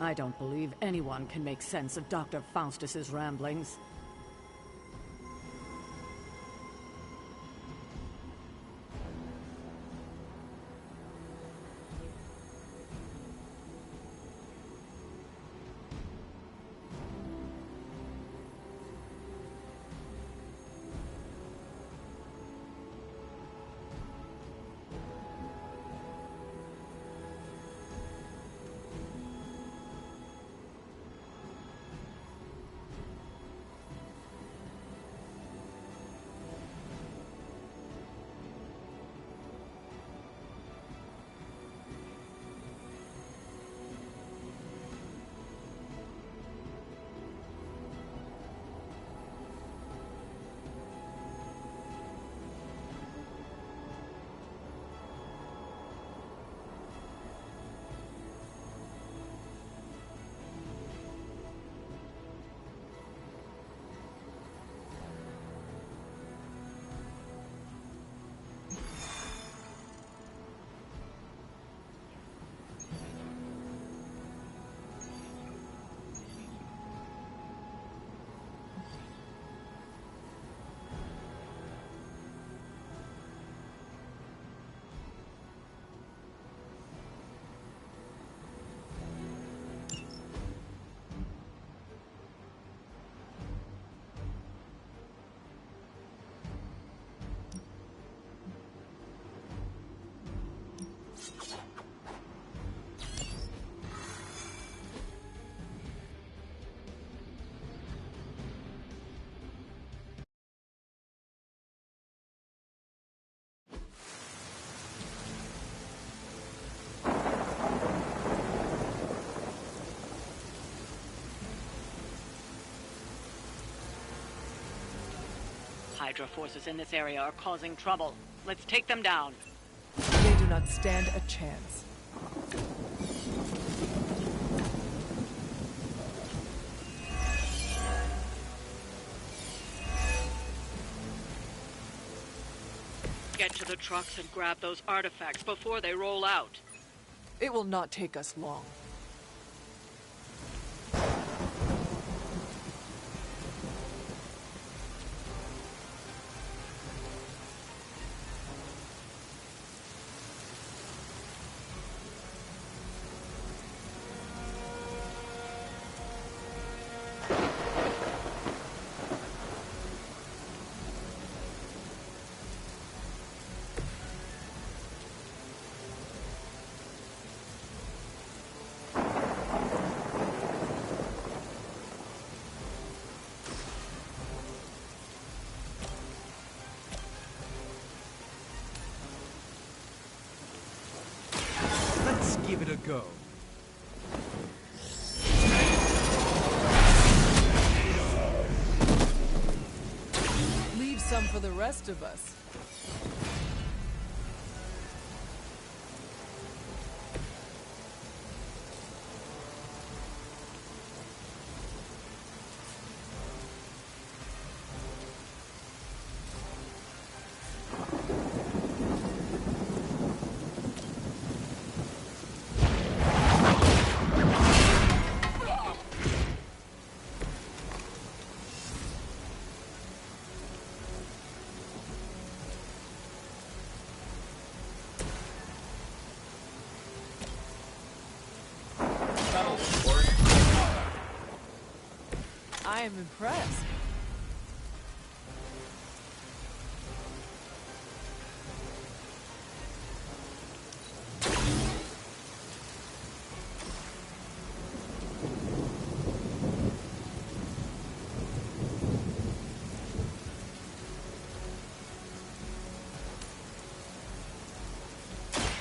I don't believe anyone can make sense of Dr. Faustus's ramblings. Hydra forces in this area are causing trouble. Let's take them down. They do not stand a chance. Get to the trucks and grab those artifacts before they roll out. It will not take us long. Give it a go. Leave some for the rest of us. I am impressed.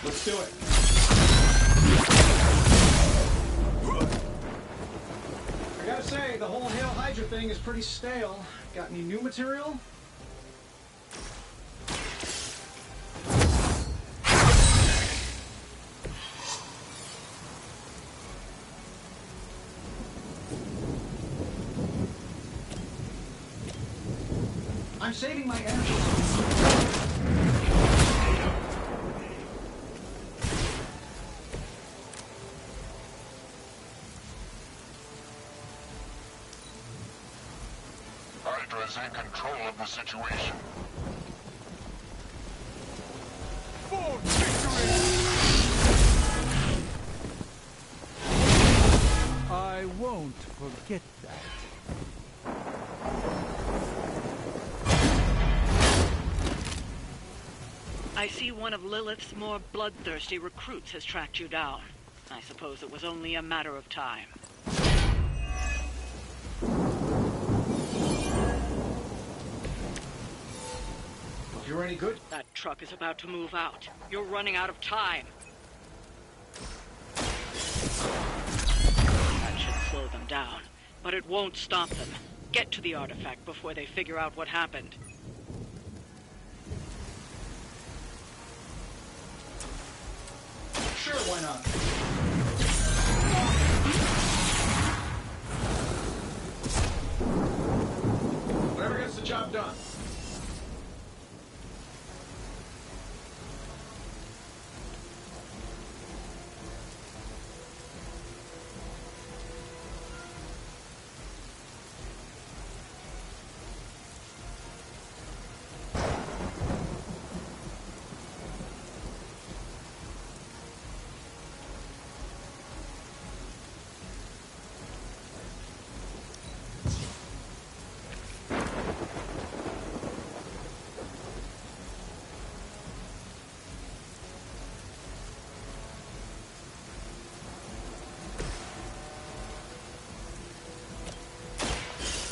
Let's do it. I gotta say, the whole Hail Hydra thing is pretty stale. Got any new material? I'm saving my energy. Hydra is in control of the situation. For victory! I won't forget that. I see one of Lilith's more bloodthirsty recruits has tracked you down. I suppose it was only a matter of time. If you're any good, That truck is about to move out. You're running out of time. That should slow them down, but it won't stop them. Get to the artifact before they figure out what happened. sure, why not? Whatever gets the job done.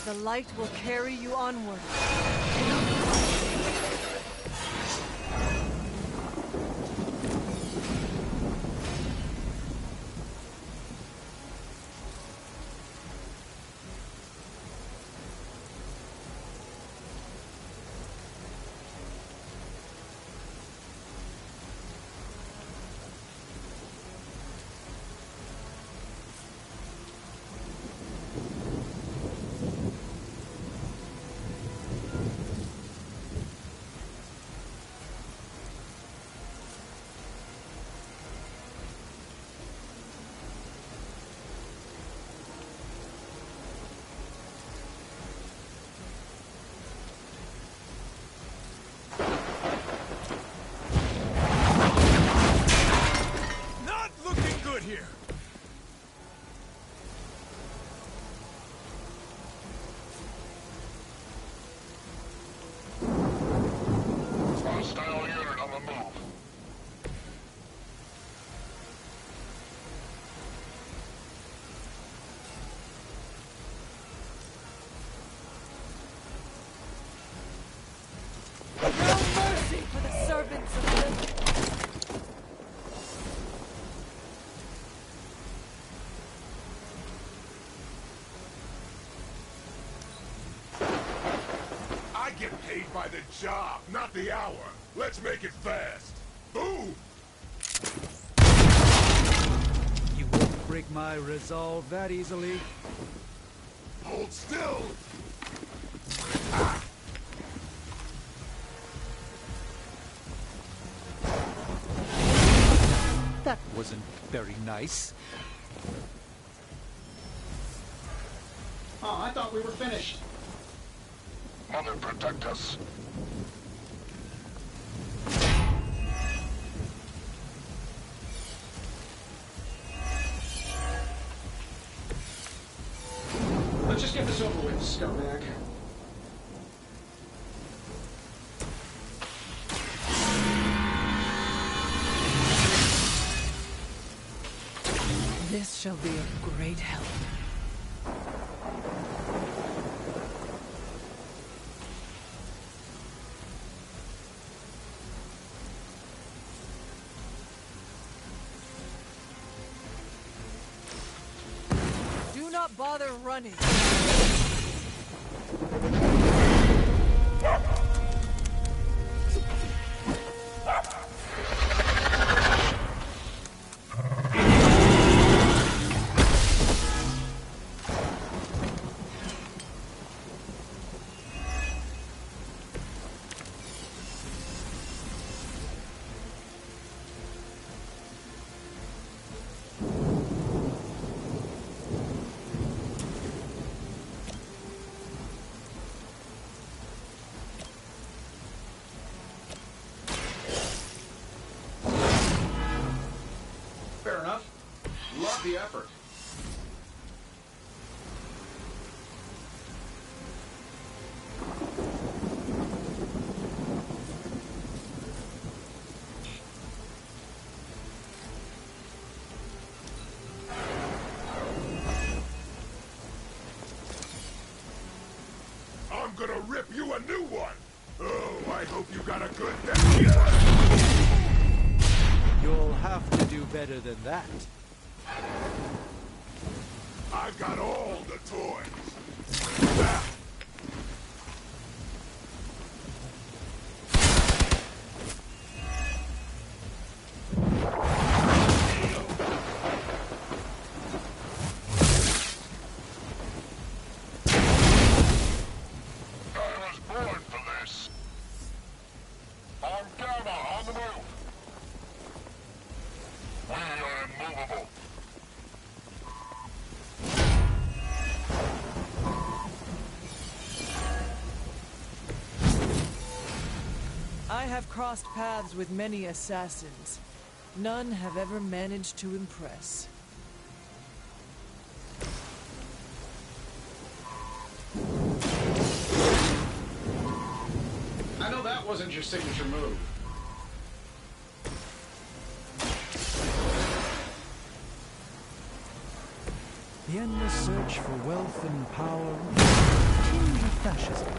The light will carry you onward. Not looking good here. Hostile unit on the move. No mercy for the servants of Lilith. I get paid by the job, not the hour. Let's make it fast. Boom! You won't break my resolve that easily. Hold still! That wasn't very nice. Oh, I thought we were finished. Mother, protect us. Let's just get this over with, scumbag. This shall be of great help. Do not bother running. Love the effort. I'm gonna rip you a new one! Oh, I hope you got a good neck. You'll have to do better than that. I've got all the toys. I have crossed paths with many assassins. None have ever managed to impress. I know that wasn't your signature move. The endless search for wealth and power. Tinge of fascism.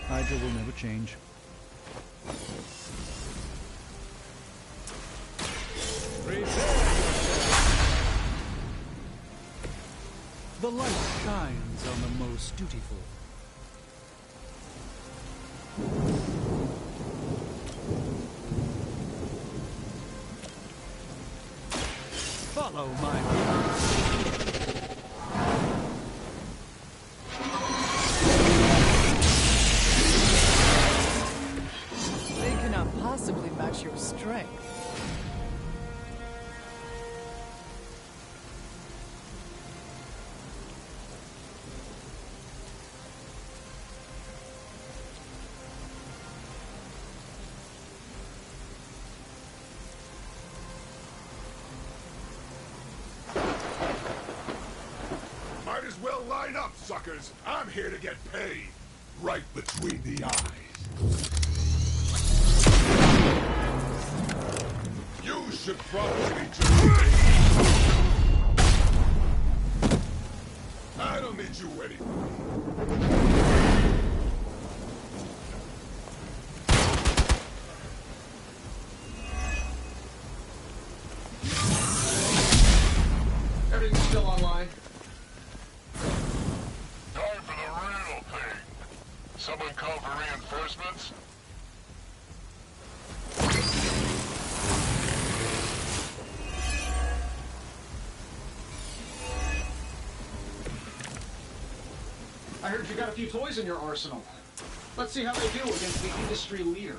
Hydra will never change. The light shines on the most dutiful. Follow my orders. They cannot possibly match your strength. Might as well line up, suckers. I'm here to get paid. Right between the eyes. You should probably just... I don't need you anymore. Everything's still online. Time for the real thing. Someone call for reinforcements? I heard you got a few toys in your arsenal. Let's see how they do against the industry leader.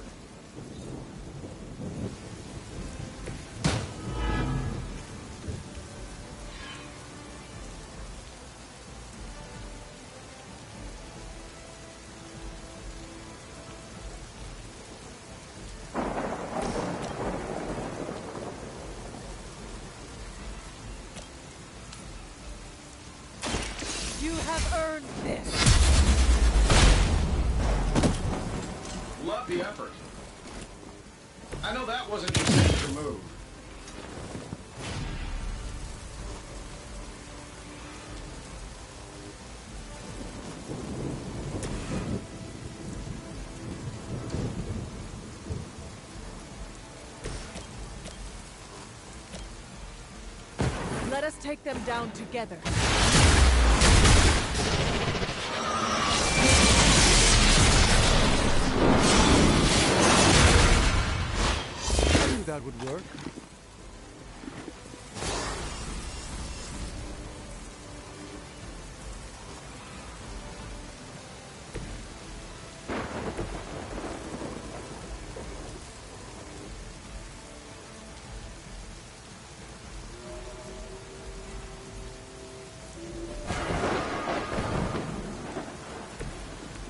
You have earned this. Love the effort. I know that wasn't your signature move. Let us take them down together. I knew that would work.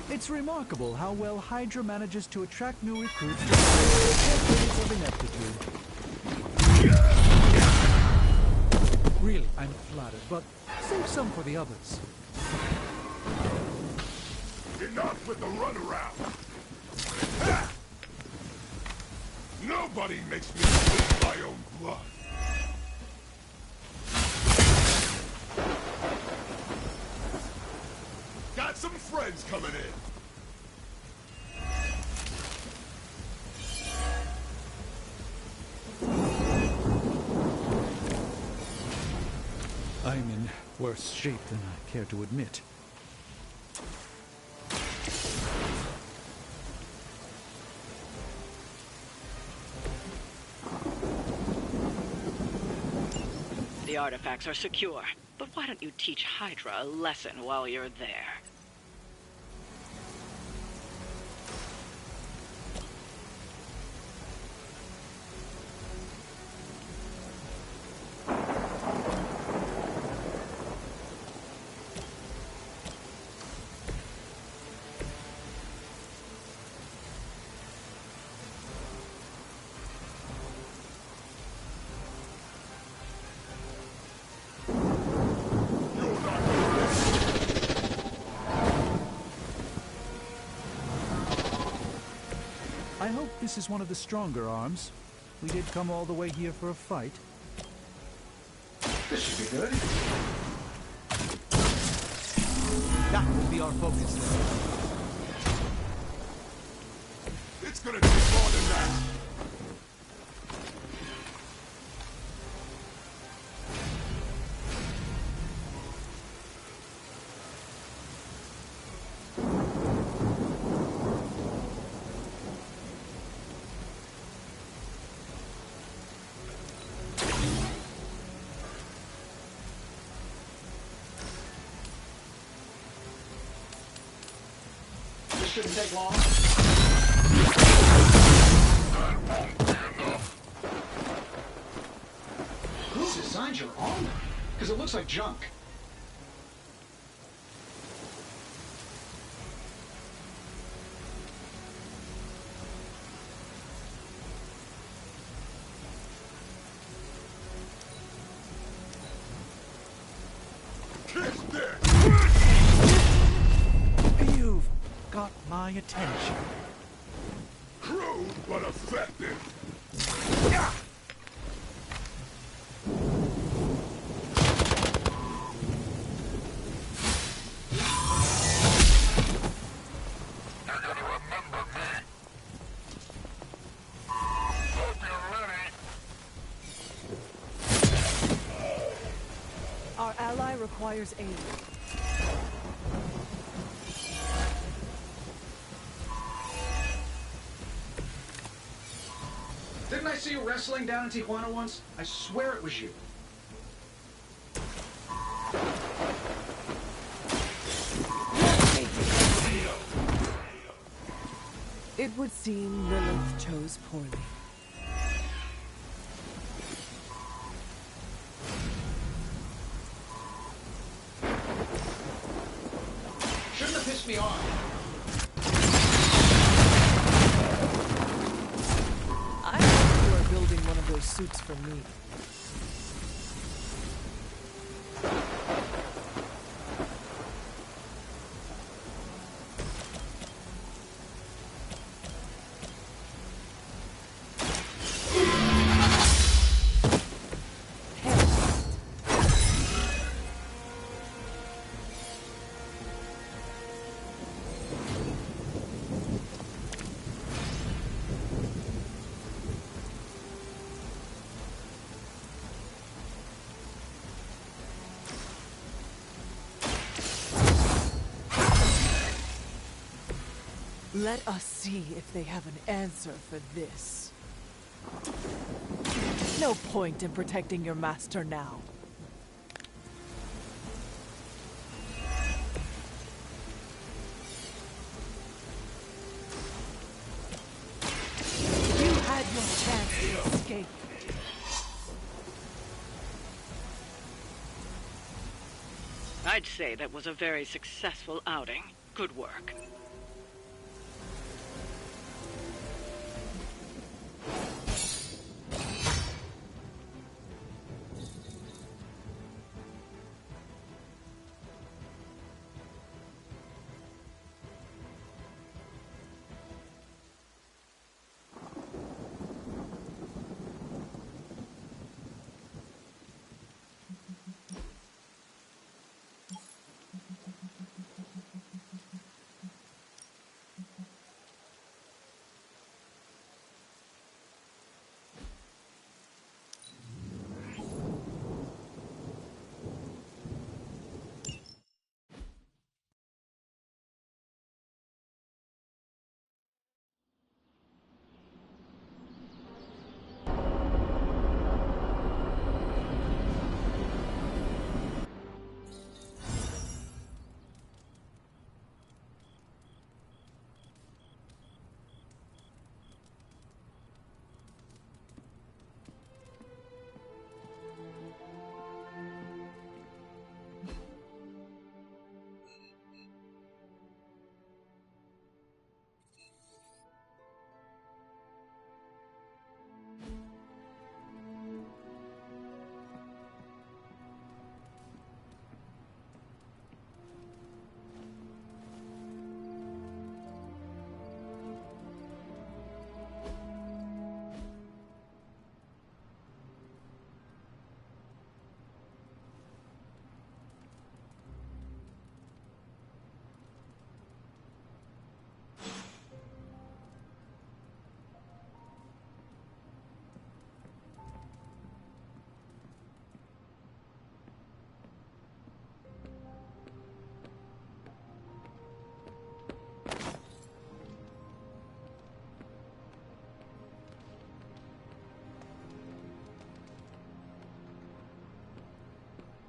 It's remarkable how well Hydra manages to attract new recruits despite decades of ineptitude. I'm flattered, but save some for the others. Enough with the runaround! Ha! Nobody makes me bleed my own blood. Got some friends coming in. I'm in worse shape than I care to admit. The artifacts are secure, but why don't you teach Hydra a lesson while you're there? I hope this is one of the stronger arms. We did come all the way here for a fight. This should be good. That will be our focus then. It's gonna take more than that. This shouldn't take long. Who designed your armor? Because it looks like junk. Kiss this! You've got my attention. Crude but effective. Our ally requires aid. Didn't I see you wrestling down in Tijuana once? I swear it was you. It would seem Lilith chose poorly. Shouldn't have pissed me off. I hope you are building one of those suits for me. Let us see if they have an answer for this. No point in protecting your master now. You had your chance to escape. I'd say that was a very successful outing. Good work.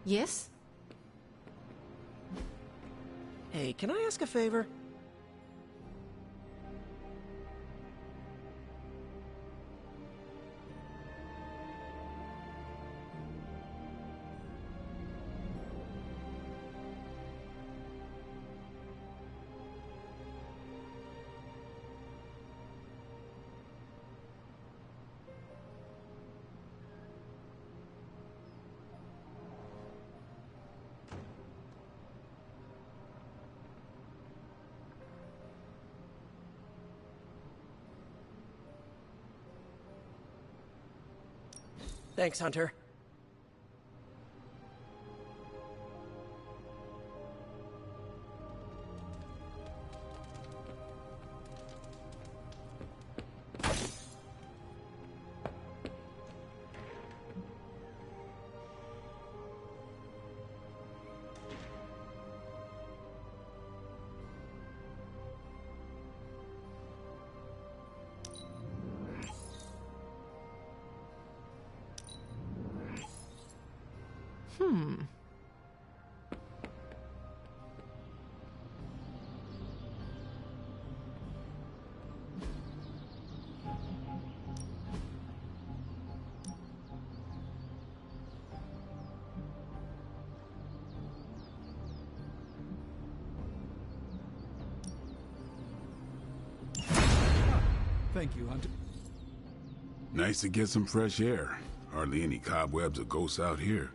Yes? Hey, can I ask a favor? Thanks, Hunter. Thank you, Hunter. Nice to get some fresh air. Hardly any cobwebs or ghosts out here.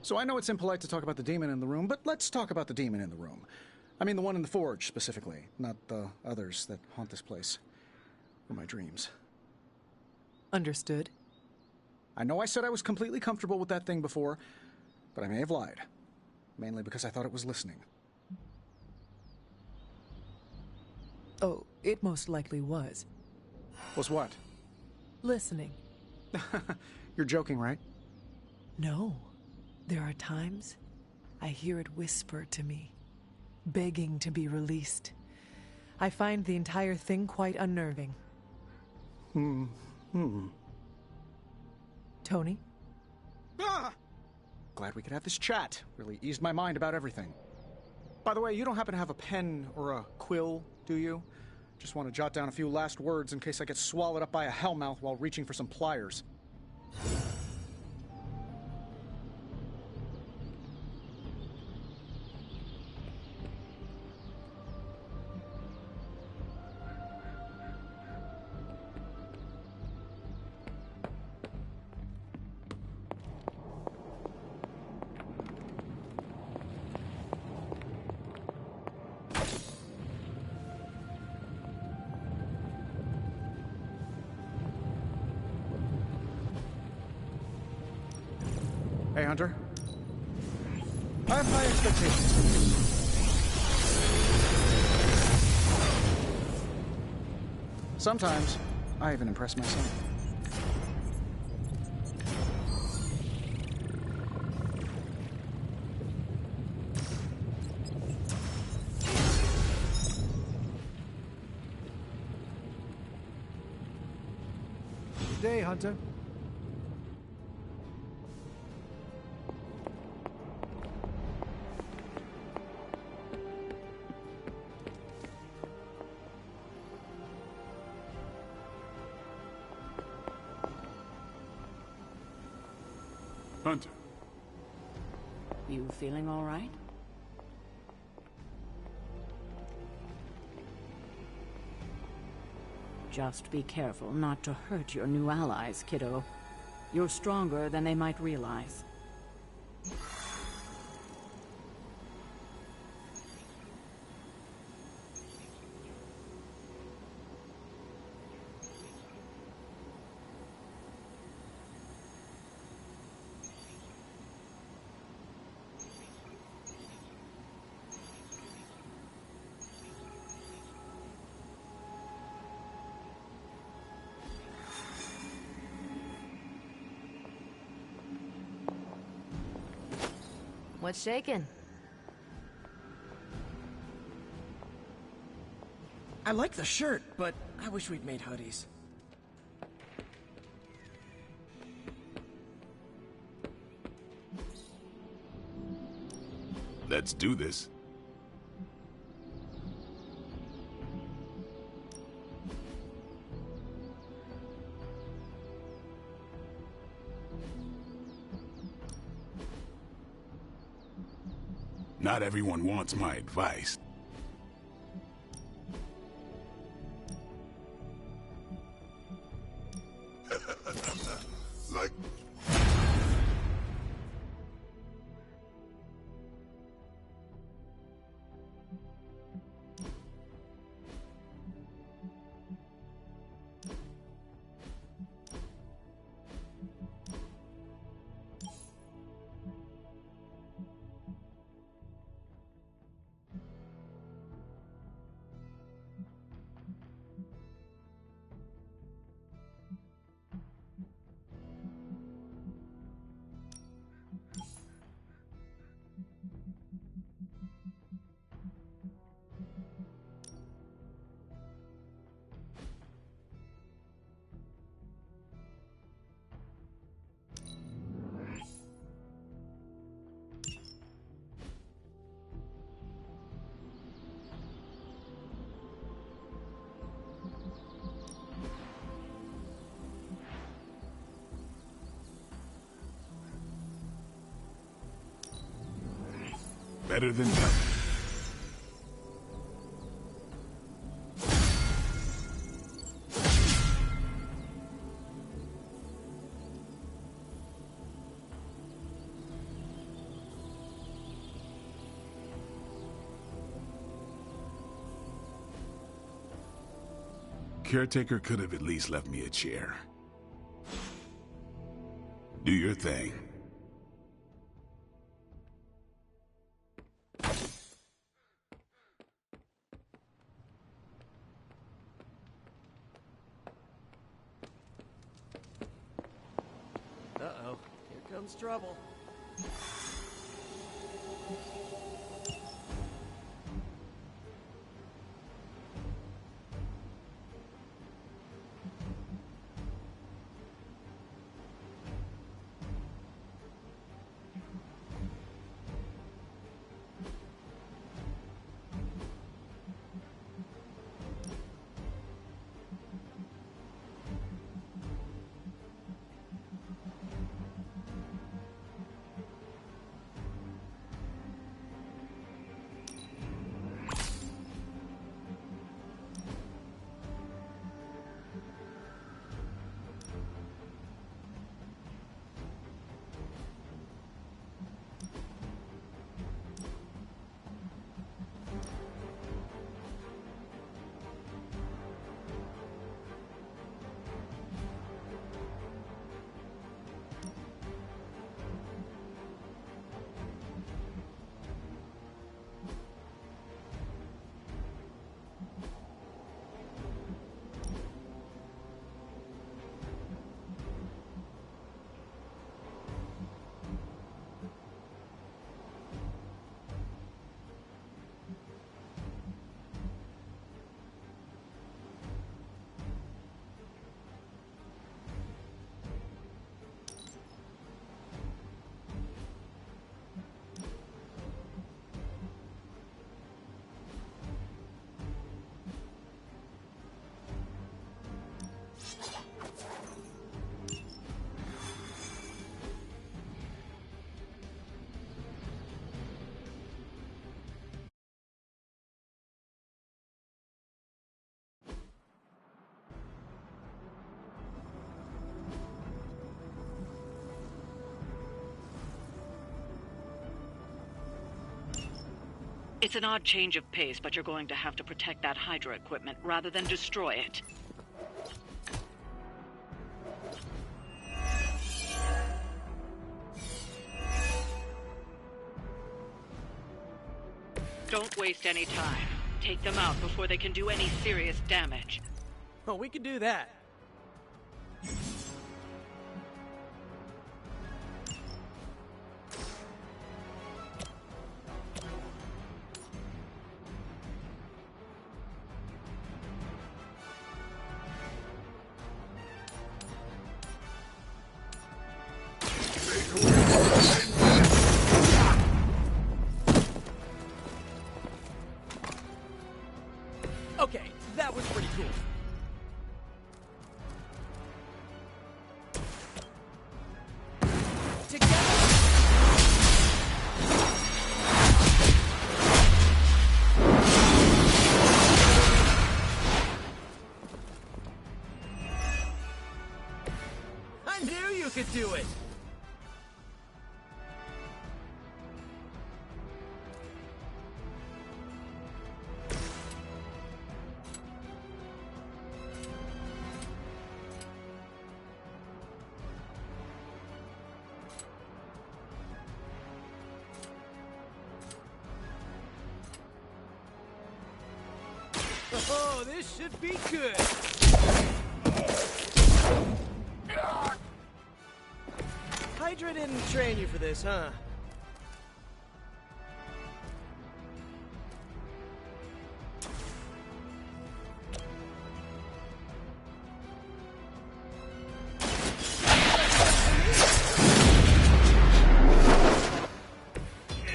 So I know it's impolite to talk about the demon in the room, but let's talk about the demon in the room. I mean the one in the forge, specifically, not the others that haunt this place. Or my dreams. Understood. I know I said I was completely comfortable with that thing before, but I may have lied. Mainly because I thought it was listening. Oh, it most likely was. Was what? Listening. You're joking, right? No. There are times I hear it whisper to me, begging to be released. I find the entire thing quite unnerving. Tony? Ah! Glad we could have this chat. Really eased my mind about everything. By the way, you don't happen to have a pen or a quill, do you? Just want to jot down a few last words in case I get swallowed up by a hellmouth while reaching for some pliers. Hey, Hunter. I have high expectations. Sometimes, I even impress myself. Good day, Hunter. Hunter. You feeling all right? Just be careful not to hurt your new allies, kiddo. You're stronger than they might realize. What's shaking? I like the shirt, but I wish we'd made hoodies. Let's do this. Not everyone wants my advice. Like... Better than nothing. Caretaker could have at least left me a chair. Do your thing. Uh-oh. Here comes trouble. It's an odd change of pace, but you're going to have to protect that Hydra equipment rather than destroy it. Don't waste any time. Take them out before they can do any serious damage. Oh, we can do that. I knew you could do it! Oh, this should be good! Hydra didn't train you for this, huh?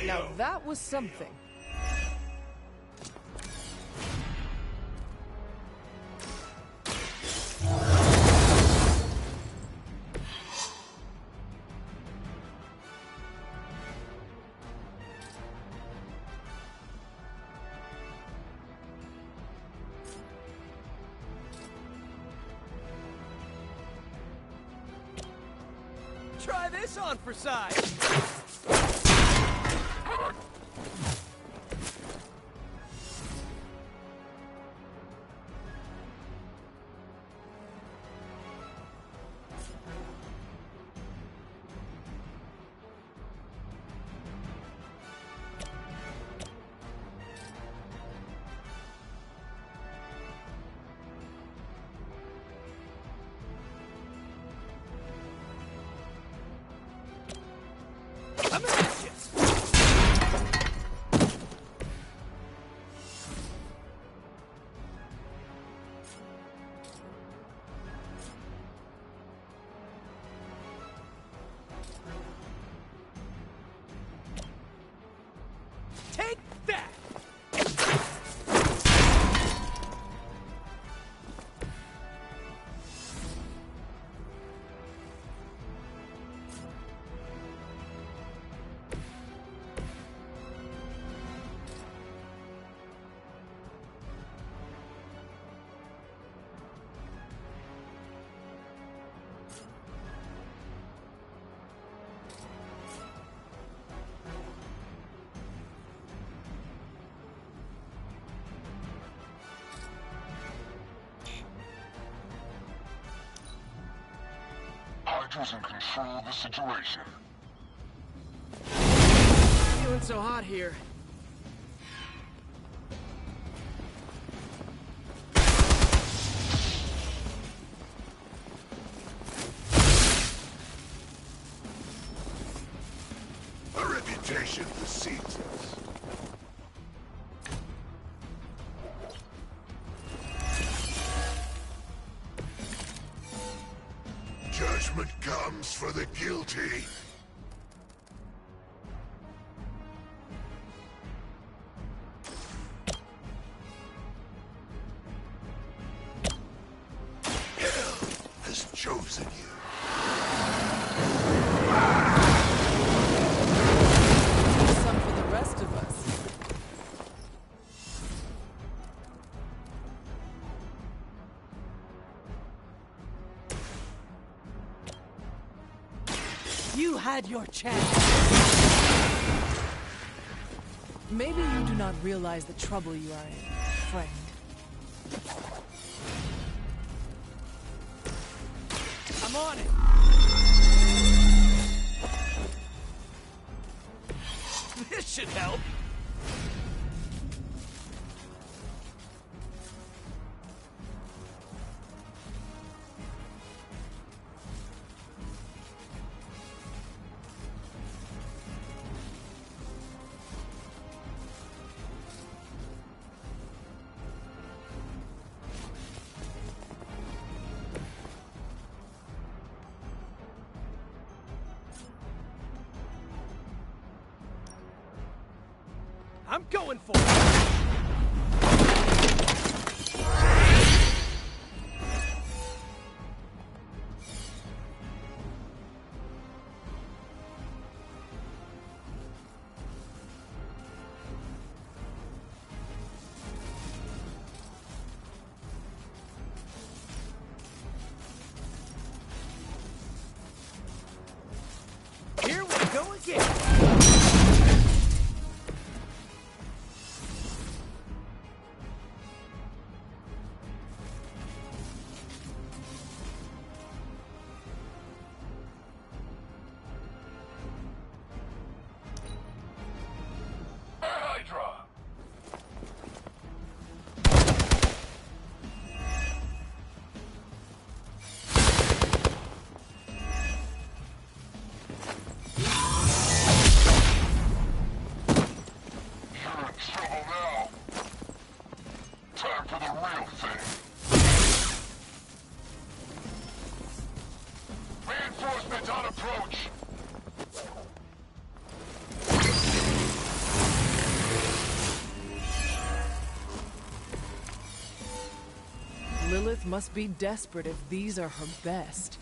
Now that was something. Try this on for size! I'm anxious! Take that! Hydra's in control of the situation. Feeling so hot here. A reputation precedes us. Judgment comes for the guilty. Hell has chosen you. Some for the rest of us. You had your chance. Maybe you do not realize the trouble you are in, friend. I'm on it! This should help! I'm going for it! Reinforcements on approach! Lilith must be desperate if these are her best.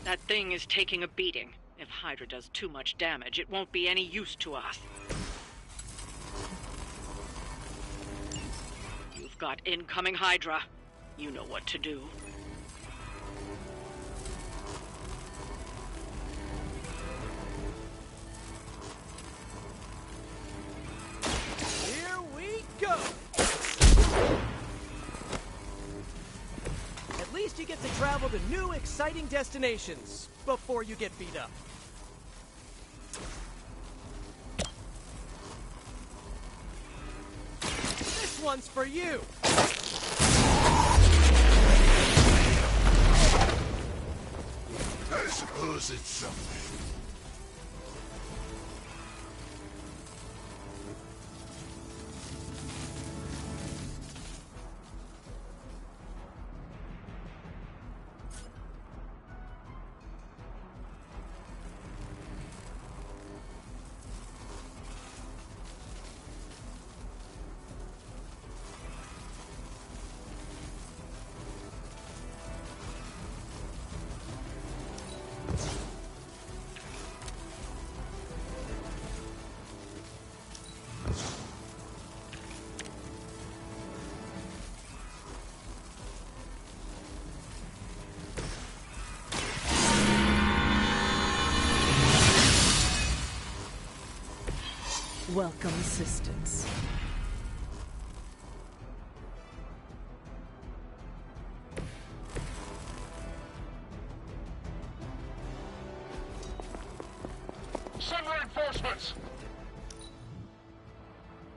That thing is taking a beating. If Hydra does too much damage, it won't be any use to us. You've got incoming Hydra. You know what to do. Here we go! At least you get to travel to new, exciting destinations before you get beat up. This one's for you! I suppose it's something. Welcome assistance. Send reinforcements!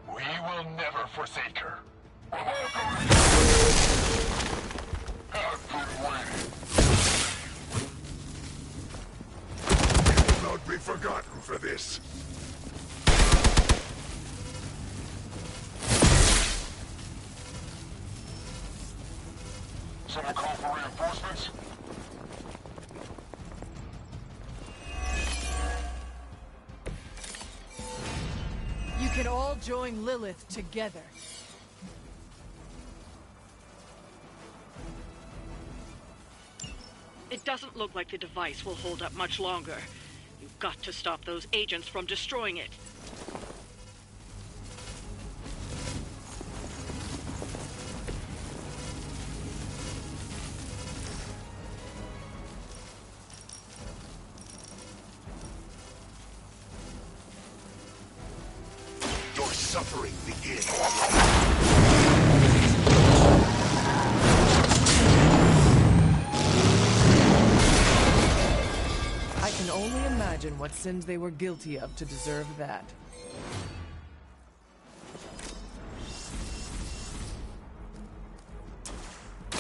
We will never forsake her. We're all going. I've been waiting. You will not be forgotten for this. Someone call for reinforcements? You can all join Lilith together. It doesn't look like the device will hold up much longer. You've got to stop those agents from destroying it. Your suffering begins. I can only imagine what sins they were guilty of to deserve that.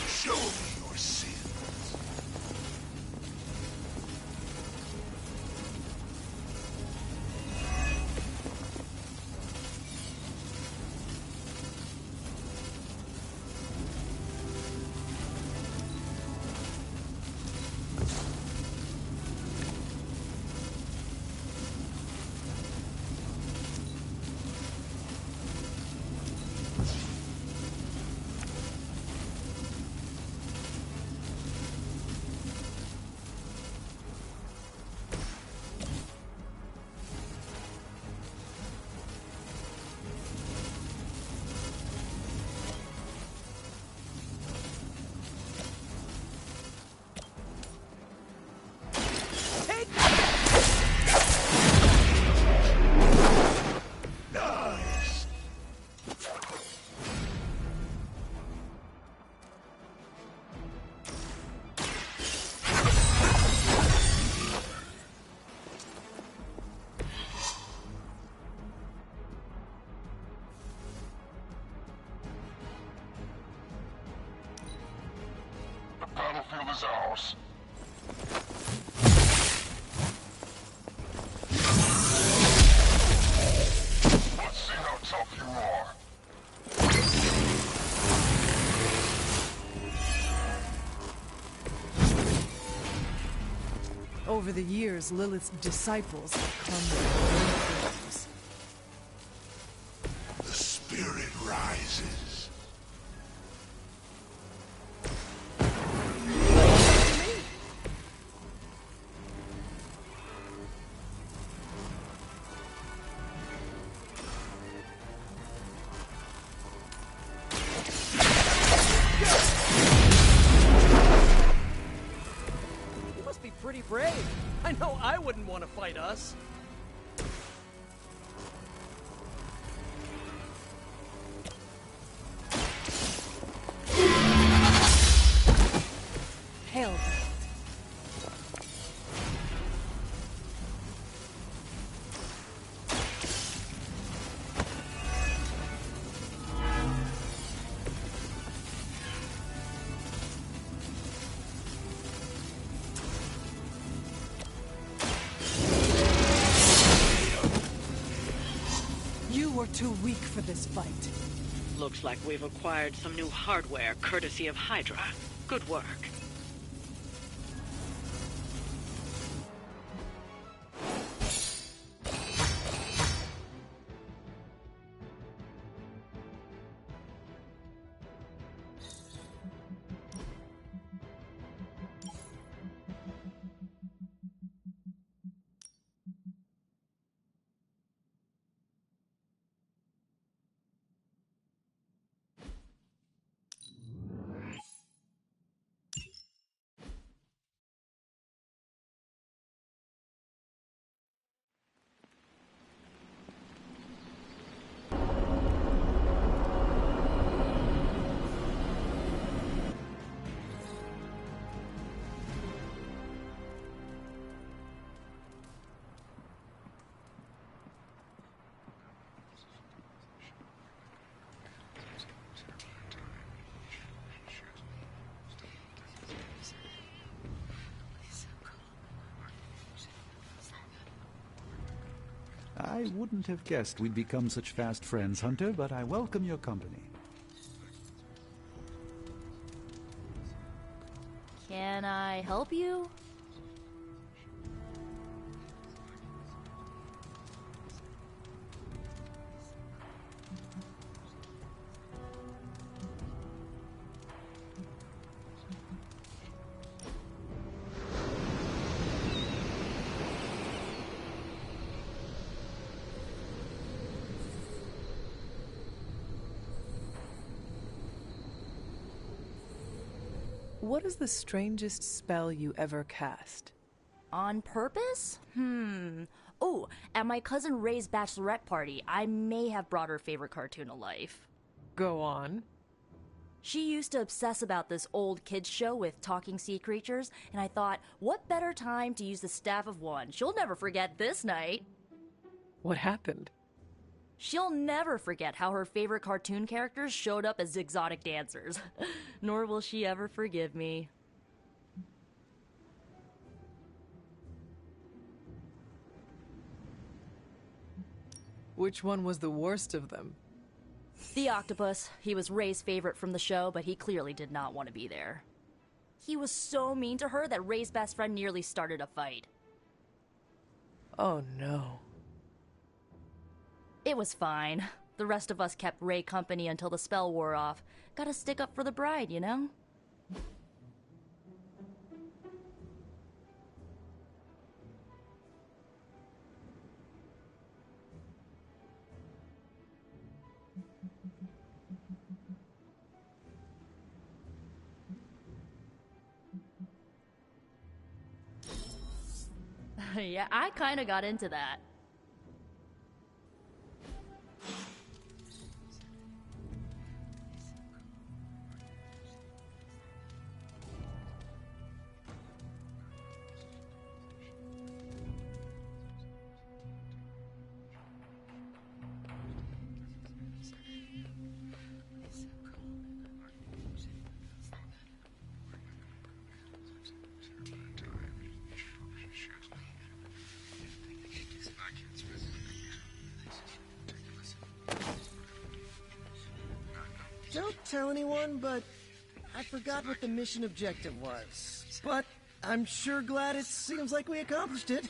Show me your sins. Nice. The battlefield is ours. Let's see how tough you are. Over the years, Lilith's disciples have come with many things. The spirit rises. You must be pretty brave. I know I wouldn't want to fight us. Hail. You were too weak for this fight. Looks like we've acquired some new hardware courtesy of Hydra. Good work. I wouldn't have guessed we'd become such fast friends, Hunter, but I welcome your company. Can I help you? What is the strangest spell you ever cast? On purpose? Oh, at my cousin Ray's bachelorette party, I may have brought her favorite cartoon to life. Go on. She used to obsess about this old kids show with talking sea creatures, and I thought, what better time to use the Staff of One? She'll never forget this night. What happened? She'll never forget how her favorite cartoon characters showed up as exotic dancers. Nor will she ever forgive me. Which one was the worst of them? The octopus. He was Ray's favorite from the show, but he clearly did not want to be there. He was so mean to her that Ray's best friend nearly started a fight. Oh no. It was fine. The rest of us kept Ray company until the spell wore off. Gotta stick up for the bride, you know? Yeah, I kinda got into that. Don't tell anyone, but I forgot what the mission objective was. But I'm sure glad it seems like we accomplished it.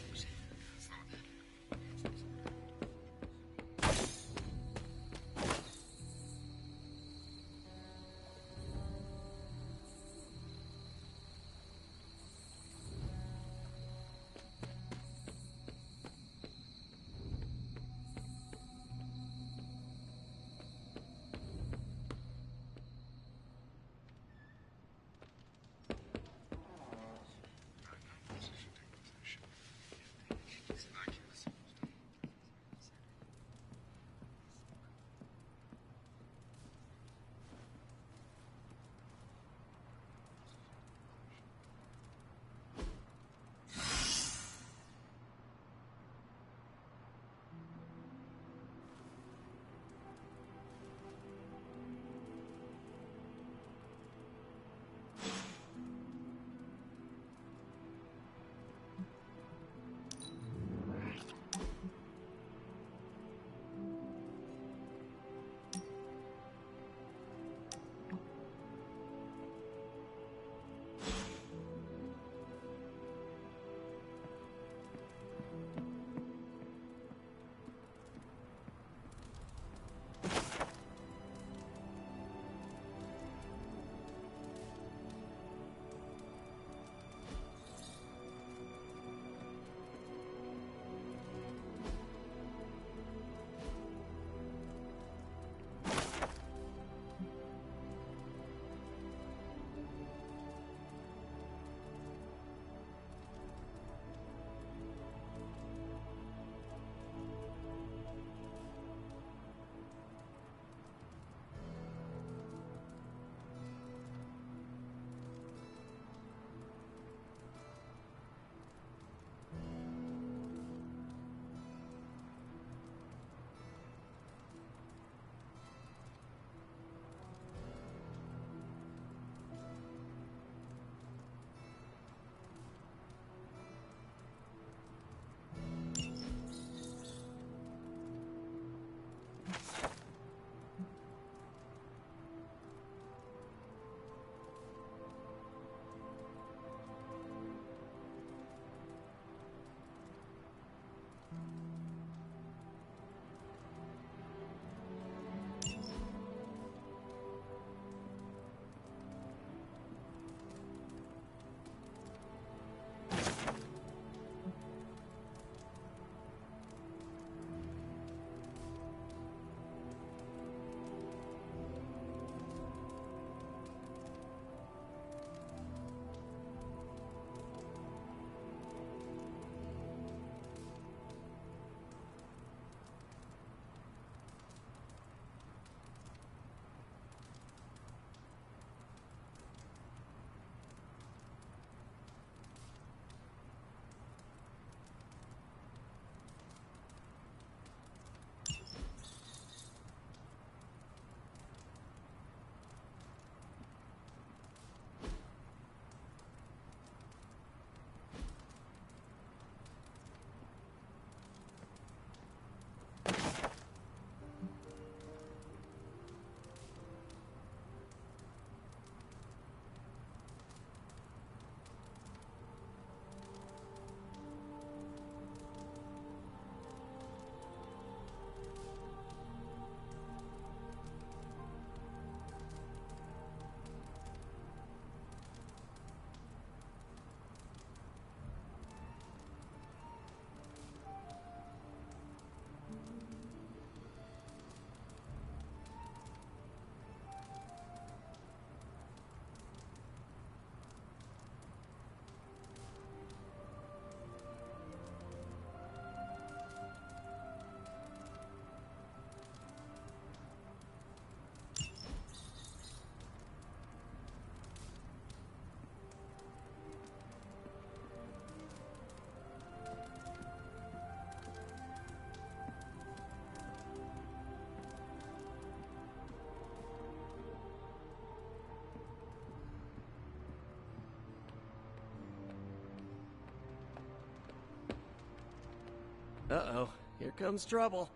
Uh-oh, here comes trouble.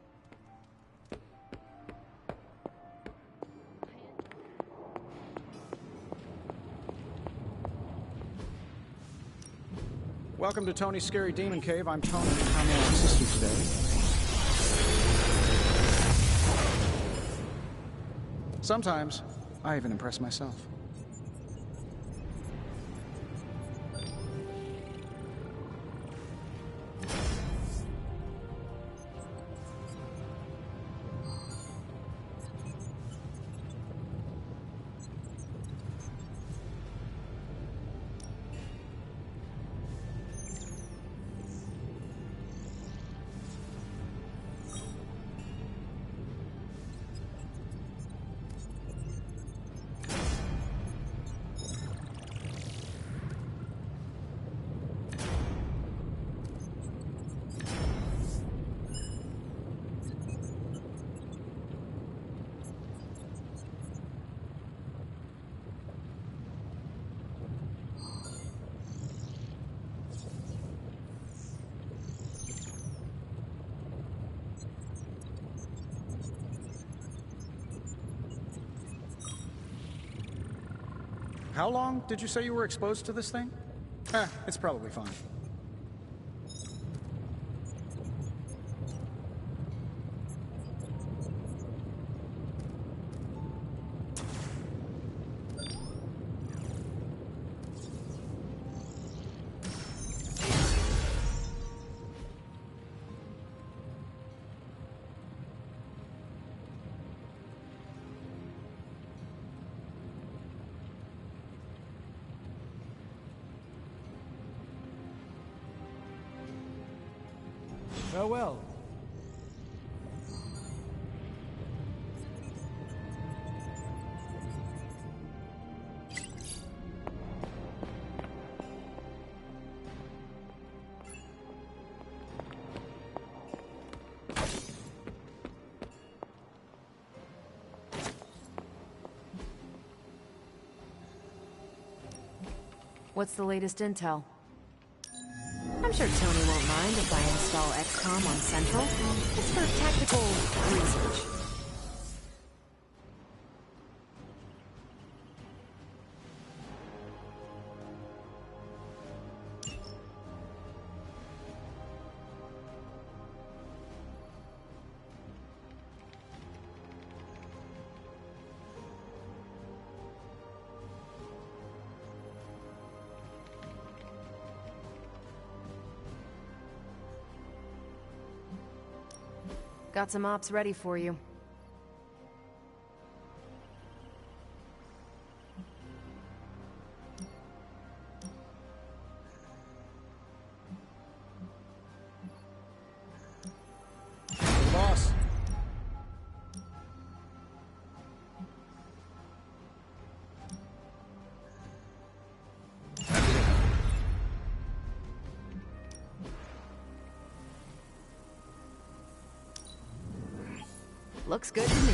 Welcome to Tony's Scary Demon Cave. I'm Tony. How may I assist you today? Sometimes, I even impress myself. How long did you say you were exposed to this thing? It's probably fine. Farewell. What's the latest intel? I'm sure Tony won't mind if I install XCOM on Central. It's for tactical research. Got some ops ready for you. Boss. Looks good to me.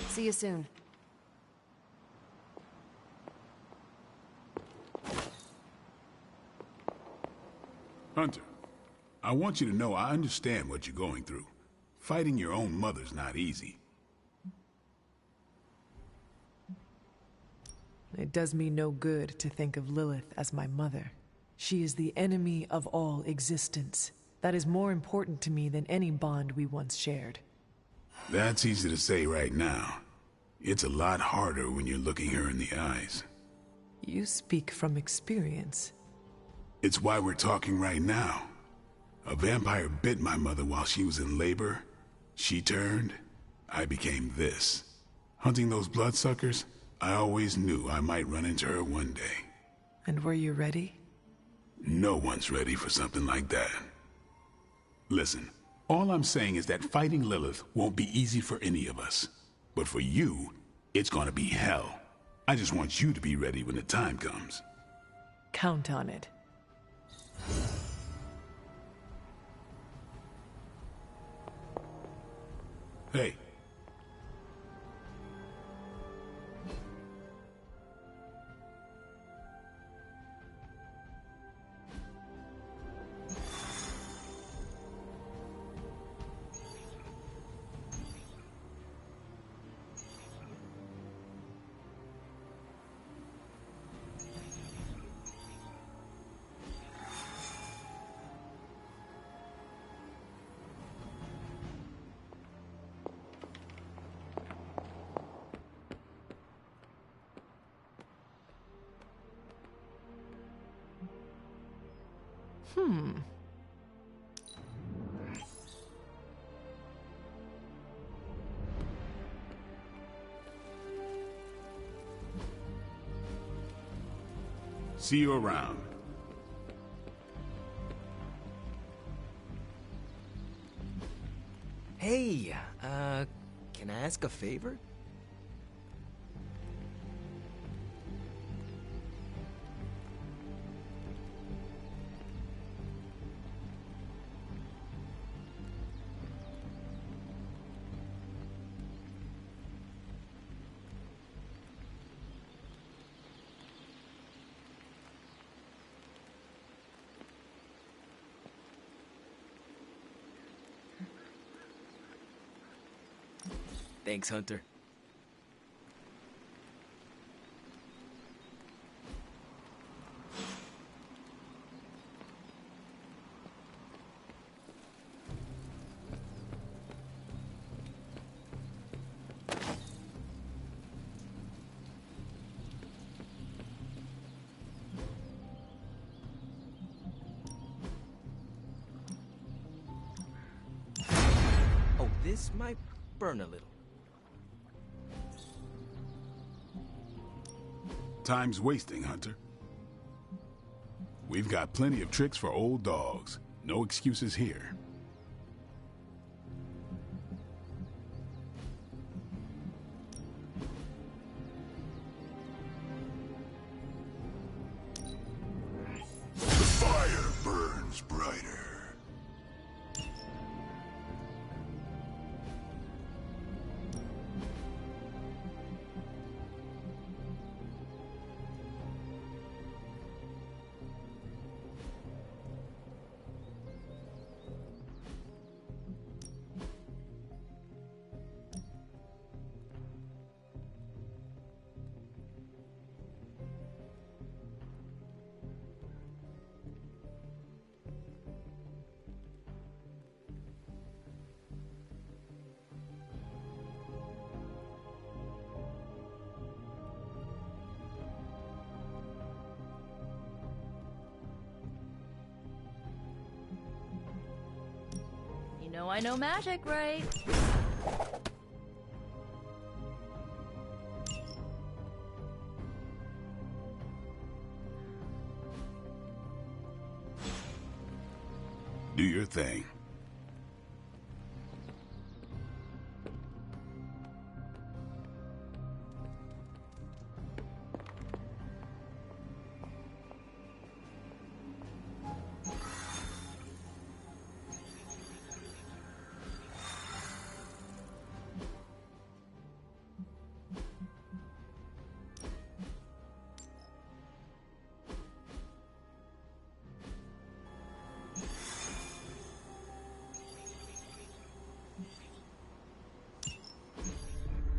See you soon. Hunter, I want you to know I understand what you're going through. Fighting your own mother's not easy. It does me no good to think of Lilith as my mother. She is the enemy of all existence. That is more important to me than any bond we once shared. That's easy to say right now. It's a lot harder when you're looking her in the eyes. You speak from experience. It's why we're talking right now. A vampire bit my mother while she was in labor. She turned. I became this. Hunting those bloodsuckers, I always knew I might run into her one day. And were you ready? No one's ready for something like that. Listen, all I'm saying is that fighting Lilith won't be easy for any of us. But for you, it's gonna be hell. I just want you to be ready when the time comes. Count on it. Hey. See you around. Hey, can I ask a favor? Thanks, Hunter. Oh, this might burn a little. Time's wasting, Hunter. We've got plenty of tricks for old dogs. No excuses here. The fire burns brighter. You know I know magic, right? Do your thing.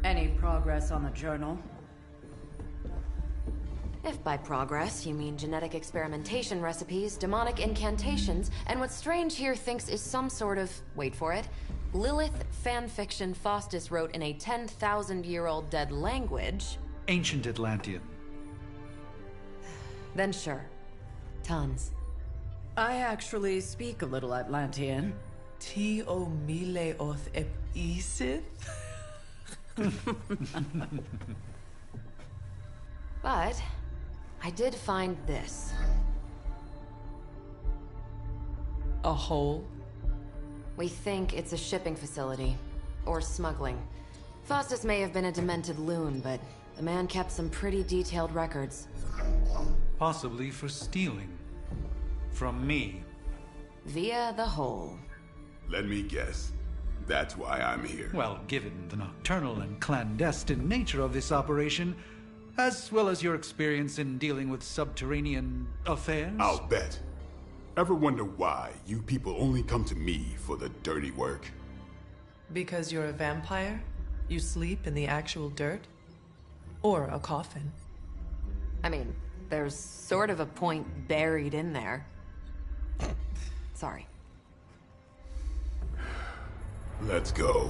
Any progress on the journal? If by progress you mean genetic experimentation recipes, demonic incantations, and what Strange here thinks is some sort of, wait for it, Lilith fanfiction Faustus wrote in a 10,000-year-old dead language... Ancient Atlantean. Then sure. Tons. I actually speak a little Atlantean. Ti o mile oth ep isith? But I did find this. A hole? We think it's a shipping facility. Or smuggling. Faustus may have been a demented loon, but the man kept some pretty detailed records. Possibly for stealing. From me. Via the hole. Let me guess. That's why I'm here. Well, given the nocturnal and clandestine nature of this operation, as well as your experience in dealing with subterranean affairs... I'll bet. Ever wonder why you people only come to me for the dirty work? Because you're a vampire? You sleep in the actual dirt? Or a coffin? I mean, there's sort of a point buried in there. Sorry. Let's go.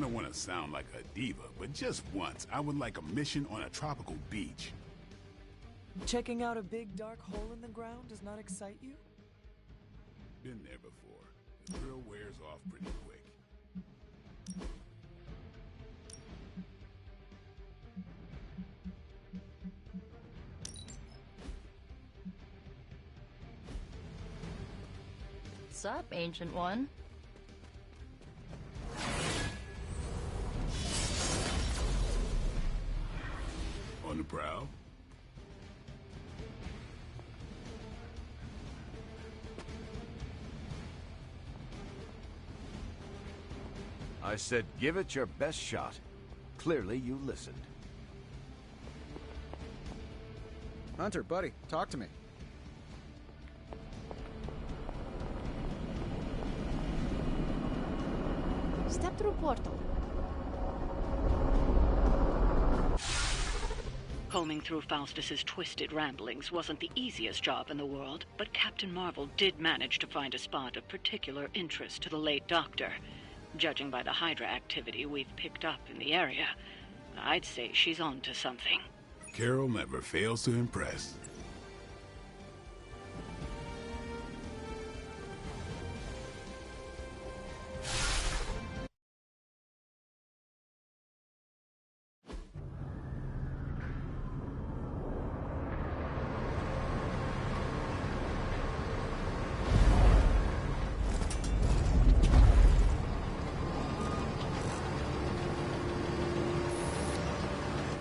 don't want to sound like a diva, but just once, I would like a mission on a tropical beach. Checking out a big dark hole in the ground does not excite you? Been there before. The thrill wears off pretty quick. Sup, Ancient One? On the prowl? I said give it your best shot. Clearly you listened. Hunter, buddy, talk to me. Step through portal. Combing through Faustus's twisted ramblings wasn't the easiest job in the world, but Captain Marvel did manage to find a spot of particular interest to the late Doctor. Judging by the Hydra activity we've picked up in the area, I'd say she's on to something. Carol never fails to impress.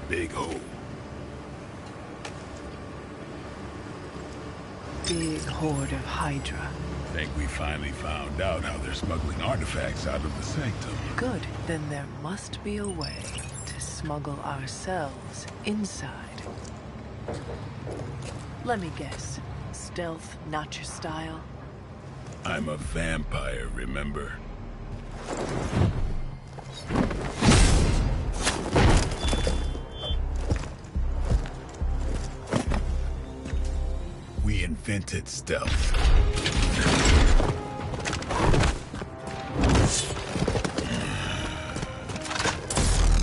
Big hole. Big horde of Hydra. Think we finally found out how they're smuggling artifacts out of the Sanctum. Good. Then there must be a way to smuggle ourselves inside. Let me guess. Stealth, not your style? I'm a vampire, remember? We invented stealth.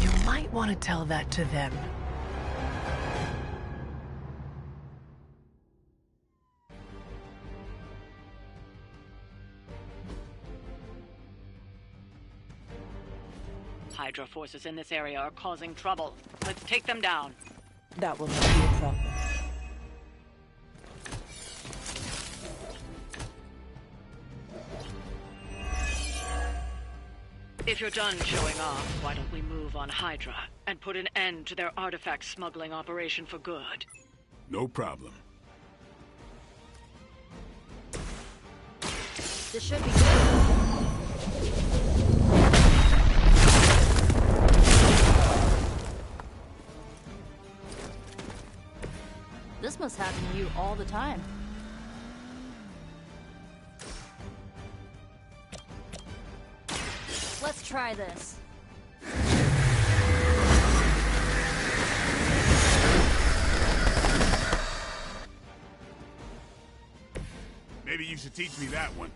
You might want to tell that to them. Hydra forces in this area are causing trouble. Let's take them down. That will not be a problem. If you're done showing off, why don't we move on Hydra and put an end to their artifact smuggling operation for good? No problem. This should be good. This must happen to you all the time. Let's try this. Maybe you should teach me that one.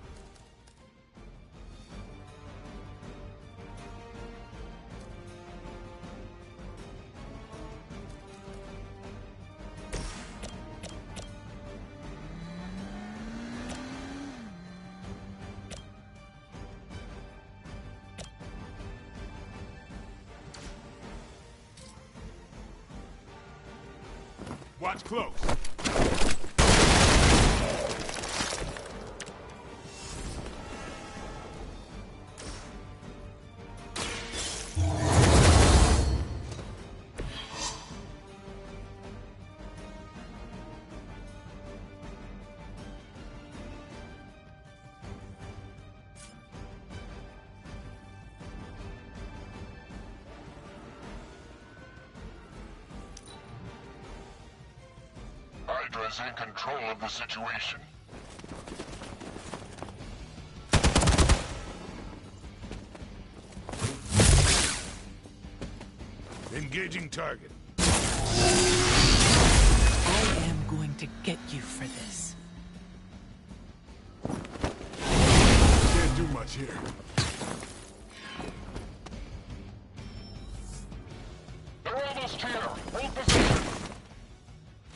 Watch close. Hydra is in control of the situation. Engaging target. I am going to get you for this. Can't do much here.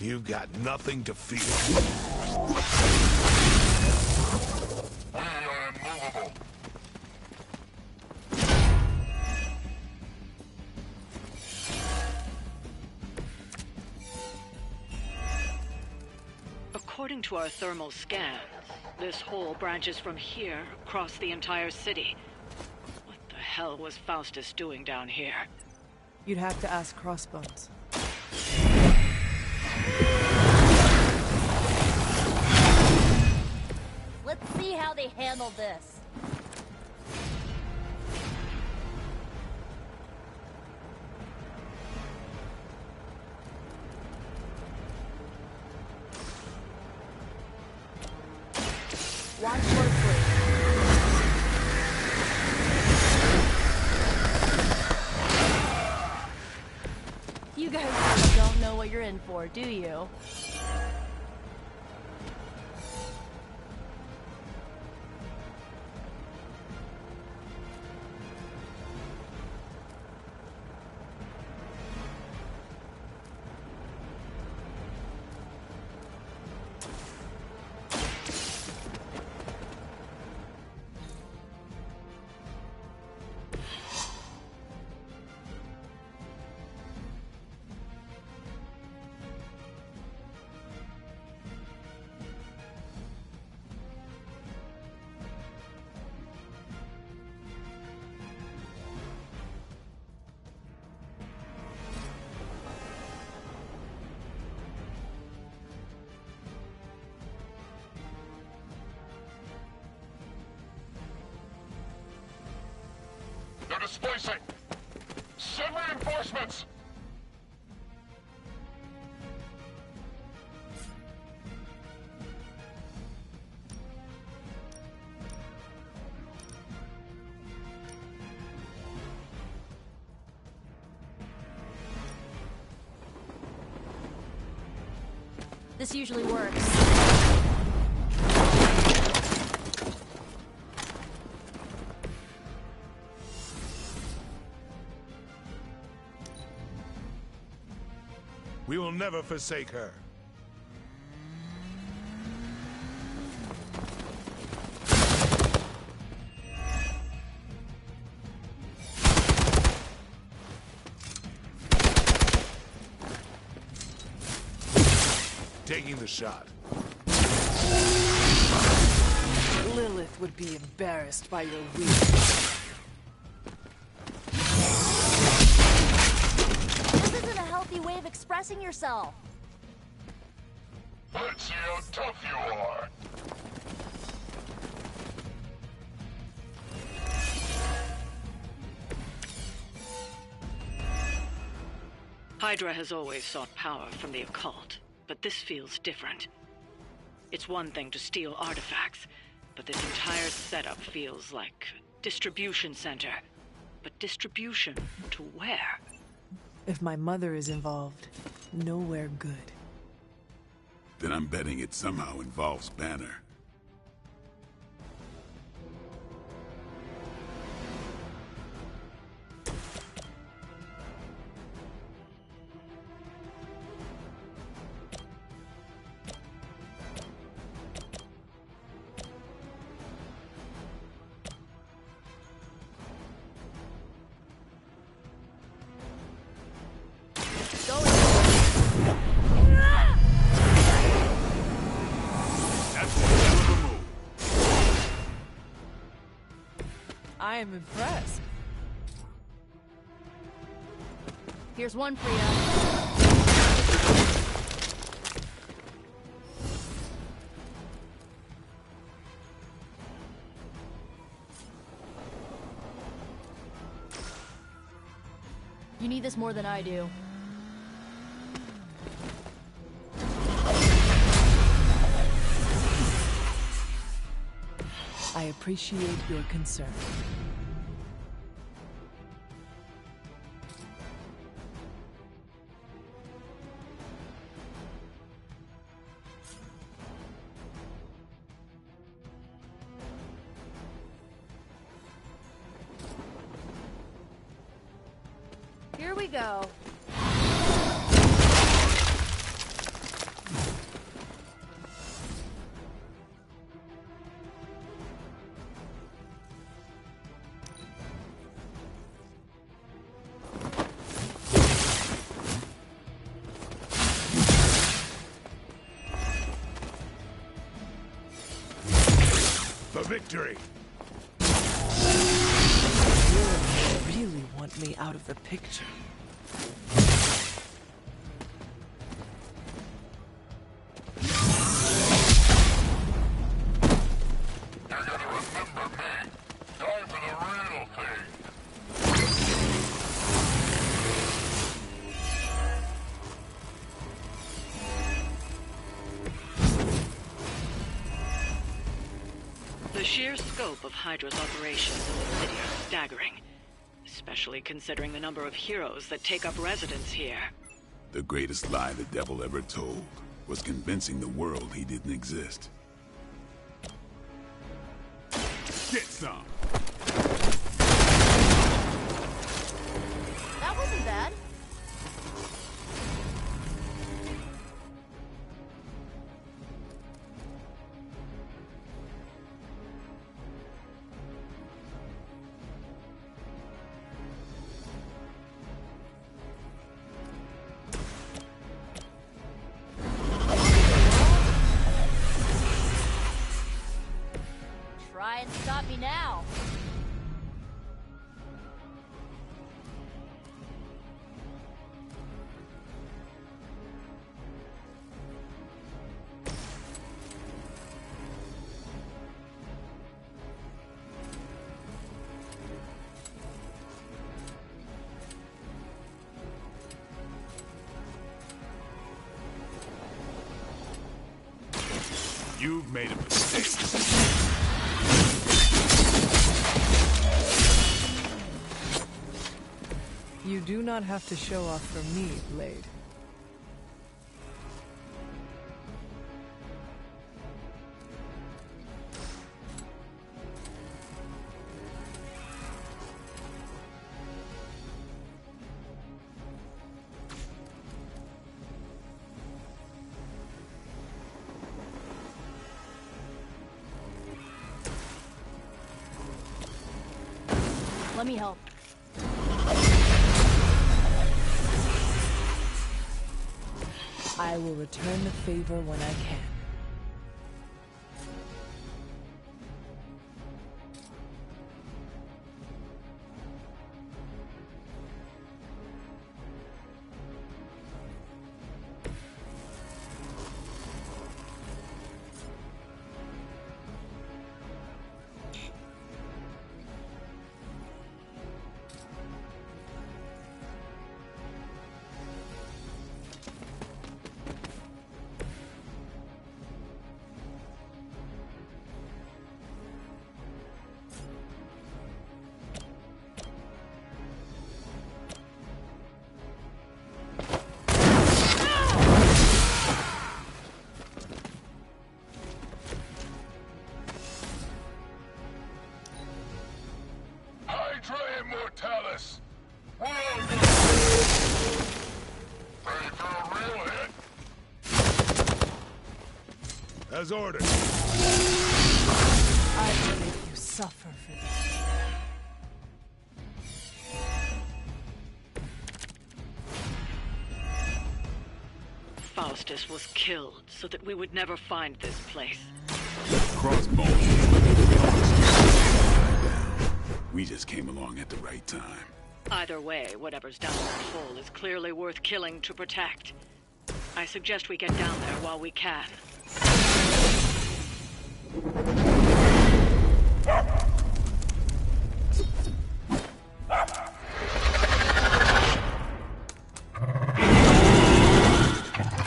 You've got nothing to fear. We are immovable. According to our thermal scans, this hole branches from here across the entire city. What the hell was Faustus doing down here? You'd have to ask Crossbones. Let's see how they handle this. Watch closely. You guys really don't know what you're in for, do you? They're displacing! Send reinforcements! This usually works. We will never forsake her. Taking the shot. Lilith would be embarrassed by your weakness. This isn't a healthy way of expressing yourself. Let's see how tough you are. Hydra has always sought power from the occult, but this feels different. It's one thing to steal artifacts, but this entire setup feels like a distribution center. But distribution to where? If my mother is involved, nowhere good. Then I'm betting it somehow involves Banner. I am impressed. Here's one for you. You need this more than I do. I appreciate your concern. Here we go. victory! You really want me out of the picture. The sheer scope of Hydra's operations in the city are staggering, especially considering the number of heroes that take up residence here. The greatest lie the devil ever told was convincing the world he didn't exist. Get some! That wasn't bad. Try and stop me now. You've made a mistake. You do not have to show off for me, Blade. Let me help. I will return the favor when I can. Hydra Immortalis! We're all good! Ready for a real hit? As ordered. I will make you suffer for this. Faustus was killed so that we would never find this place. Crossbones. We just came along at the right time. Either way, whatever's down that hole is clearly worth killing to protect. I suggest we get down there while we can.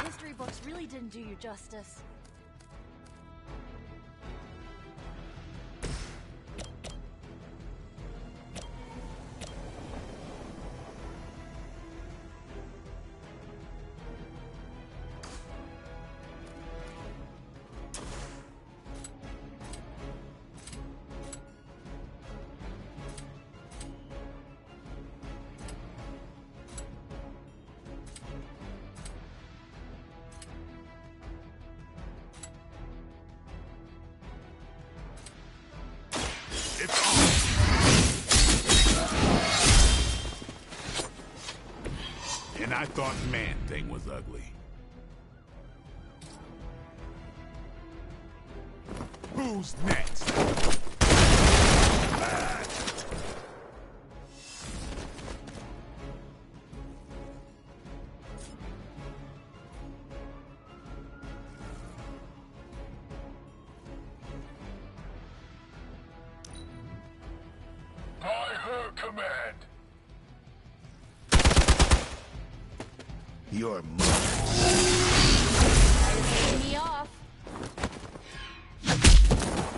History books really didn't do you justice. And I thought Man-Thing was ugly. Who's next? By her command. Your mother. Pay me off.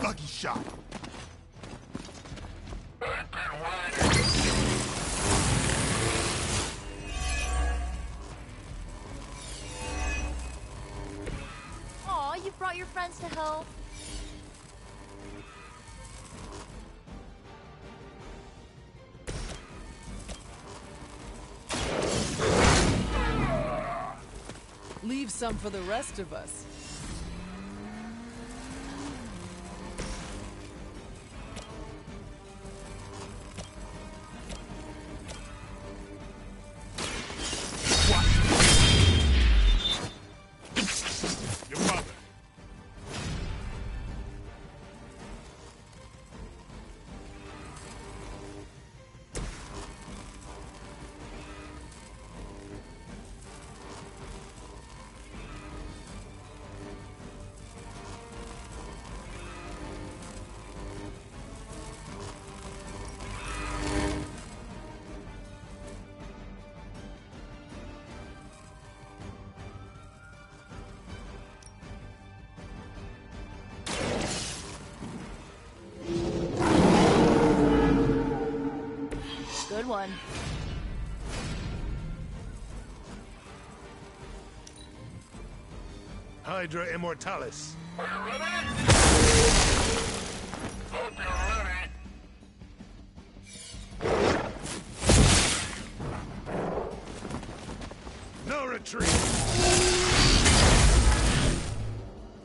Lucky shot. I've been waiting. Aw, you brought your friends to help. Leave some for the rest of us. Your mother. Good one. Hydra Immortalis. Are you ready? Hope you're ready. No retreat.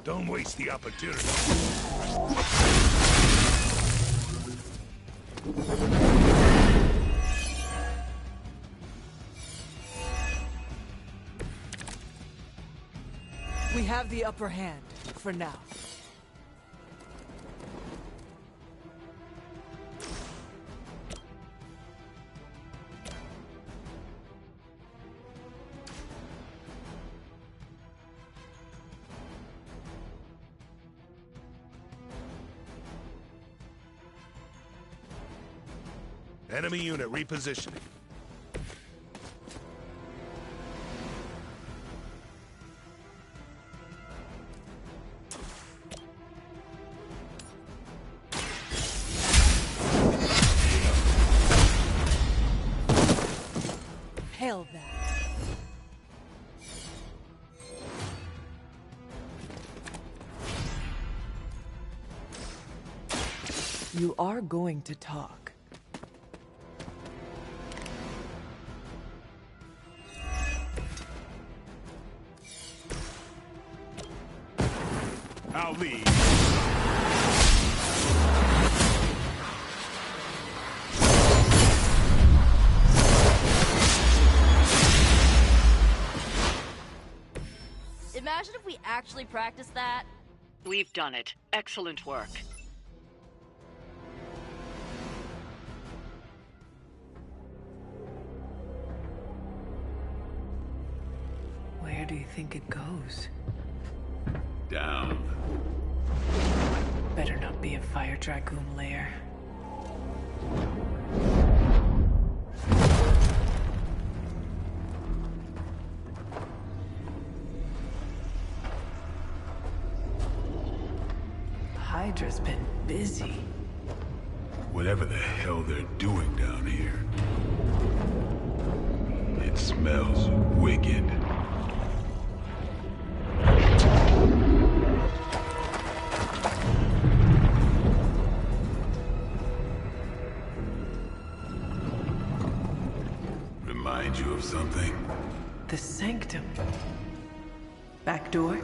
Don't waste the opportunity. We have the upper hand, for now. Enemy unit repositioning. Hail that. You are going to talk. I'll lead. Imagine if we actually practiced that. We've done it. Excellent work. Where do you think it goes? Down. Better not be a Fire Dragoon lair. Hydra's been busy. Whatever the hell they're doing down here. It smells wicked. Remind you of something? The Sanctum. Back door?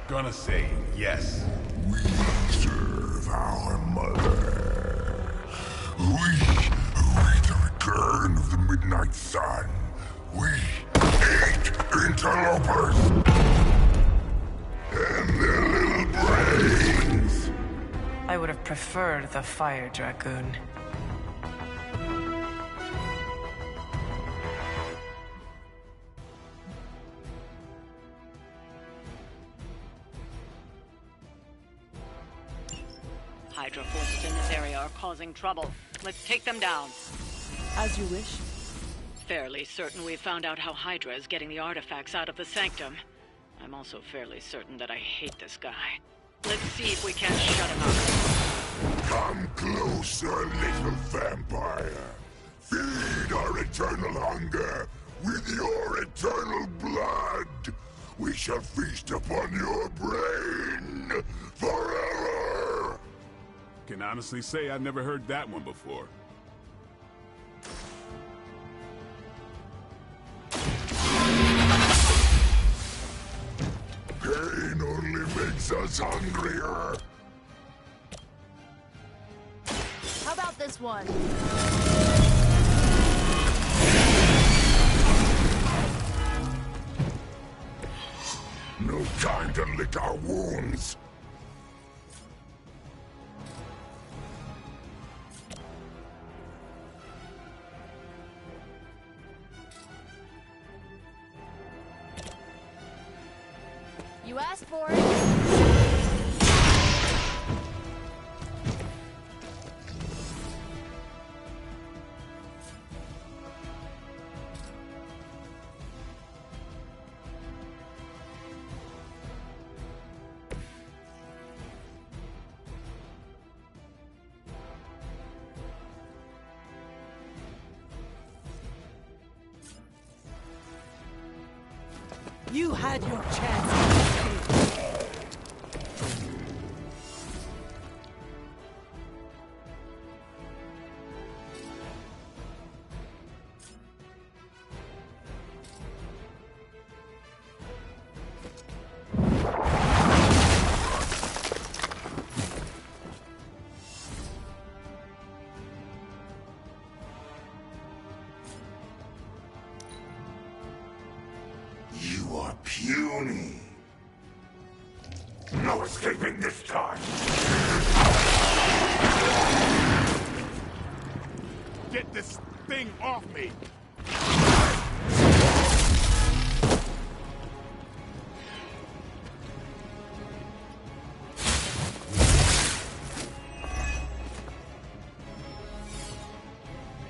Gonna say yes. We serve our mother. We await the return of the Midnight Sun. We hate interlopers! And their little brains! I would have preferred the fire dragoon. Hydra forces in this area are causing trouble. Let's take them down. As you wish. Fairly certain we've found out how Hydra is getting the artifacts out of the Sanctum. I'm also fairly certain that I hate this guy. Let's see if we can't shut him up. Come closer, little vampire. Feed our eternal hunger with your eternal blood. We shall feast upon your brain forever. Can honestly say I've never heard that one before. Pain only makes us hungrier. How about this one? No time to lick our wounds. You asked for it. You had your chance. You are puny. No escaping this time. Get this thing off me!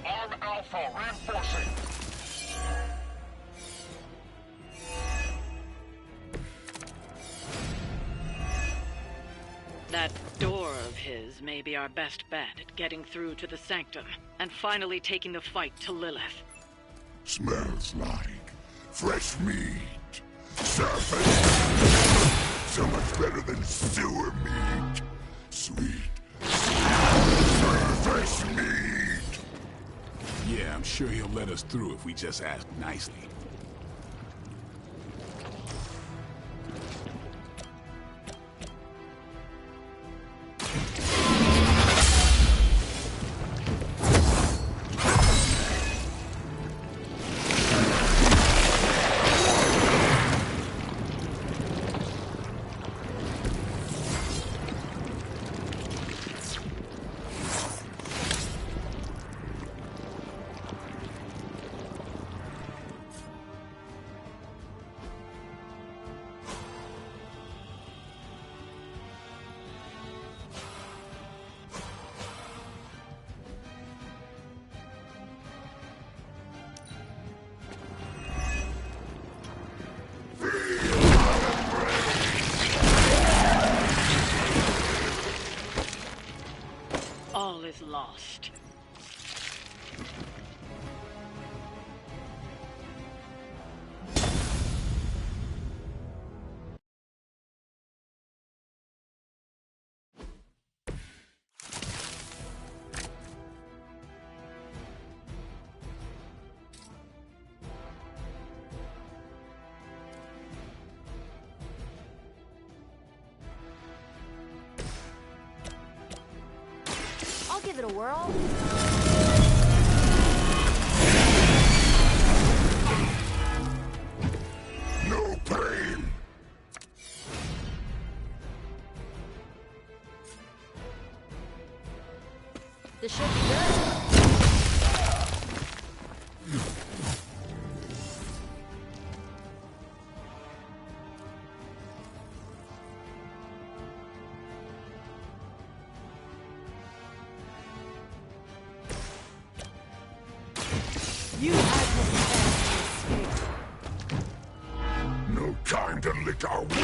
Arm Alpha reinforcing. That door of his may be our best bet at getting through to the Sanctum, and finally taking the fight to Lilith. Smells like fresh meat. Surface. So much better than sewer meat. Sweet. Surface meat. Yeah, I'm sure he'll let us through if we just ask nicely. All is lost. I'll give it a whirl. You had your chance to escape. No time to lick our wounds.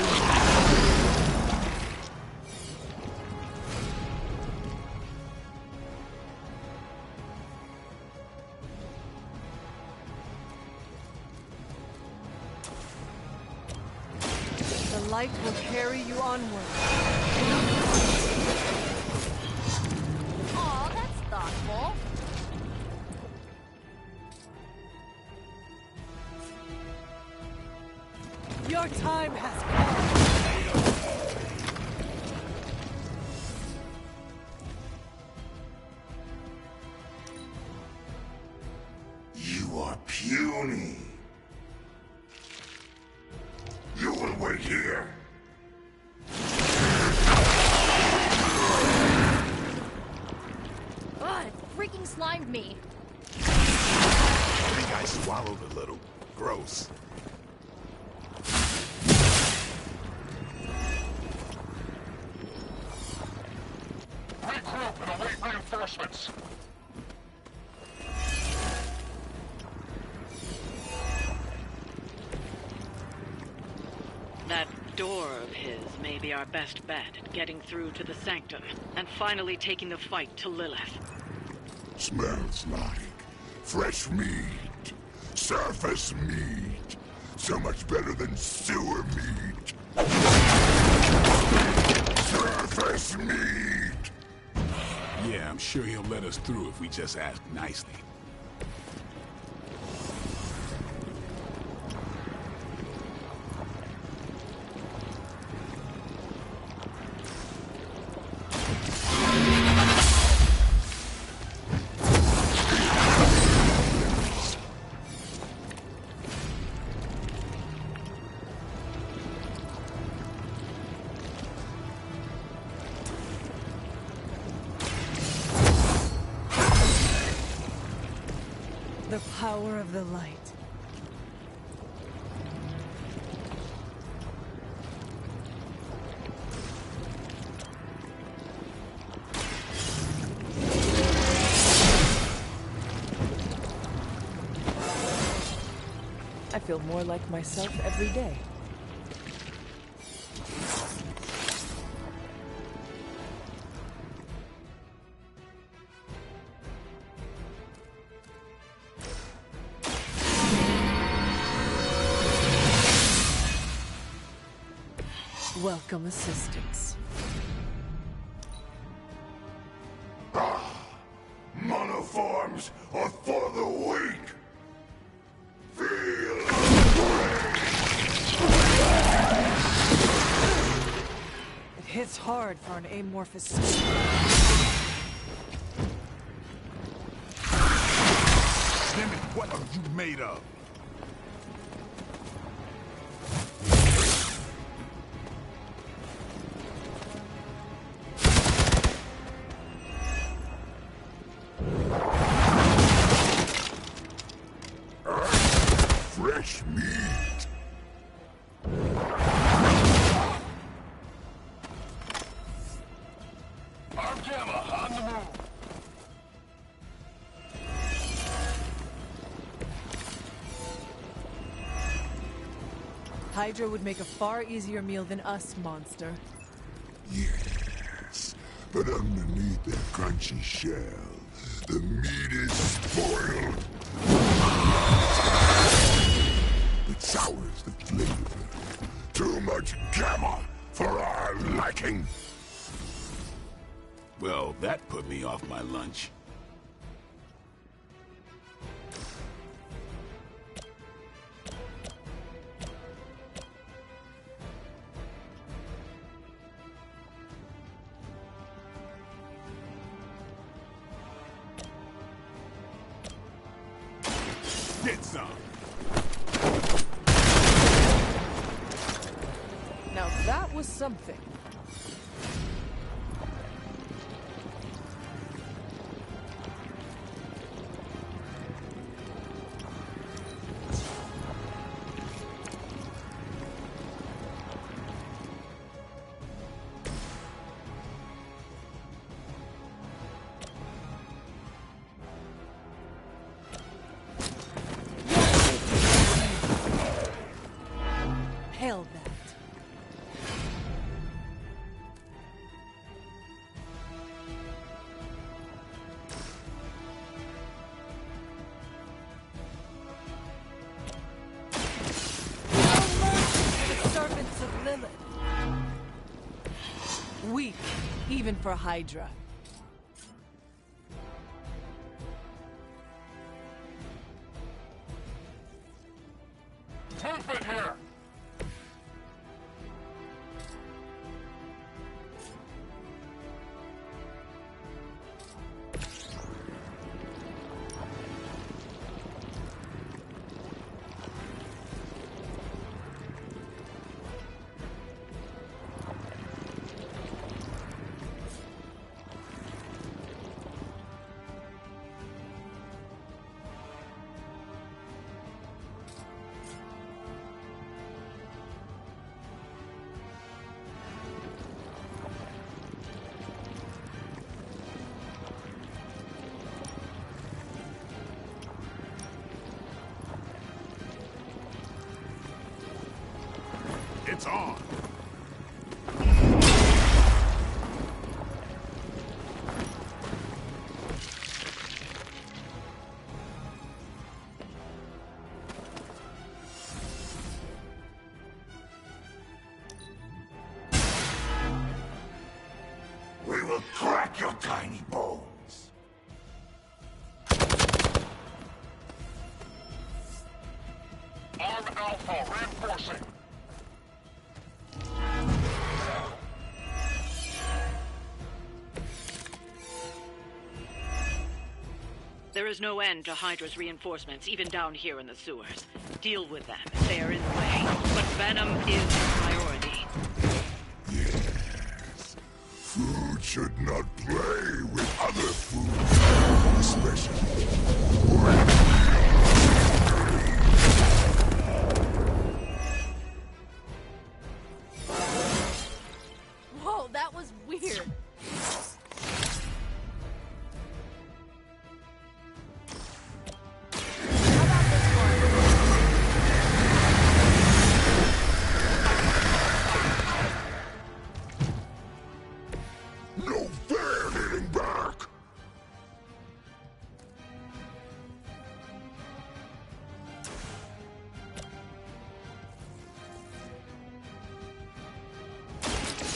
The light will carry you onward. Aw, that's thoughtful. Your time has come. You are puny. You will wait here. Ugh, it freaking slimed me. I think I swallowed a little. Gross. Regroup and await reinforcements. That door of his may be our best bet at getting through to the Sanctum and finally taking the fight to Lilith. Smells like fresh meat. Surface meat. So much better than sewer meat. Surface meat! Yeah, I'm sure he'll let us through if we just ask nicely. The power of the light. I feel more like myself every day. Welcome assistance. Monoforms are for the weak. Feel It hits hard for an amorphous soul. Damn it, what are you made of? fresh meat. Argamma on the move. Hydra would make a far easier meal than us, monster. Yes, but underneath that crunchy shell, the meat is spoiled. It sours the flavor. Too much gamma for our liking. Well, that put me off my lunch. Get some. Now that was something. even for Hydra. Movement here! It's on. We will crack your tiny bones. Arm Alpha reinforcing. There is no end to Hydra's reinforcements, even down here in the sewers. Deal with them. They are in the way. But Venom is a priority. Yes. Food should not play with other food, especially when Whoa, that was weird. no fair hitting back.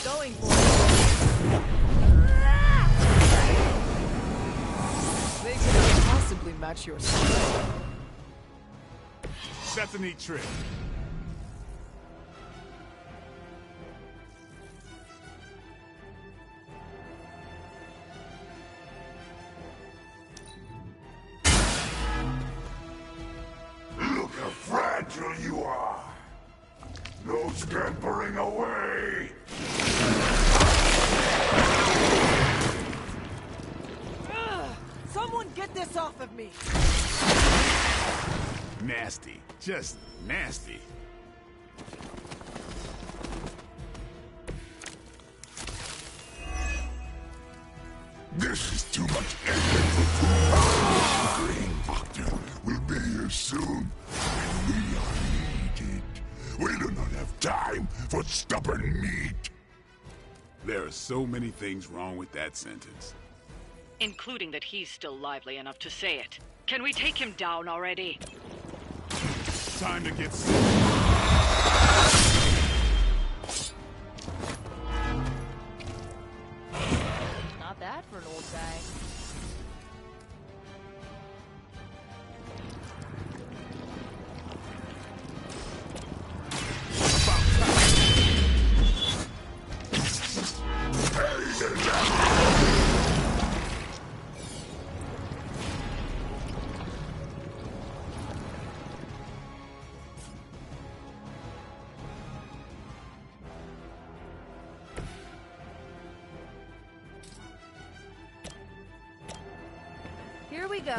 Going for it. They could possibly match your style. That's a neat trick. Look how fragile you are. No scampering away. Someone get this off of me! Nasty. Just nasty. This is too much effort for food. Green Doctor will be here soon, and we are needed. We do not have time for stubborn meat. There are so many things wrong with that sentence. Including that he's still lively enough to say it. Can we take him down already? Time to get Not bad for an old guy. Here we go.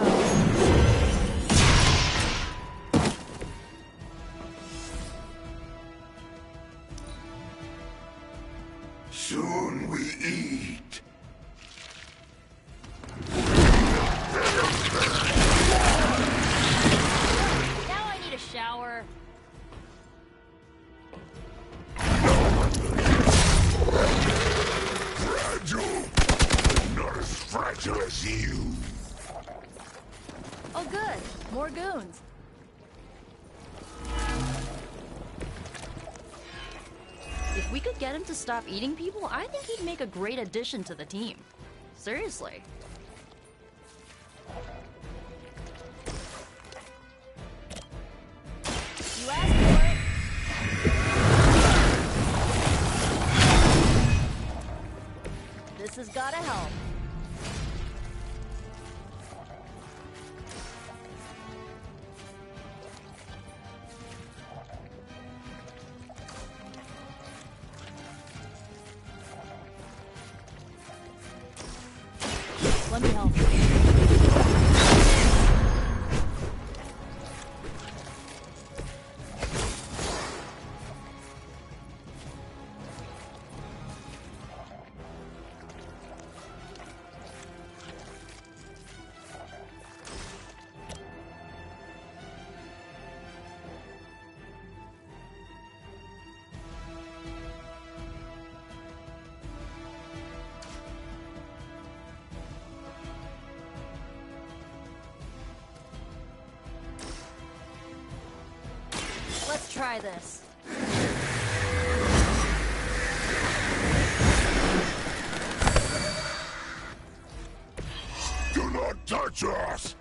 Soon we eat. Now I need a shower. Fragile, but not as fragile as you. Oh good, more goons. If If we could get him to stop eating people, I think he'd make a great addition to the team. Seriously. You asked for it. This has gotta help. Let me help. Let's try this. Do not touch us!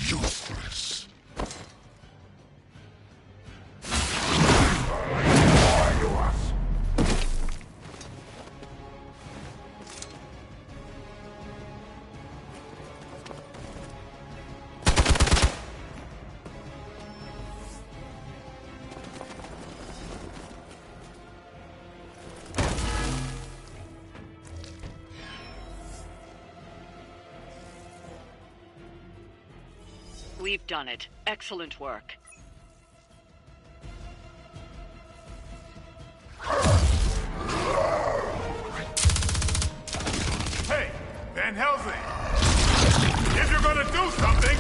Useless. We've done it. Excellent work. Hey, Van Helsing! If you're gonna do something,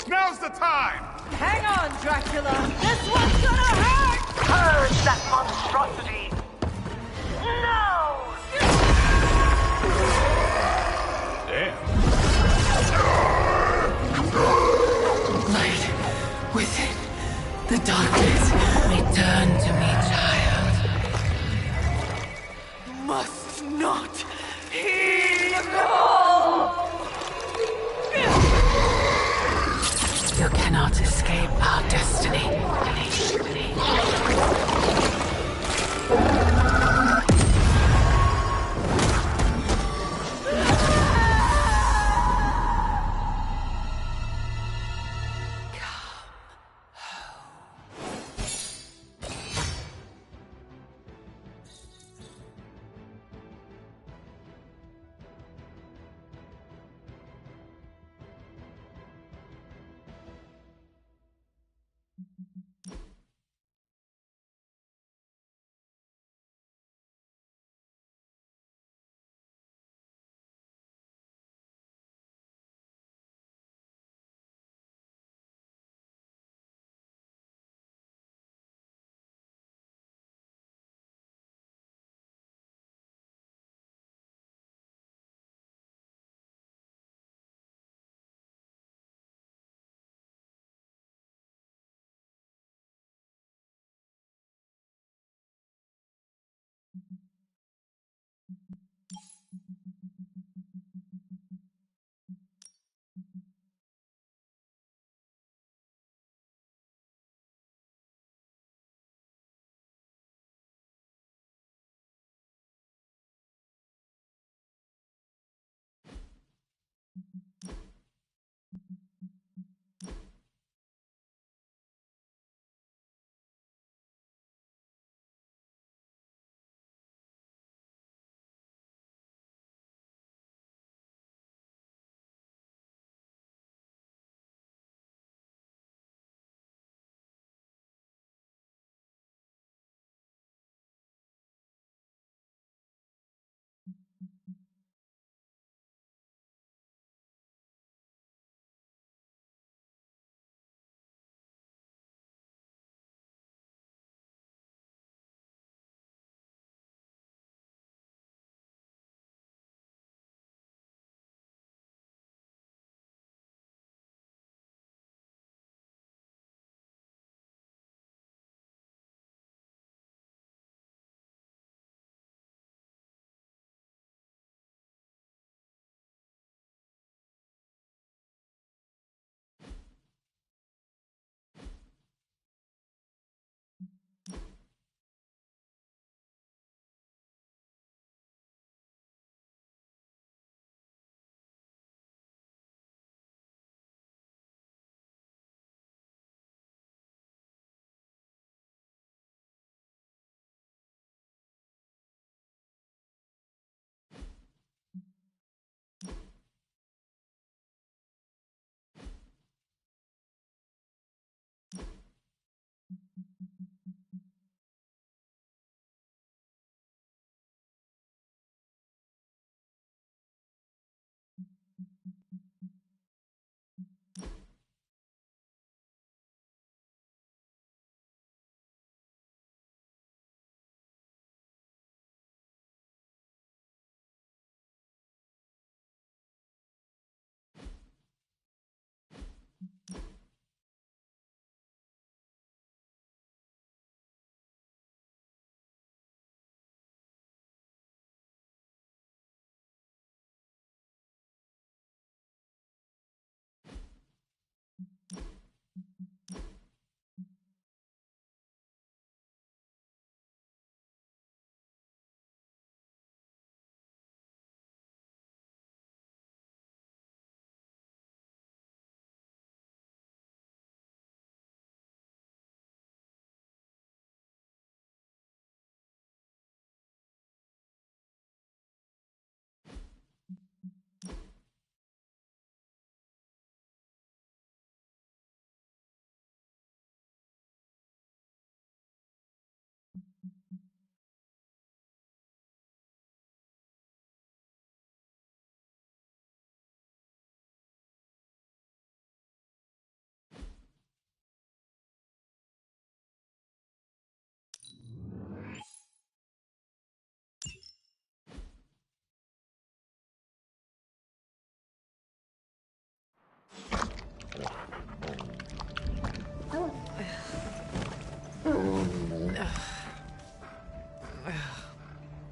now's the time! Hang on, Dracula! This one's gonna hurt! Purge that monstrosity! No! Damn. Light within the darkness, return to me, child. Must not heed the call! You cannot escape our destiny.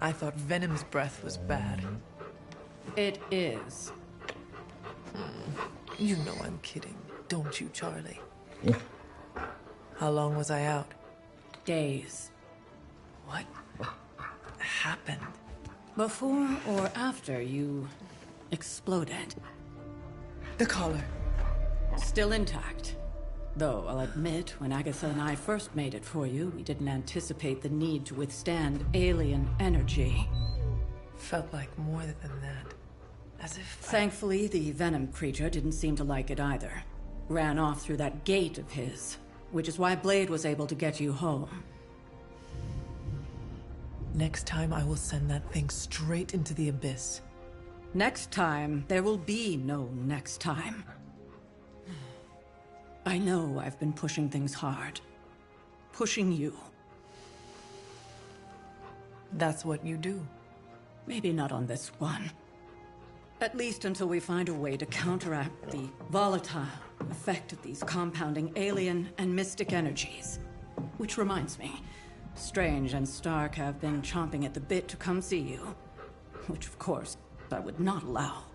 I thought Venom's breath was bad. It is. You know I'm kidding, don't you, Charlie? How long was I out? Days. What happened? Before or after you exploded? The collar. Still intact. Though, I'll admit, when Agatha and I first made it for you, we didn't anticipate the need to withstand alien energy. Felt like more than that. As if... Thankfully, the Venom creature didn't seem to like it either. Ran off through that gate of his, which is why Blade was able to get you home. Next time, I will send that thing straight into the abyss. Next time, there will be no next time. I know I've been pushing things hard. Pushing you. That's what you do. Maybe not on this one. At least until we find a way to counteract the volatile effect of these compounding alien and mystic energies. Which reminds me, Strange and Stark have been chomping at the bit to come see you. Which, of course, I would not allow.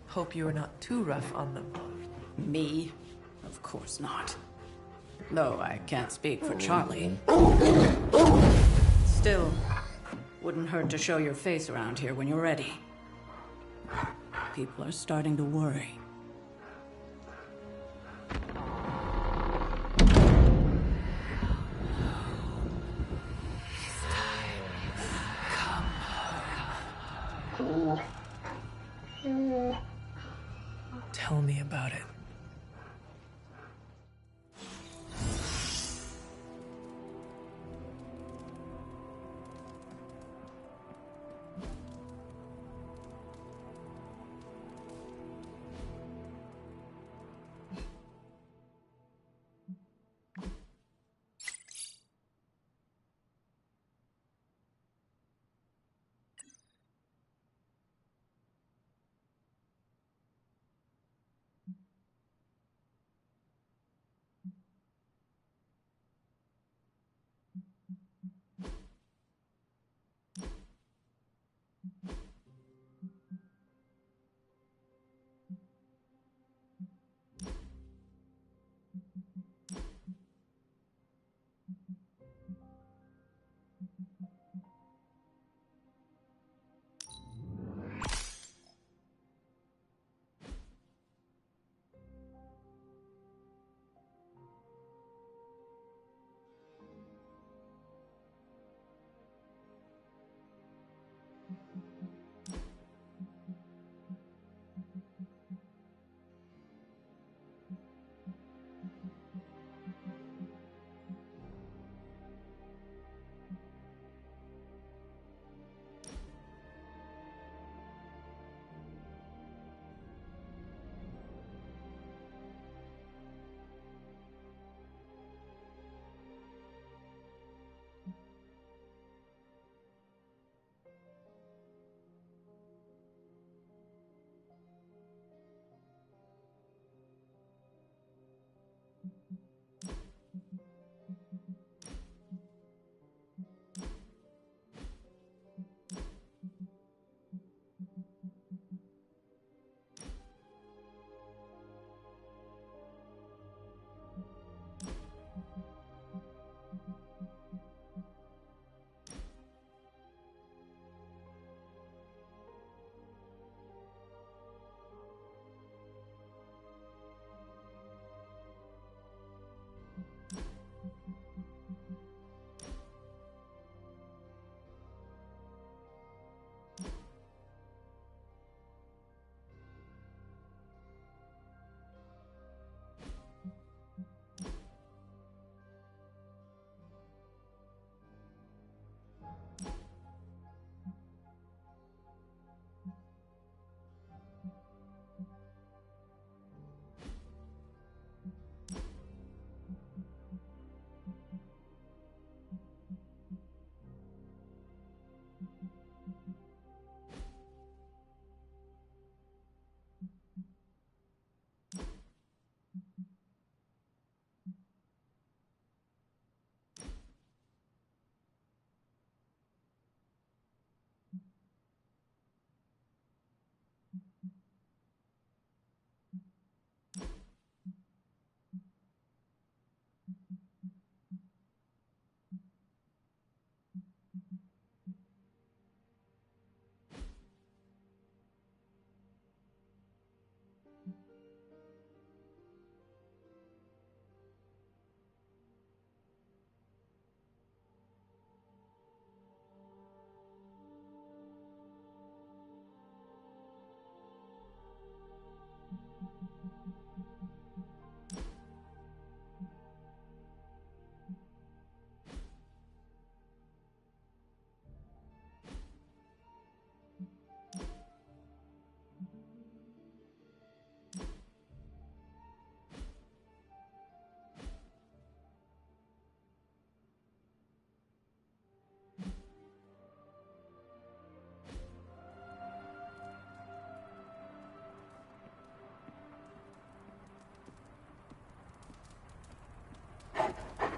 Hope you are not too rough on them. Me? Of course not. Though I can't speak for Charlie. Still, wouldn't hurt to show your face around here when you're ready. People are starting to worry. Tell me about it.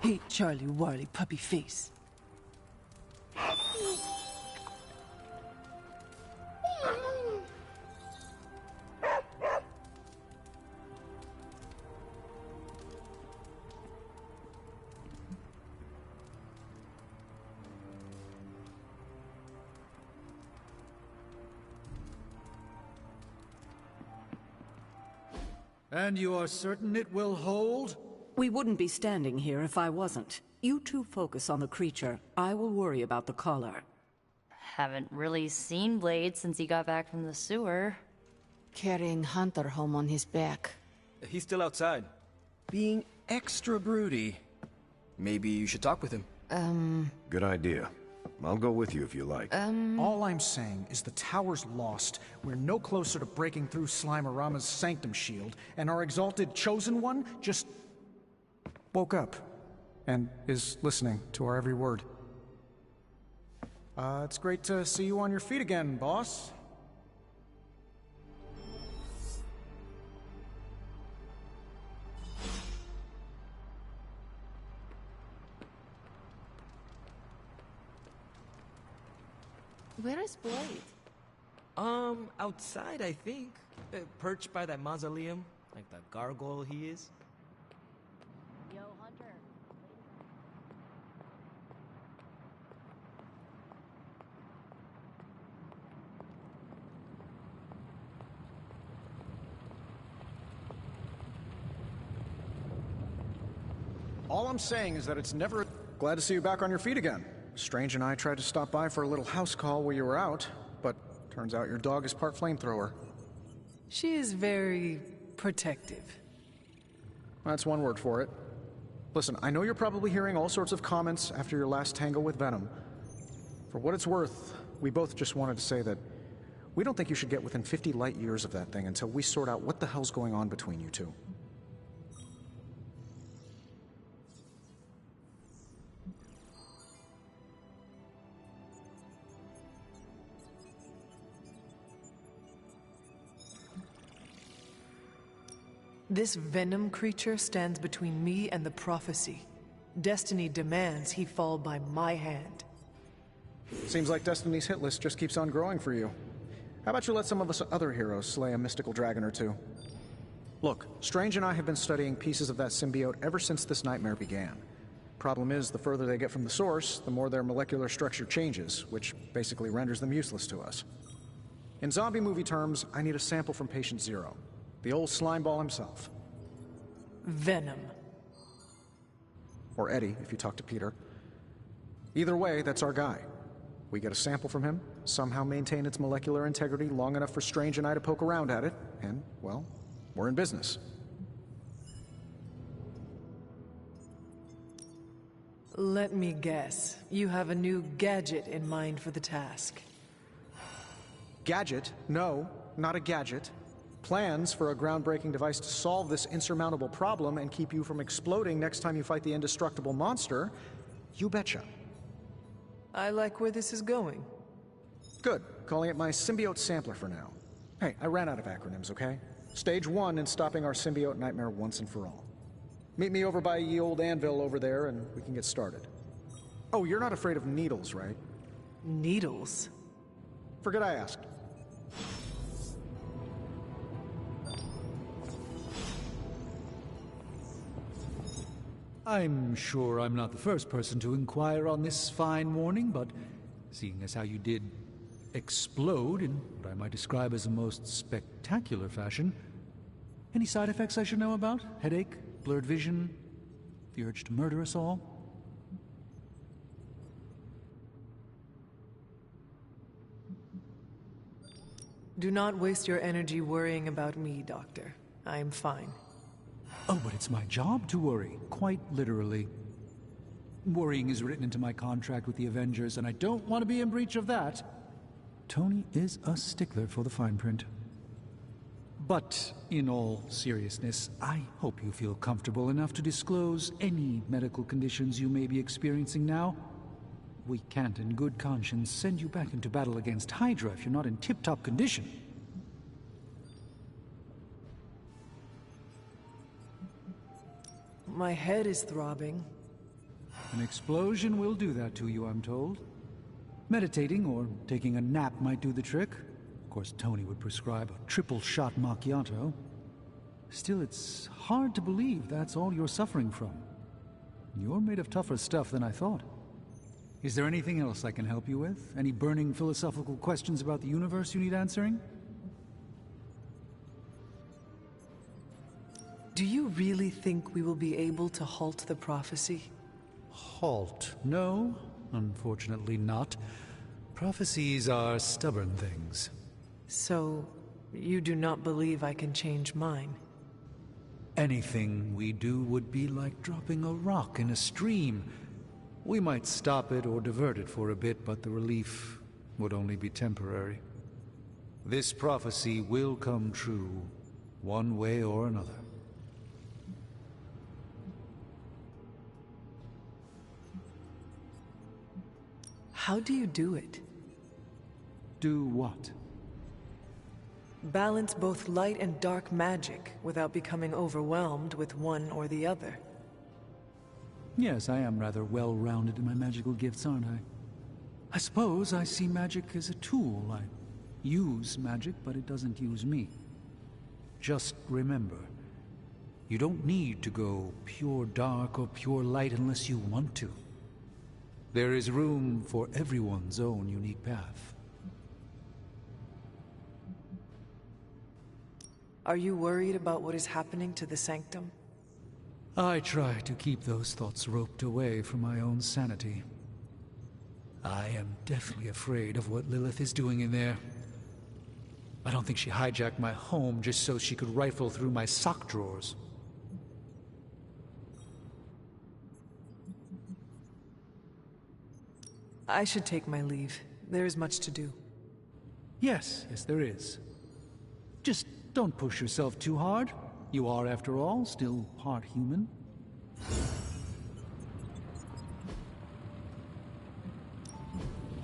Hey, Charlie Warley puppy face. And you are certain it will hold? We wouldn't be standing here if I wasn't. You two focus on the creature. I will worry about the collar. Haven't really seen Blade since he got back from the sewer. Carrying Hunter home on his back. He's still outside. Being extra broody. Maybe you should talk with him. Good idea. I'll go with you if you like. All I'm saying is the tower's lost. We're no closer to breaking through Slimerama's Sanctum Shield, and our exalted Chosen One just woke up and is listening to our every word. It's great to see you on your feet again, boss. Where is Blade? Outside, I think. Perched by that mausoleum, like the gargoyle he is. Yo, Hunter. All I'm saying is that it's never... Glad to see you back on your feet again. Strange and I tried to stop by for a little house call while you were out, but turns out your dog is part flamethrower. She is very protective. That's one word for it. Listen, I know you're probably hearing all sorts of comments after your last tango with Venom. For what it's worth, we both just wanted to say that we don't think you should get within 50 light years of that thing until we sort out what the hell's going on between you two. This Venom creature stands between me and the prophecy. Destiny demands he fall by my hand. Seems like Destiny's hit list just keeps on growing for you. How about you let some of us other heroes slay a mystical dragon or two? Look, Strange and I have been studying pieces of that symbiote ever since this nightmare began. Problem is, the further they get from the source, the more their molecular structure changes, which basically renders them useless to us. In zombie movie terms, I need a sample from Patient Zero. The old slimeball himself. Venom. Or Eddie, if you talk to Peter. Either way, that's our guy. We get a sample from him, somehow maintain its molecular integrity long enough for Strange and I to poke around at it, and, well, we're in business. Let me guess. You have a new gadget in mind for the task. Gadget? No, not a gadget. Plans for a groundbreaking device to solve this insurmountable problem and keep you from exploding next time you fight the indestructible monster? You betcha. I like where this is going. Good. Calling it my symbiote sampler for now. Hey, I ran out of acronyms, okay? Stage 1 in stopping our symbiote nightmare once and for all. Meet me over by ye old anvil over there and we can get started. Oh, you're not afraid of needles, right? Needles? Forget I asked. I'm sure I'm not the first person to inquire on this fine morning, but seeing as how you did explode in what I might describe as a most spectacular fashion, any side effects I should know about? Headache? Blurred vision? The urge to murder us all? Do not waste your energy worrying about me, Doctor. I am fine. Oh, but it's my job to worry, quite literally. Worrying is written into my contract with the Avengers, and I don't want to be in breach of that. Tony is a stickler for the fine print. But, in all seriousness, I hope you feel comfortable enough to disclose any medical conditions you may be experiencing now. We can't in good conscience send you back into battle against Hydra if you're not in tip-top condition. My head is throbbing. An explosion will do that to you, I'm told. Meditating or taking a nap might do the trick. Of course, Tony would prescribe a triple-shot macchiato. Still, it's hard to believe that's all you're suffering from. You're made of tougher stuff than I thought. Is there anything else I can help you with? Any burning philosophical questions about the universe you need answering? Do you really think we will be able to halt the prophecy? Halt? No, unfortunately not. Prophecies are stubborn things. So, you do not believe I can change mine? Anything we do would be like dropping a rock in a stream. We might stop it or divert it for a bit, but the relief would only be temporary. This prophecy will come true, one way or another. How do you do it? Do what? Balance both light and dark magic without becoming overwhelmed with one or the other. Yes, I am rather well-rounded in my magical gifts, aren't I? I suppose I see magic as a tool. I use magic, but it doesn't use me. Just remember, you don't need to go pure dark or pure light unless you want to. There is room for everyone's own unique path. Are you worried about what is happening to the Sanctum? I try to keep those thoughts roped away from my own sanity. I am deathly afraid of what Lilith is doing in there. I don't think she hijacked my home just so she could rifle through my sock drawers. I should take my leave. There is much to do. Yes, there is. Just don't push yourself too hard. You are, after all, still part human.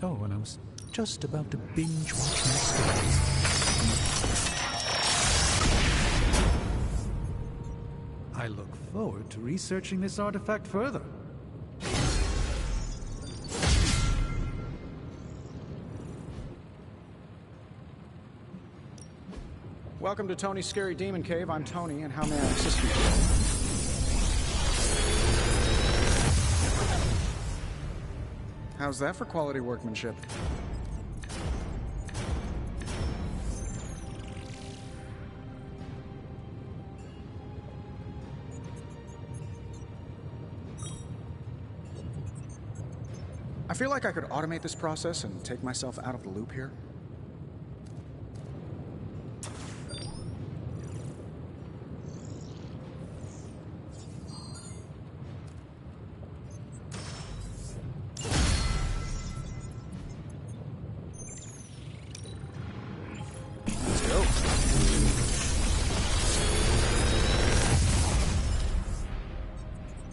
Oh, and I was just about to binge watch my stories. I look forward to researching this artifact further. Welcome to Tony's Scary Demon Cave. I'm Tony, and how may I assist you? How's that for quality workmanship? I feel like I could automate this process and take myself out of the loop here.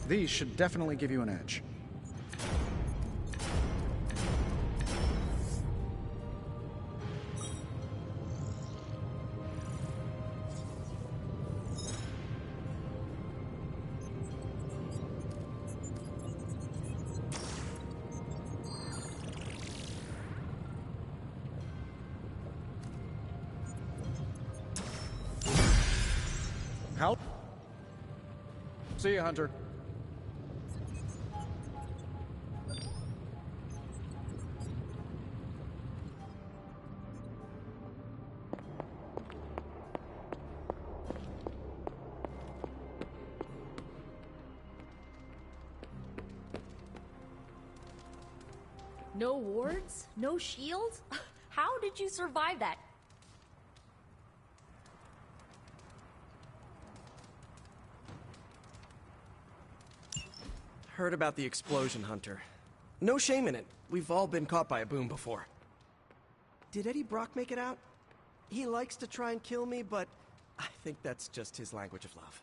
These should definitely give you an edge. Help? See you, Hunter. No wards? No shields? How did you survive that? Heard about the explosion, Hunter. No shame in it. We've all been caught by a boom before. Did Eddie Brock make it out? He likes to try and kill me, but I think that's just his language of love.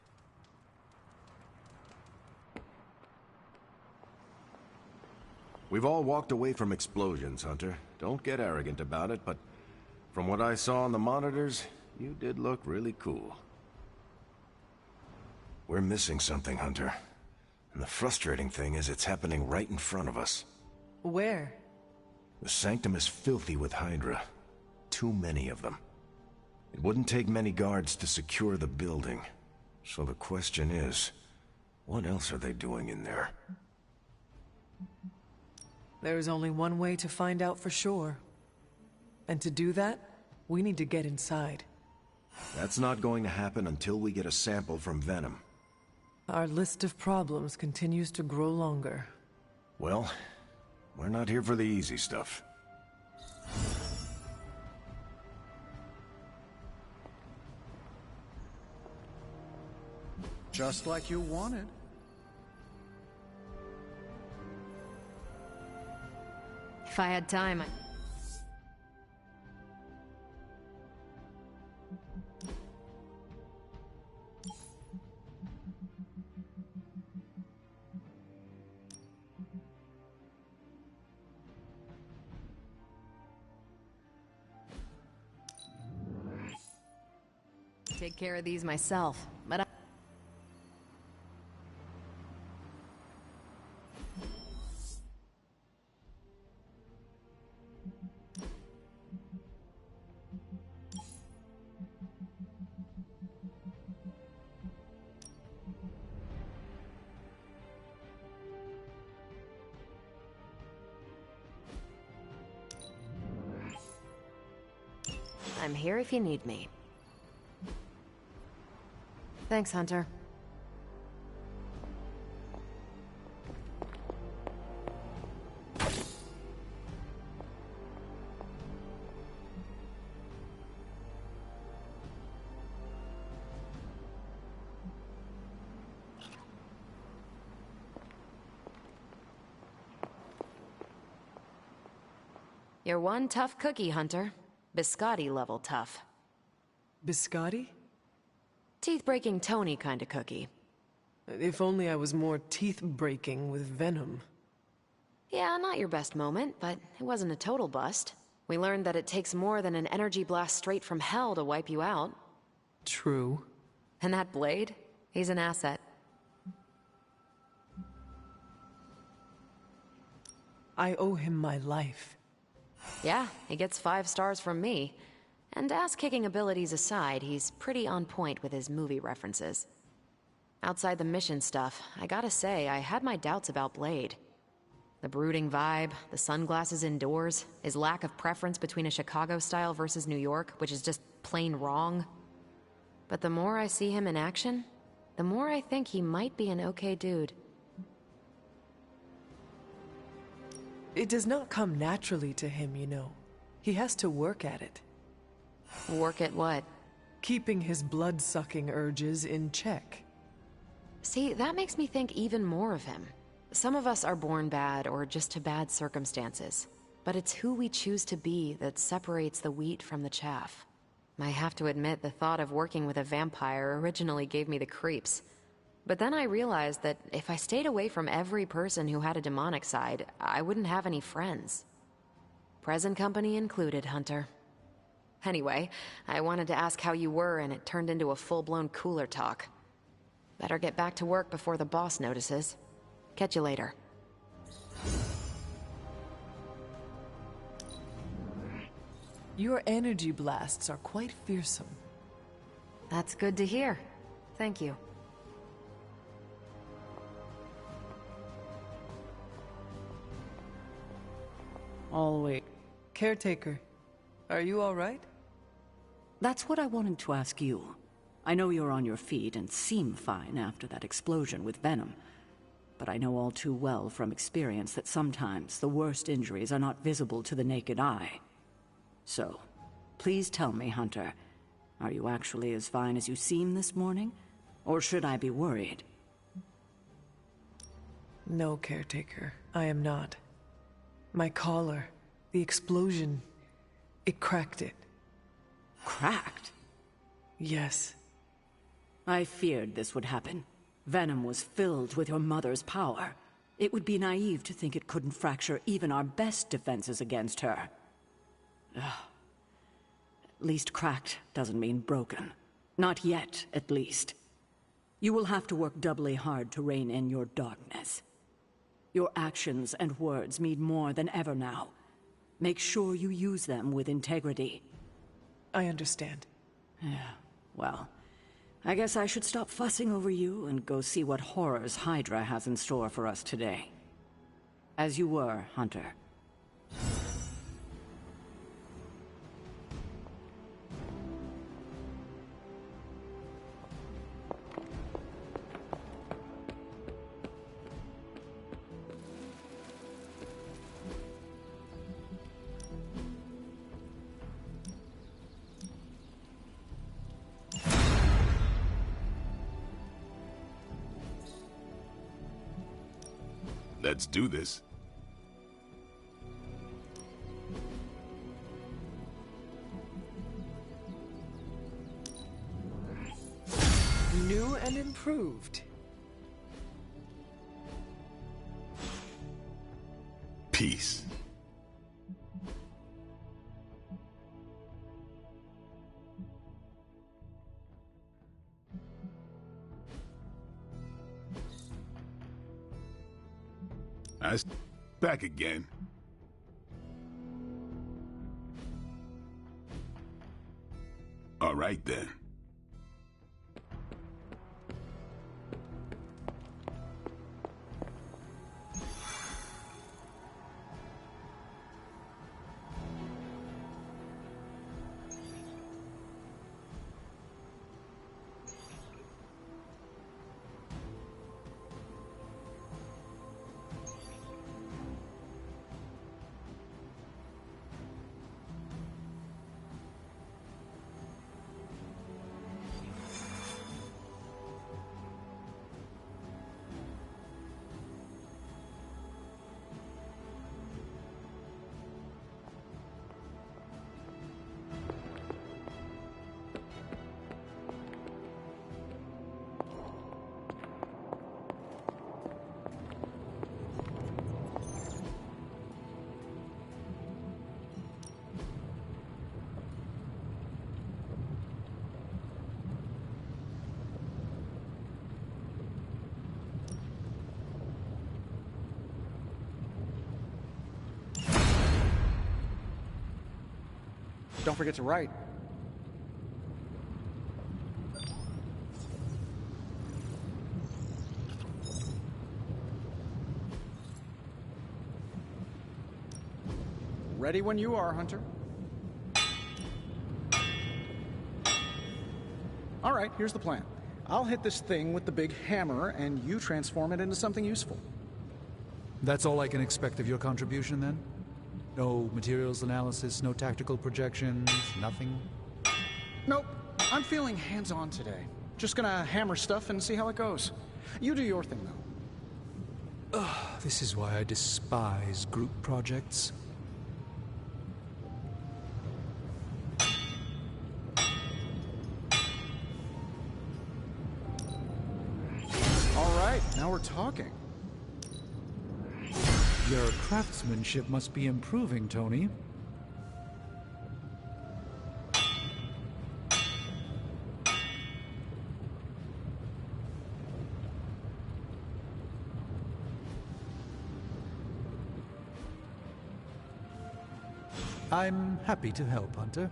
We've all walked away from explosions, Hunter. Don't get arrogant about it, but from what I saw on the monitors, you did look really cool. We're missing something, Hunter. And the frustrating thing is it's happening right in front of us. Where? The Sanctum is filthy with Hydra. Too many of them. It wouldn't take many guards to secure the building. So the question is, what else are they doing in there? There is only one way to find out for sure. And to do that, we need to get inside. That's not going to happen until we get a sample from Venom. Our list of problems continues to grow longer. Well, we're not here for the easy stuff. Just like you wanted. If I had time, take care of these myself, but I'm here if you need me. Thanks, Hunter. You're one tough cookie, Hunter. Biscotti level tough. Biscotti? Teeth-breaking Tony kind of cookie. If only I was more teeth-breaking with Venom. Yeah, not your best moment, but it wasn't a total bust. We learned that it takes more than an energy blast straight from hell to wipe you out. True. And that Blade? He's an asset. I owe him my life. Yeah, he gets 5 stars from me. And ass-kicking abilities aside, he's pretty on point with his movie references. Outside the mission stuff, I gotta say, I had my doubts about Blade. The brooding vibe, the sunglasses indoors, his lack of preference between a Chicago style versus New York, which is just plain wrong. But the more I see him in action, the more I think he might be an okay dude. It does not come naturally to him, you know. He has to work at it. Work at what? Keeping his blood-sucking urges in check. See, that makes me think even more of him. Some of us are born bad or just to bad circumstances. But it's who we choose to be that separates the wheat from the chaff. I have to admit, the thought of working with a vampire originally gave me the creeps. But then I realized that if I stayed away from every person who had a demonic side, I wouldn't have any friends. Present company included, Hunter. Anyway, I wanted to ask how you were, and it turned into a full-blown cooler talk. Better get back to work before the boss notices. Catch you later. Your energy blasts are quite fearsome. That's good to hear. Thank you. I'll wait. Caretaker, are you all right? That's what I wanted to ask you. I know you're on your feet and seem fine after that explosion with Venom. But I know all too well from experience that sometimes the worst injuries are not visible to the naked eye. So, please tell me, Hunter, are you actually as fine as you seem this morning? Or should I be worried? No, Caretaker, I am not. My collar, the explosion, it cracked it. Cracked? Yes. I feared this would happen. Venom was filled with your mother's power. It would be naive to think it couldn't fracture even our best defenses against her. Ugh. At least cracked doesn't mean broken. Not yet, at least. You will have to work doubly hard to rein in your darkness. Your actions and words mean more than ever now. Make sure you use them with integrity. I understand. Yeah, well, I guess I should stop fussing over you and go see what horrors Hydra has in store for us today. As you were, Hunter. Let's do this. New and improved. Peace. Back again. All right then. Don't forget to write. Ready when you are, Hunter. All right, here's the plan. I'll hit this thing with the big hammer, and you transform it into something useful. That's all I can expect of your contribution, then? No materials analysis, no tactical projections, nothing? Nope. I'm feeling hands-on today. Just gonna hammer stuff and see how it goes. You do your thing, though. Ugh, this is why I despise group projects. All right, now we're talking. Your craftsmanship must be improving, Tony. I'm happy to help, Hunter.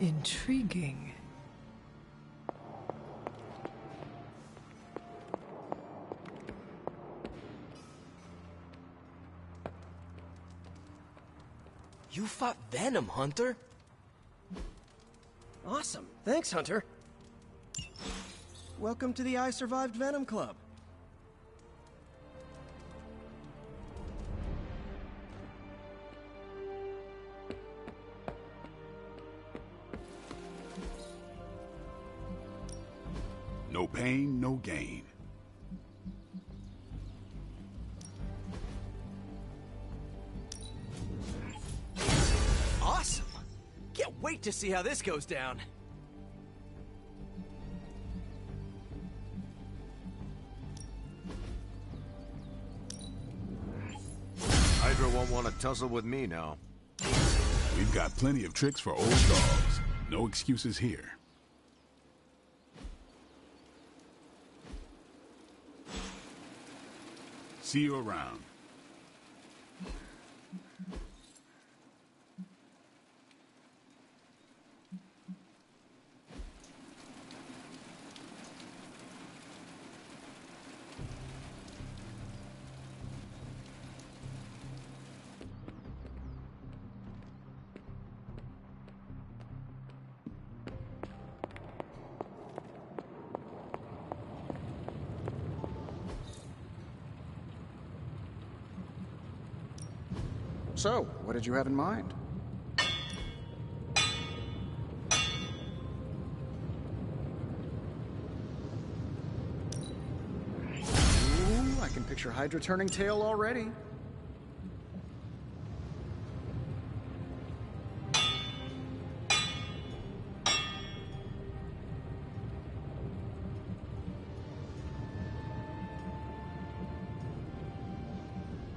Intriguing. You fought Venom, Hunter? Awesome. Thanks, Hunter. Welcome to the I Survived Venom Club. No pain, no gain. Awesome! Can't wait to see how this goes down. Hydra won't want to tussle with me now. We've got plenty of tricks for old dogs. No excuses here. See you around. So, what did you have in mind? Ooh, I can picture Hydra turning tail already.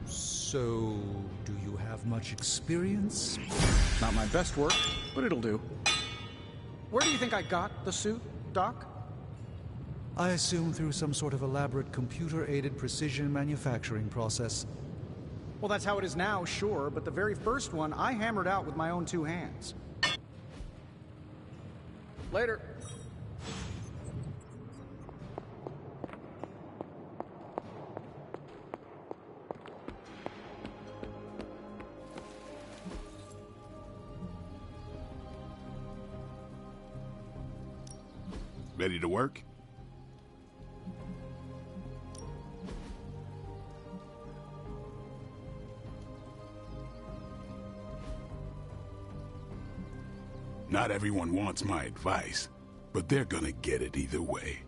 So, do you have much experience? Not my best work, but it'll do. Where do you think I got the suit, Doc? I assume through some sort of elaborate computer-aided precision manufacturing process. Well, that's how it is now, sure, but the very first one I hammered out with my own two hands. Later. Ready to work? Not everyone wants my advice, but they're gonna get it either way.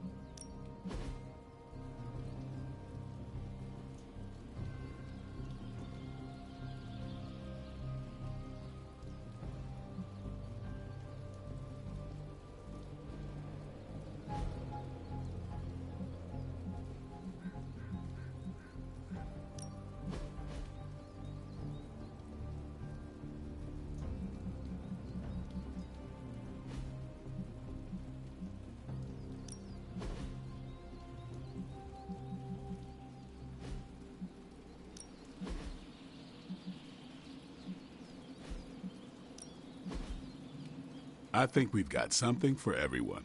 I think we've got something for everyone.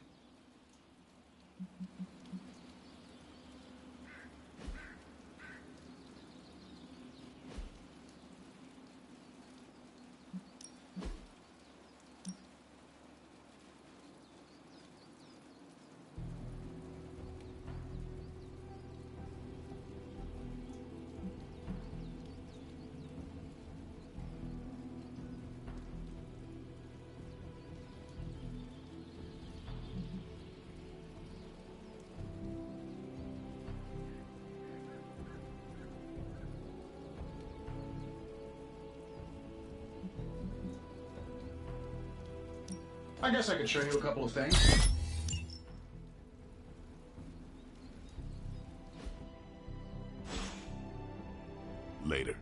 I guess I could show you a couple of things. Later.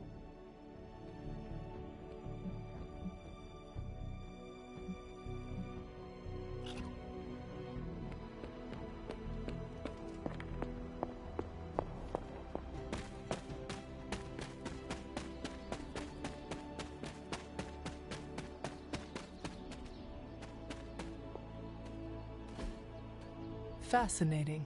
Fascinating.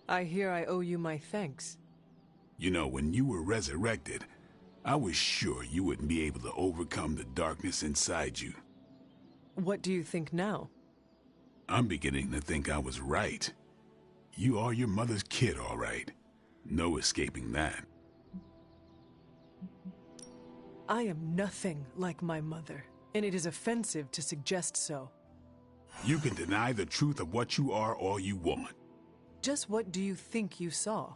I hear I owe you my thanks. You know, when you were resurrected, I was sure you wouldn't be able to overcome the darkness inside you. What do you think now? I'm beginning to think I was right. You are your mother's kid, all right. No escaping that. I am nothing like my mother, and it is offensive to suggest so. You can deny the truth of what you are all you want. Just what do you think you saw?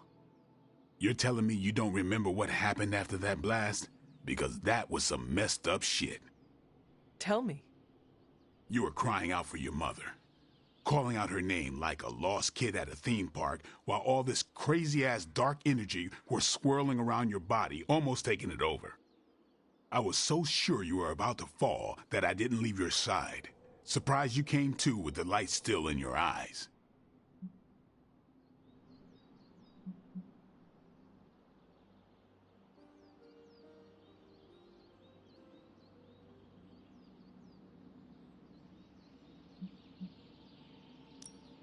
You're telling me you don't remember what happened after that blast? Because that was some messed up shit. Tell me. You were crying out for your mother. Calling out her name like a lost kid at a theme park, while all this crazy-ass dark energy was swirling around your body, almost taking it over. I was so sure you were about to fall that I didn't leave your side. Surprised you came to with the light still in your eyes.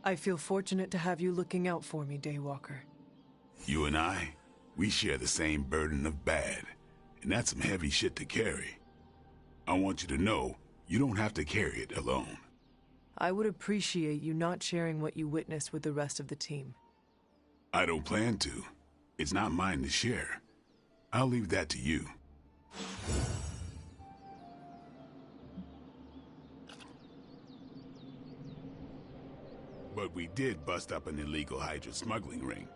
I feel fortunate to have you looking out for me, Daywalker. You and I, we share the same burden of bad, and that's some heavy shit to carry. I want you to know, you don't have to carry it alone. I would appreciate you not sharing what you witnessed with the rest of the team. I don't plan to. It's not mine to share. I'll leave that to you. But we did bust up an illegal Hydra smuggling ring.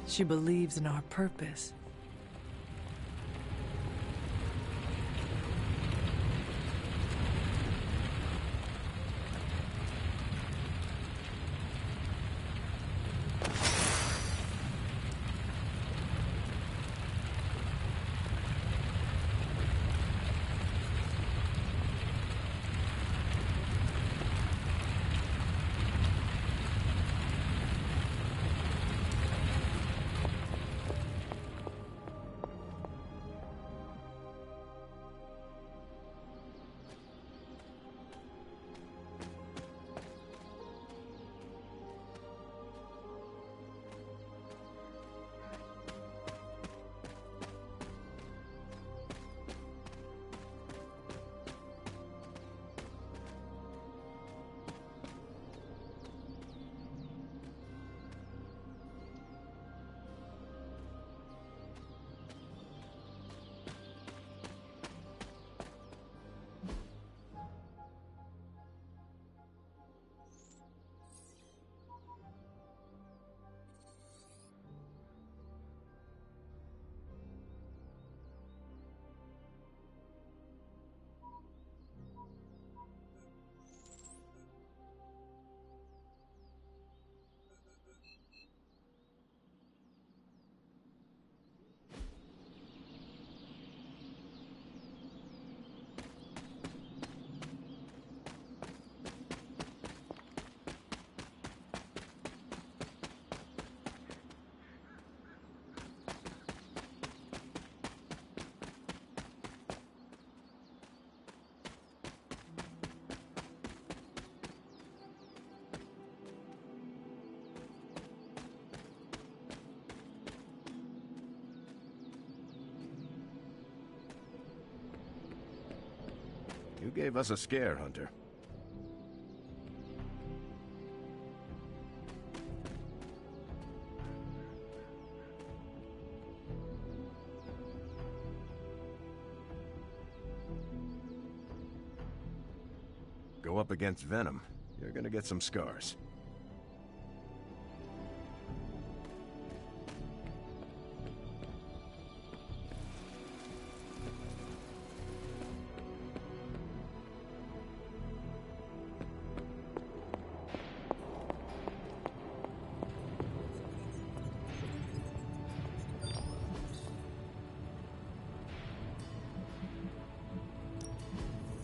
She believes in our purpose. You gave us a scare, Hunter. Go up against Venom, you're gonna get some scars.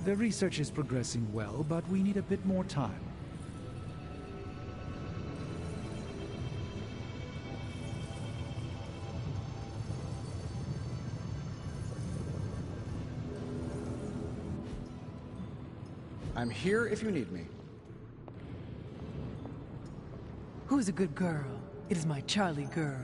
The research is progressing well, but we need a bit more time. I'm here if you need me. Who's a good girl? It is my Charlie girl.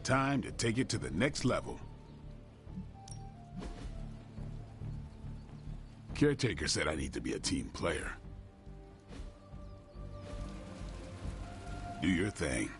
Time to take it to the next level. Caretaker said I need to be a team player. Do your thing.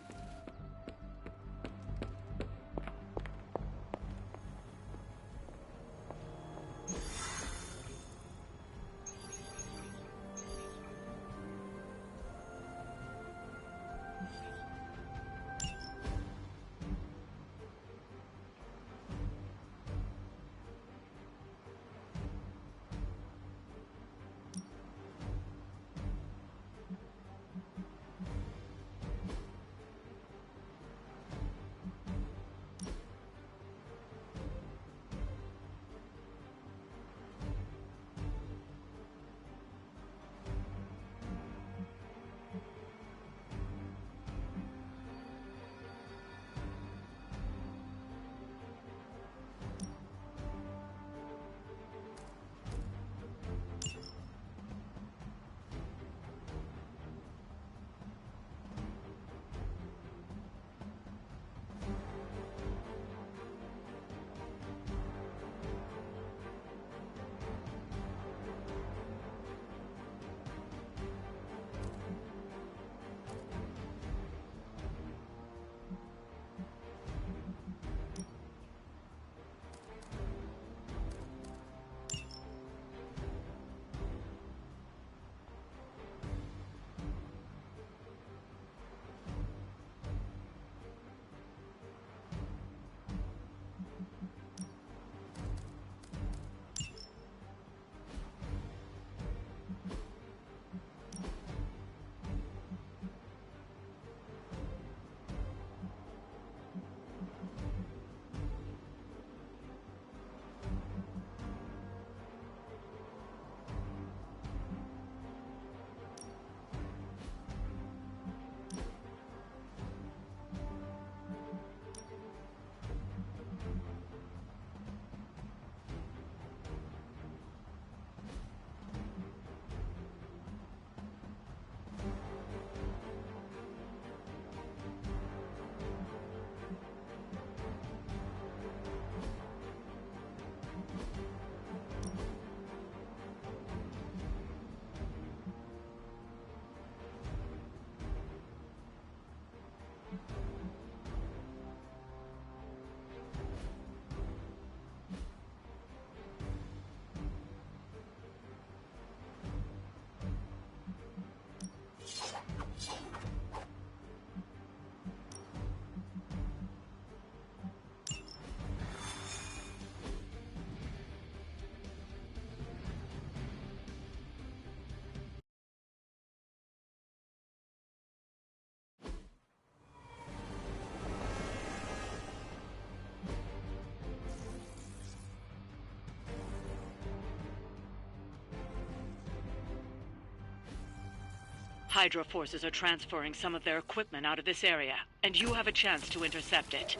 Hydra forces are transferring some of their equipment out of this area, and you have a chance to intercept it.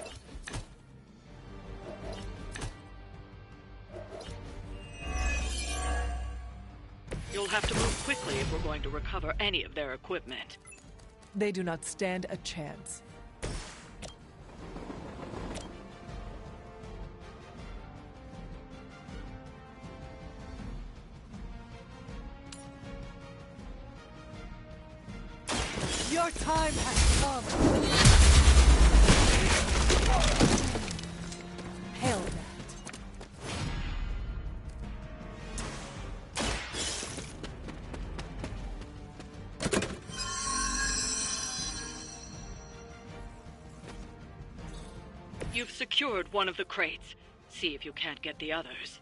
You'll have to move quickly if we're going to recover any of their equipment. They do not stand a chance. Your time has come! Hail that. You've secured one of the crates. See if you can't get the others.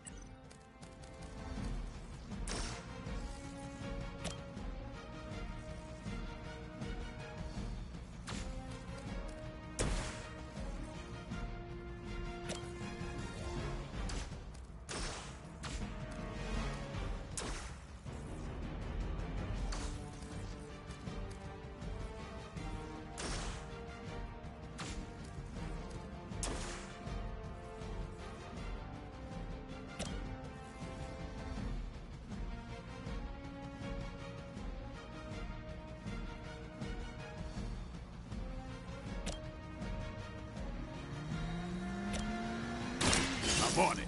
I'm on it.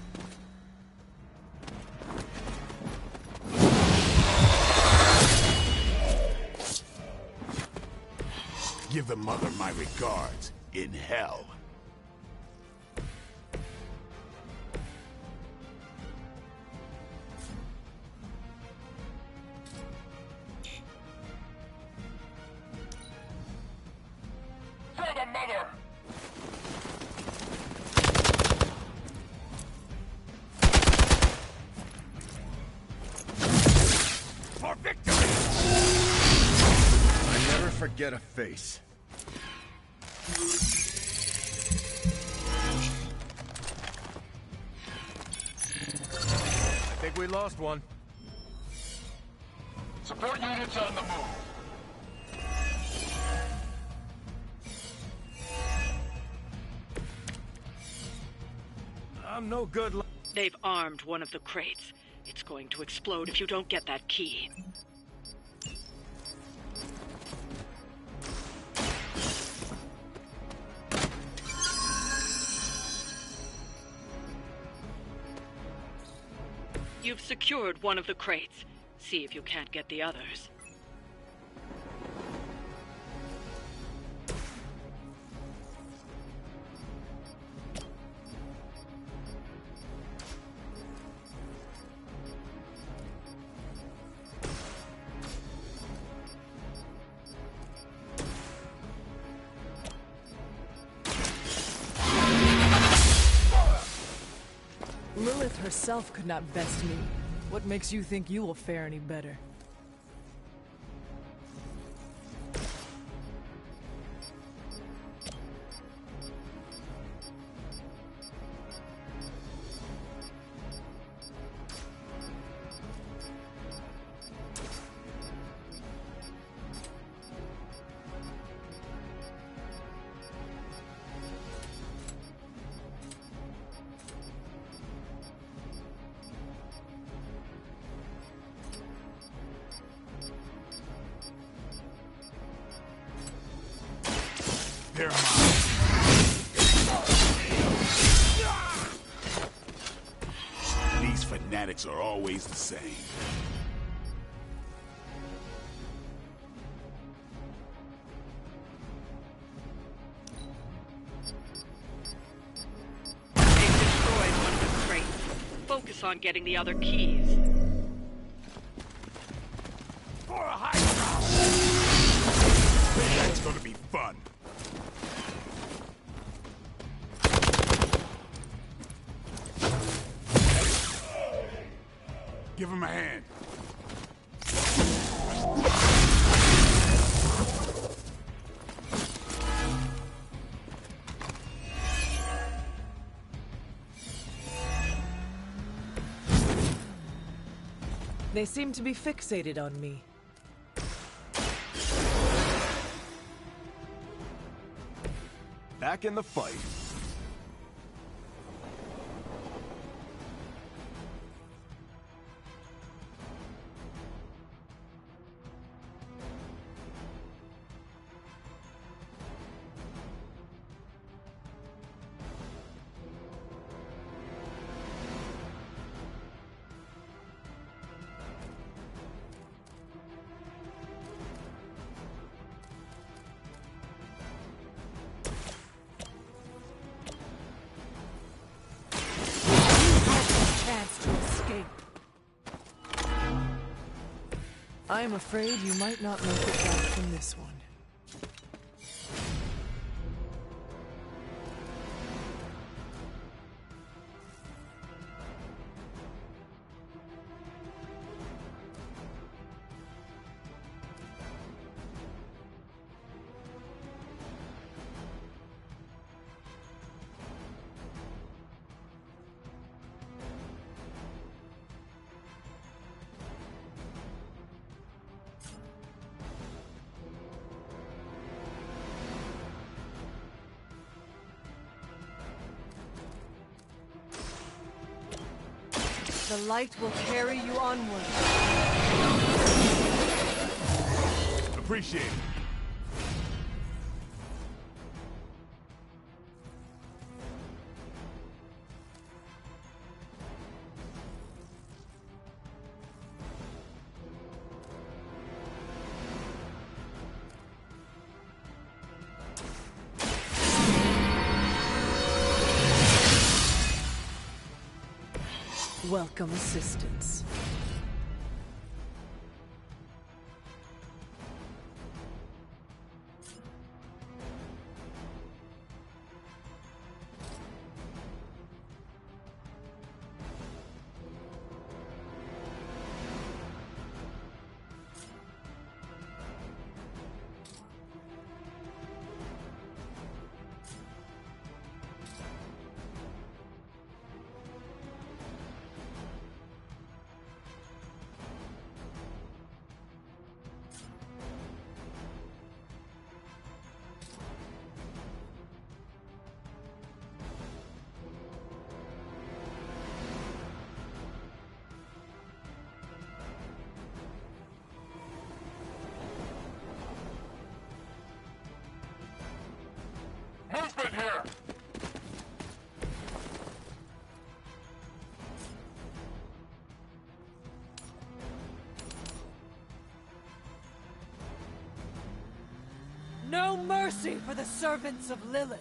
Give the mother my regards in hell. For the mother! For victory! I never forget a face. I think we lost one. Support units on the move. I'm no good. They've armed one of the crates. It's going to explode if you don't get that key. You've secured one of the crates. See if you can't get the others. Lilith herself could not best me. What makes you think you will fare any better? They're mine. These fanatics are always the same. They've destroyed one of the crates. Focus on getting the other keys. For a high ground! That's gonna be fun. Give him a hand. They seem to be fixated on me. back in the fight. I'm afraid you might not make it back from this one. The light will carry you onward. Appreciate it. Welcome assistance. Movement here! No mercy for the servants of Lilith.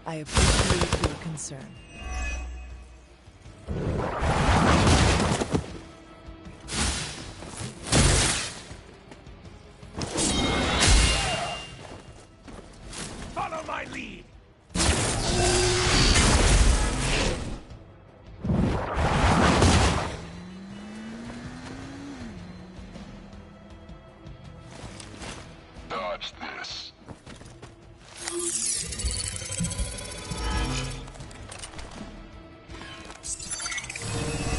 I appreciate your concern. Follow my lead! Dodge this.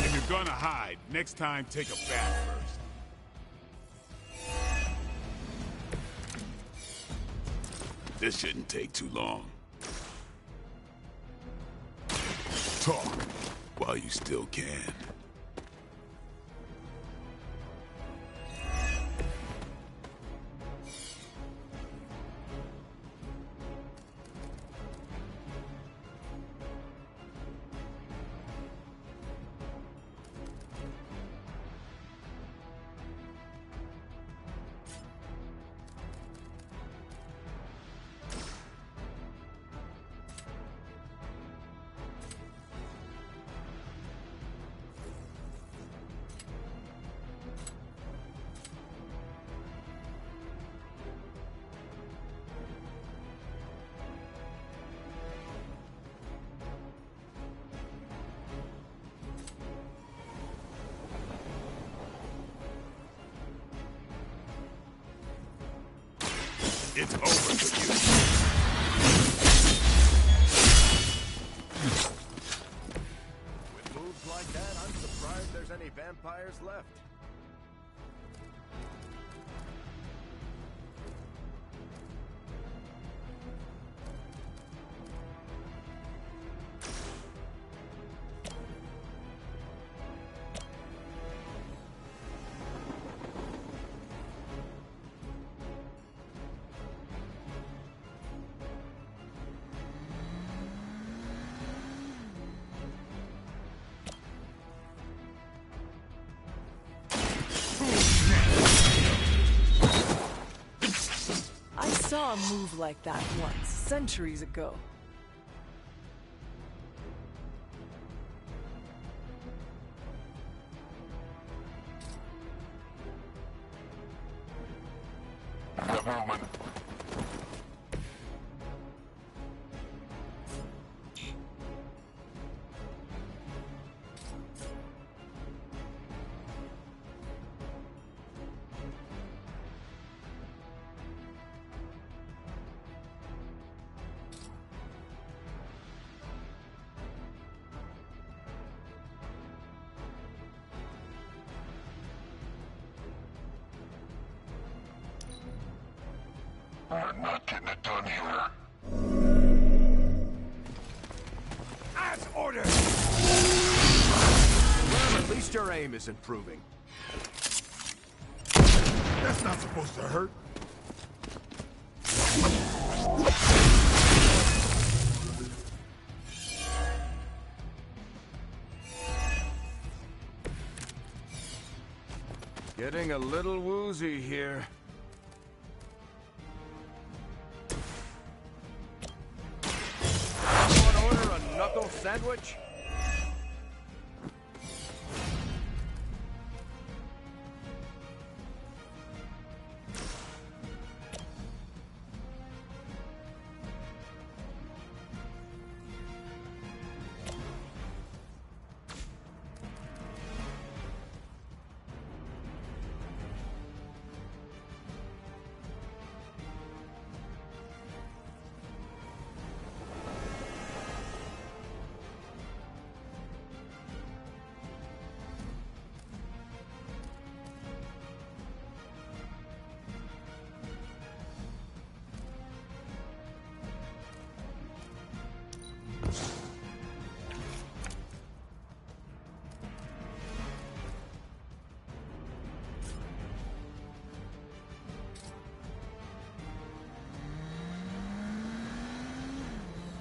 If you're gonna hide, next time take a bath first. This shouldn't take too long. Talk while you still can. It's over for you. With moves like that, I'm surprised there's any vampires left. I saw a move like that once, centuries ago. Gentlemen. I'm not getting it done here. As ordered! Well, at least your aim is improving. That's not supposed to hurt. Getting a little woozy here. Someone order a knuckle sandwich?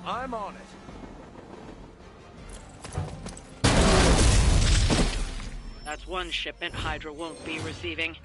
I'm on it. That's one shipment Hydra won't be receiving.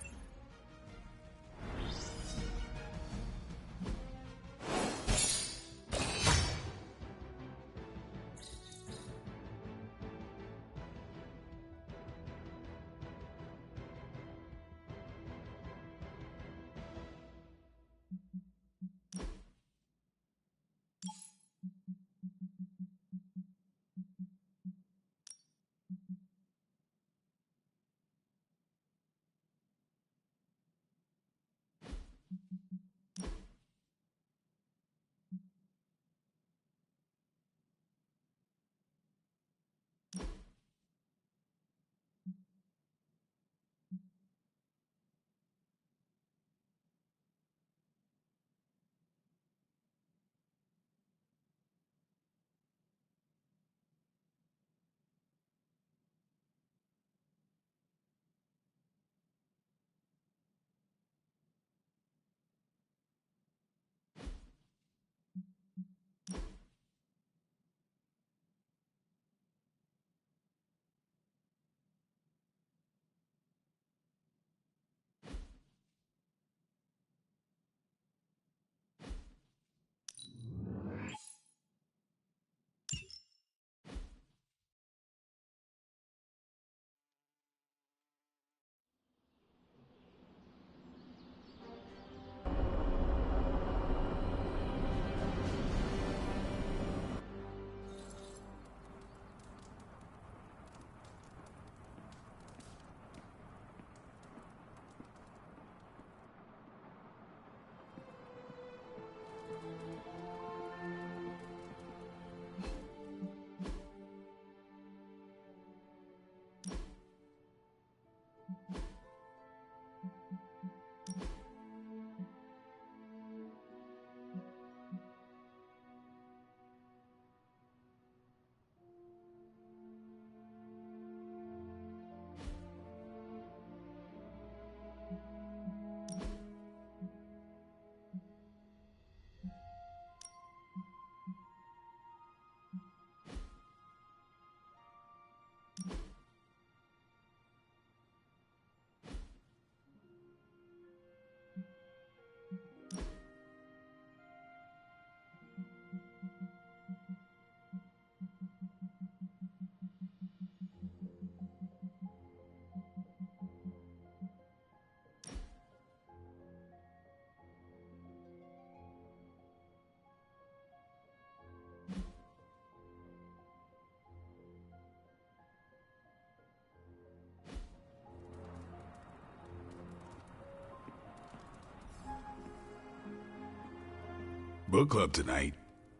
book club tonight.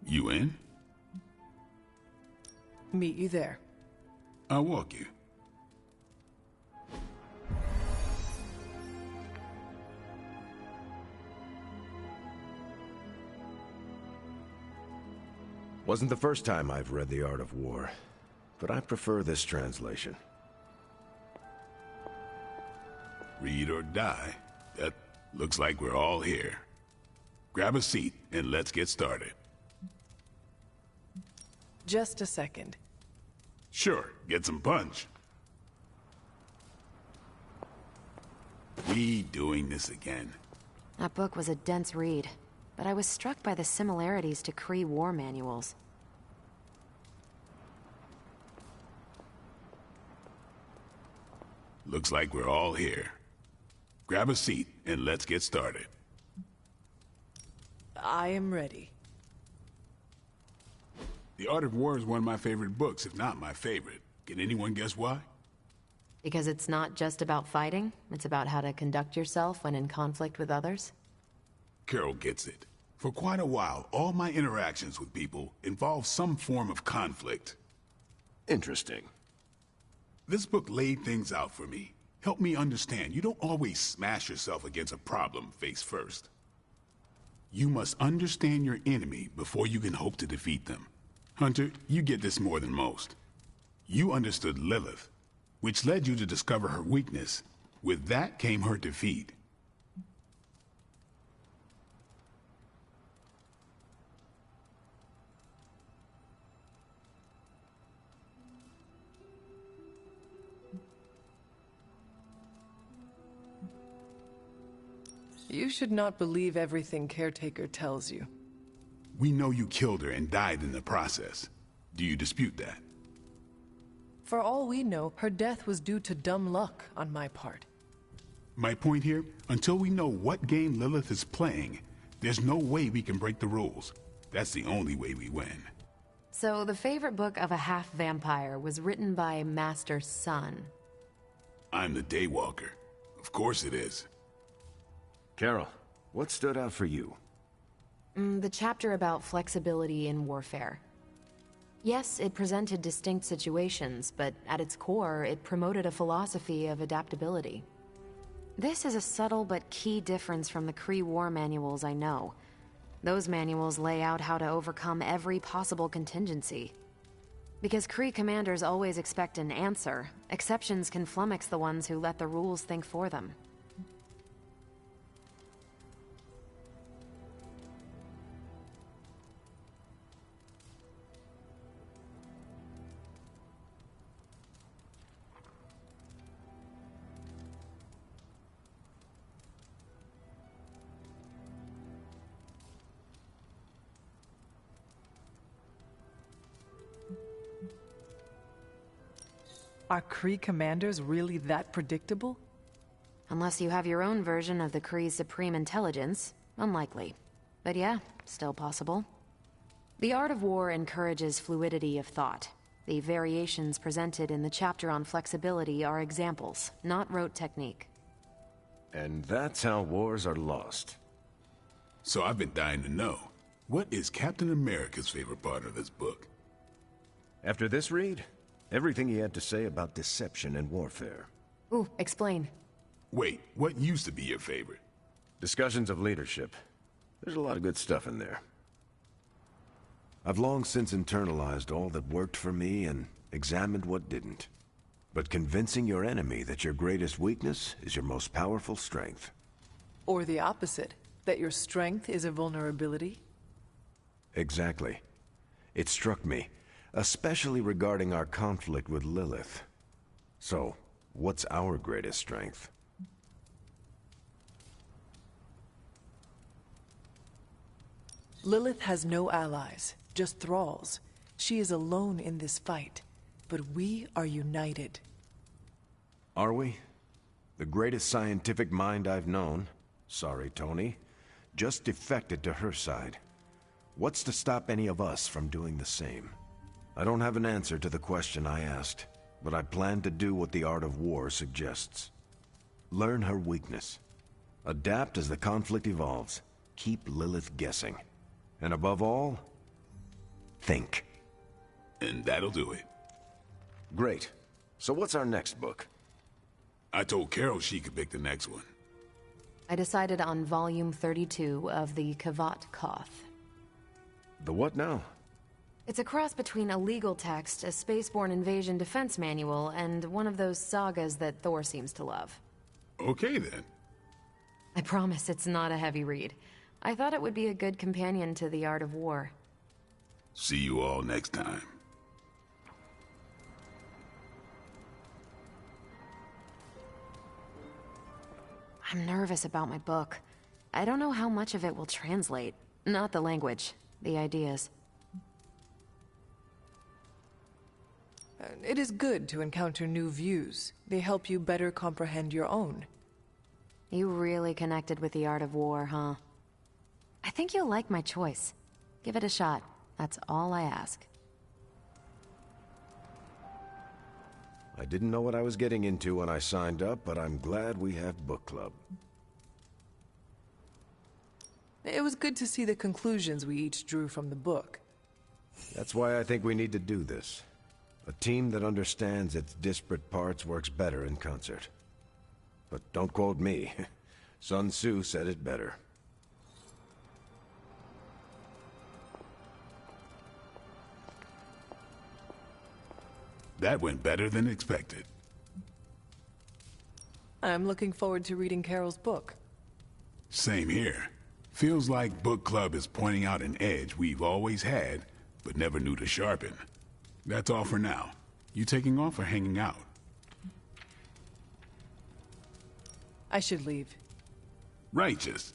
You in? Meet you there. I'll walk you. Wasn't the first time I've read The Art of War, but I prefer this translation. Read or die. That looks like we're all here. Grab a seat and let's get started. Just a second. Sure, get some punch. We doing this again. That book was a dense read, but I was struck by the similarities to Kree war manuals. Looks like we're all here. Grab a seat and let's get started. I am ready. The Art of War is one of my favorite books, if not my favorite. Can anyone guess why? Because it's not just about fighting, it's about how to conduct yourself when in conflict with others. Carol gets it. For quite a while, all my interactions with people involve some form of conflict. Interesting. This book laid things out for me. Helped me understand you don't always smash yourself against a problem face first. You must understand your enemy before you can hope to defeat them. Hunter, you get this more than most. You understood Lilith, which led you to discover her weakness. With that came her defeat. You should not believe everything Caretaker tells you. We know you killed her and died in the process. Do you dispute that? For all we know, her death was due to dumb luck on my part. My point here, until we know what game Lilith is playing, there's no way we can break the rules. That's the only way we win. So the favorite book of a half-vampire was written by Master Sun. I'm the Daywalker. Of course it is. Carol, what stood out for you? The chapter about flexibility in warfare. Yes, it presented distinct situations, but at its core, it promoted a philosophy of adaptability. This is a subtle but key difference from the Kree war manuals I know. Those manuals lay out how to overcome every possible contingency. Because Kree commanders always expect an answer, exceptions can flummox the ones who let the rules think for them. Are Kree commanders really that predictable? Unless you have your own version of the Kree's supreme intelligence, unlikely. But yeah, still possible. The Art of War encourages fluidity of thought. The variations presented in the chapter on flexibility are examples, not rote technique. And that's how wars are lost. So I've been dying to know, what is Captain America's favorite part of this book? After this read, everything he had to say about deception and warfare. Ooh, explain. Wait, what used to be your favorite? Discussions of leadership. There's a lot of good stuff in there. I've long since internalized all that worked for me and examined what didn't. But convincing your enemy that your greatest weakness is your most powerful strength. Or the opposite, that your strength is a vulnerability? Exactly. It struck me, especially regarding our conflict with Lilith. So, what's our greatest strength? Lilith has no allies, just thralls. She is alone in this fight, but we are united. Are we? The greatest scientific mind I've known, sorry Tony, just defected to her side. What's to stop any of us from doing the same? I don't have an answer to the question I asked, but I plan to do what the Art of War suggests. Learn her weakness. Adapt as the conflict evolves. Keep Lilith guessing. And above all, think. And that'll do it. Great. So what's our next book? I told Carol she could pick the next one. I decided on volume 32 of the Kavat Koth. The what now? It's a cross between a legal text, a spaceborne invasion defense manual, and one of those sagas that Thor seems to love. Okay, then. I promise it's not a heavy read. I thought it would be a good companion to The Art of War. See you all next time. I'm nervous about my book. I don't know how much of it will translate. Not the language, the ideas. It is good to encounter new views. They help you better comprehend your own. You really connected with The Art of War, huh? I think you'll like my choice. Give it a shot. That's all I ask. I didn't know what I was getting into when I signed up, but I'm glad we have book club. It was good to see the conclusions we each drew from the book. That's why I think we need to do this. A team that understands its disparate parts works better in concert. But don't quote me. Sun Tzu said it better. That went better than expected. I'm looking forward to reading Carol's book. Same here. Feels like book club is pointing out an edge we've always had, but never knew to sharpen. That's all for now. You taking off or hanging out? I should leave. Righteous.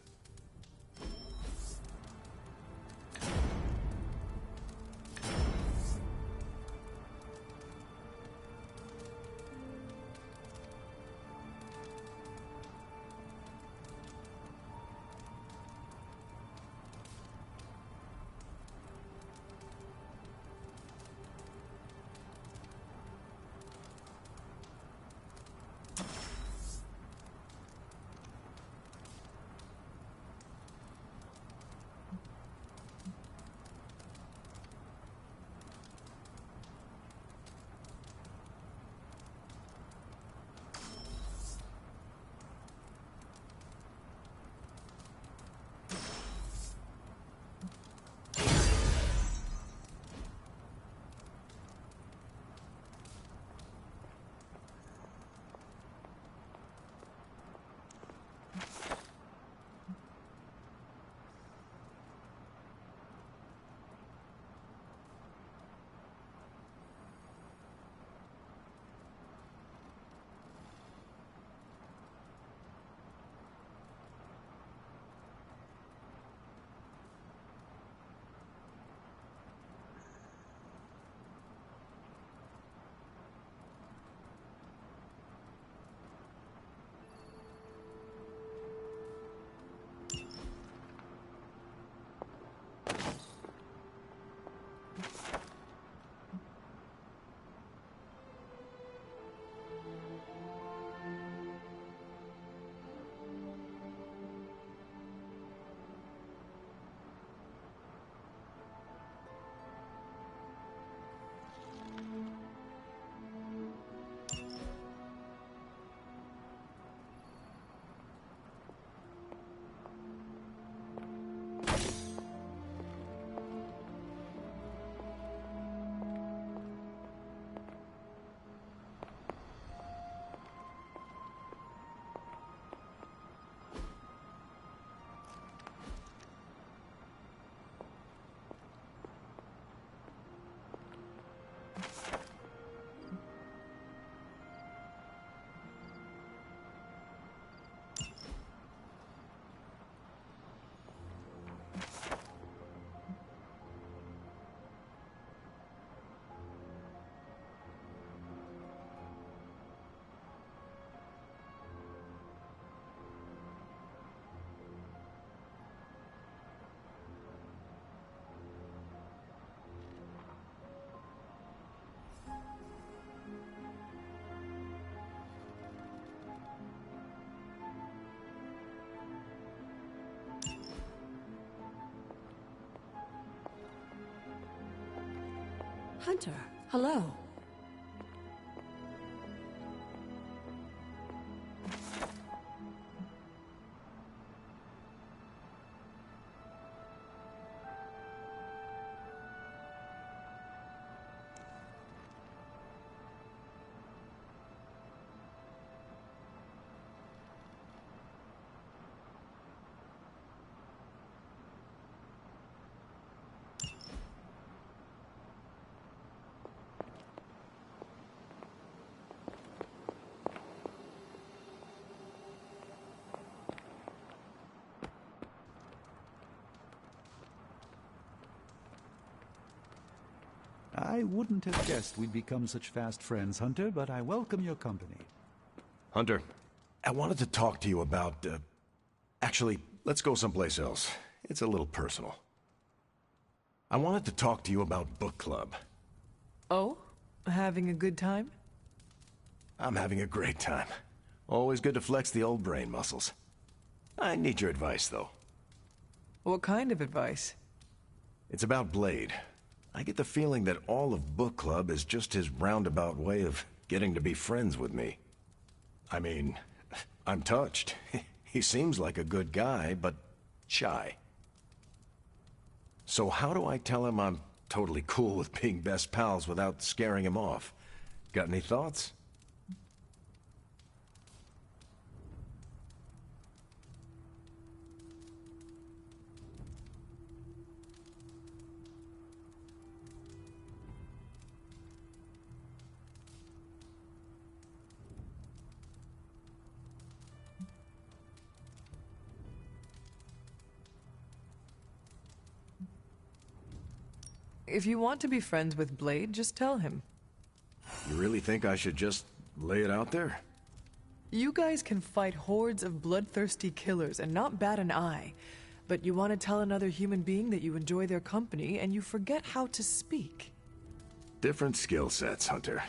Hunter, hello. I wouldn't have guessed we'd become such fast friends, Hunter, but I welcome your company. Hunter, I wanted to talk to you about, actually, let's go someplace else. It's a little personal. I wanted to talk to you about book club. Oh? Having a good time? I'm having a great time. Always good to flex the old brain muscles. I need your advice, though. What kind of advice? It's about Blade. I get the feeling that all of book club is just his roundabout way of getting to be friends with me. I mean, I'm touched. He seems like a good guy, but shy. So how do I tell him I'm totally cool with being best pals without scaring him off? Got any thoughts? If you want to be friends with Blade, just tell him. You really think I should just lay it out there? You guys can fight hordes of bloodthirsty killers and not bat an eye. But you want to tell another human being that you enjoy their company and you forget how to speak. Different skill sets, Hunter.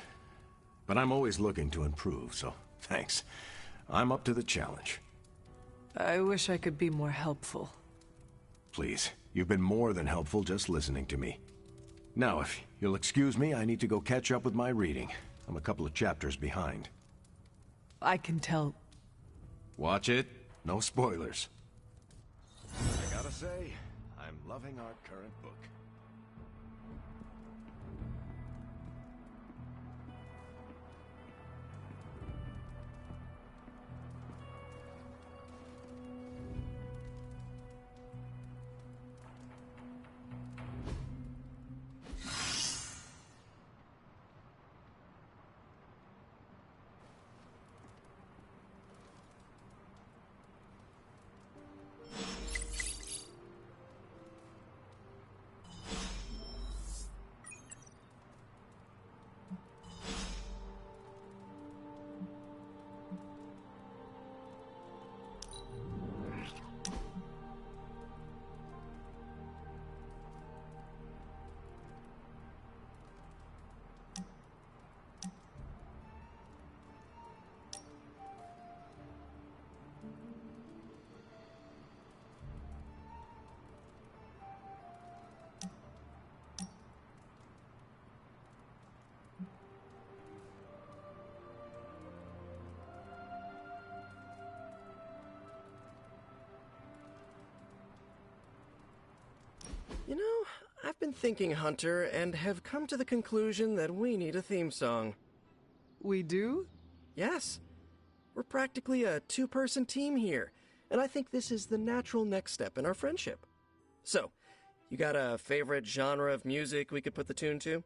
But I'm always looking to improve, so thanks. I'm up to the challenge. I wish I could be more helpful. Please, you've been more than helpful just listening to me. Now, if you'll excuse me, I need to go catch up with my reading. I'm a couple of chapters behind. I can tell. Watch it. No spoilers. I gotta say, I'm loving our current book. You know, I've been thinking, Hunter, and have come to the conclusion that we need a theme song. We do? Yes. We're practically a two-person team here, and I think this is the natural next step in our friendship. So, you got a favorite genre of music we could put the tune to?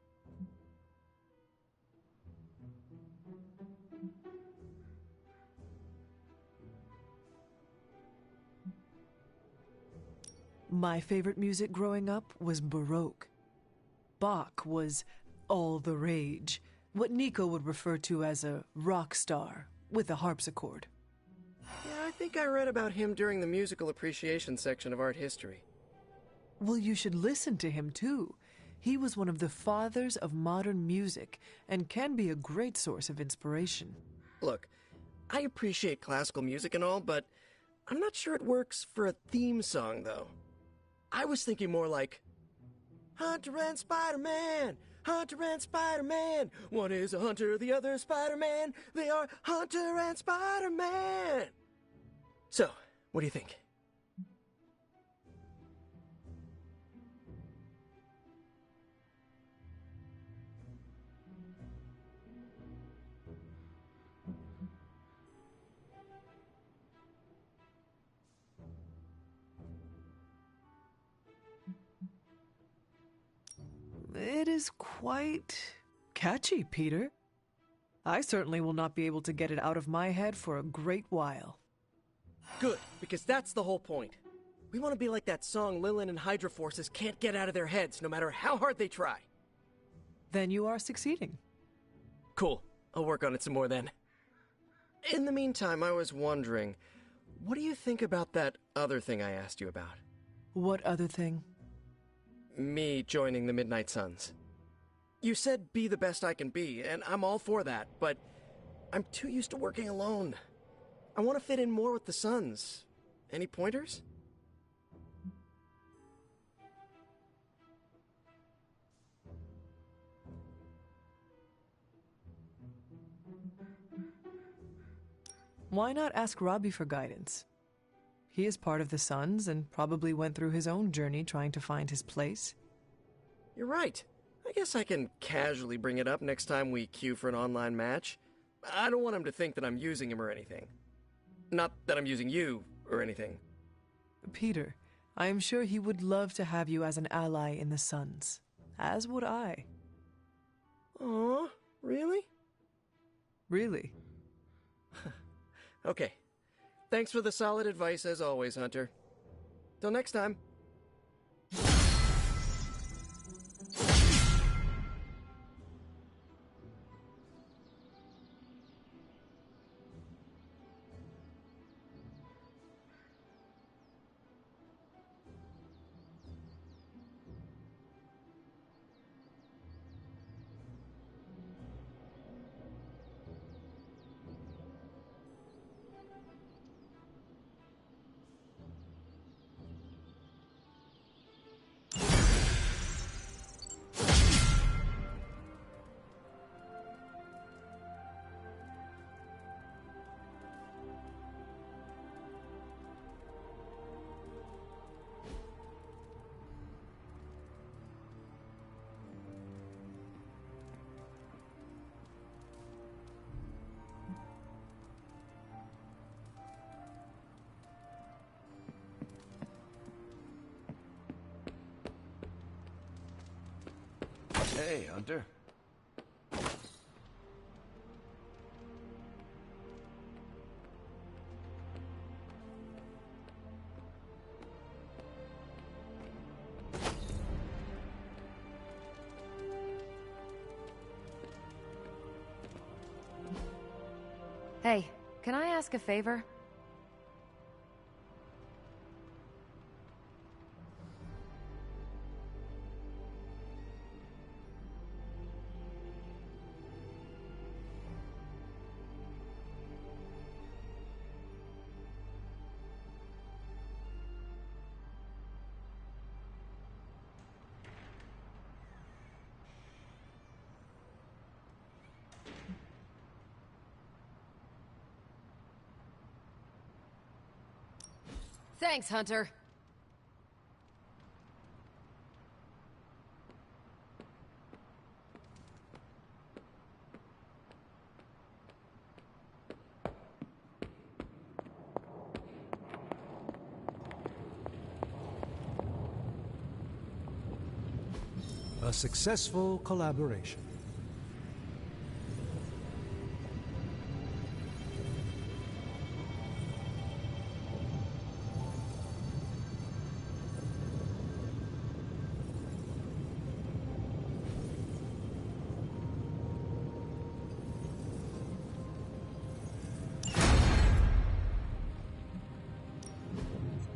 My favorite music growing up was Baroque. Bach was all the rage, what Nico would refer to as a rock star with a harpsichord. Yeah, I think I read about him during the musical appreciation section of art history. Well, you should listen to him too. He was one of the fathers of modern music and can be a great source of inspiration. Look, I appreciate classical music and all, but I'm not sure it works for a theme song, though. I was thinking more like, Hunter and Spider-Man, Hunter and Spider-Man. One is a hunter, the other Spider-Man. They are Hunter and Spider-Man. So, what do you think? It is quite catchy, Peter. I certainly will not be able to get it out of my head for a great while. Good, because that's the whole point. We want to be like that song Lilin and Hydra Forces can't get out of their heads no matter how hard they try. Then you are succeeding. Cool. I'll work on it some more then. In the meantime, I was wondering, what do you think about that other thing I asked you about? What other thing? Me joining the Midnight Suns. You said be the best I can be, and I'm all for that, but I'm too used to working alone. I want to fit in more with the Suns. Any pointers? Why not ask Robbie for guidance? He is part of the Suns and probably went through his own journey trying to find his place. You're right. I guess I can casually bring it up next time we queue for an online match. I don't want him to think that I'm using him or anything. Not that I'm using you or anything. Peter, I am sure he would love to have you as an ally in the Suns. As would I. Aw, really? Really? Okay. Thanks for the solid advice as always, Hunter. Till next time. Hey, Hunter. Hey, can I ask a favor? Thanks, Hunter. A successful collaboration.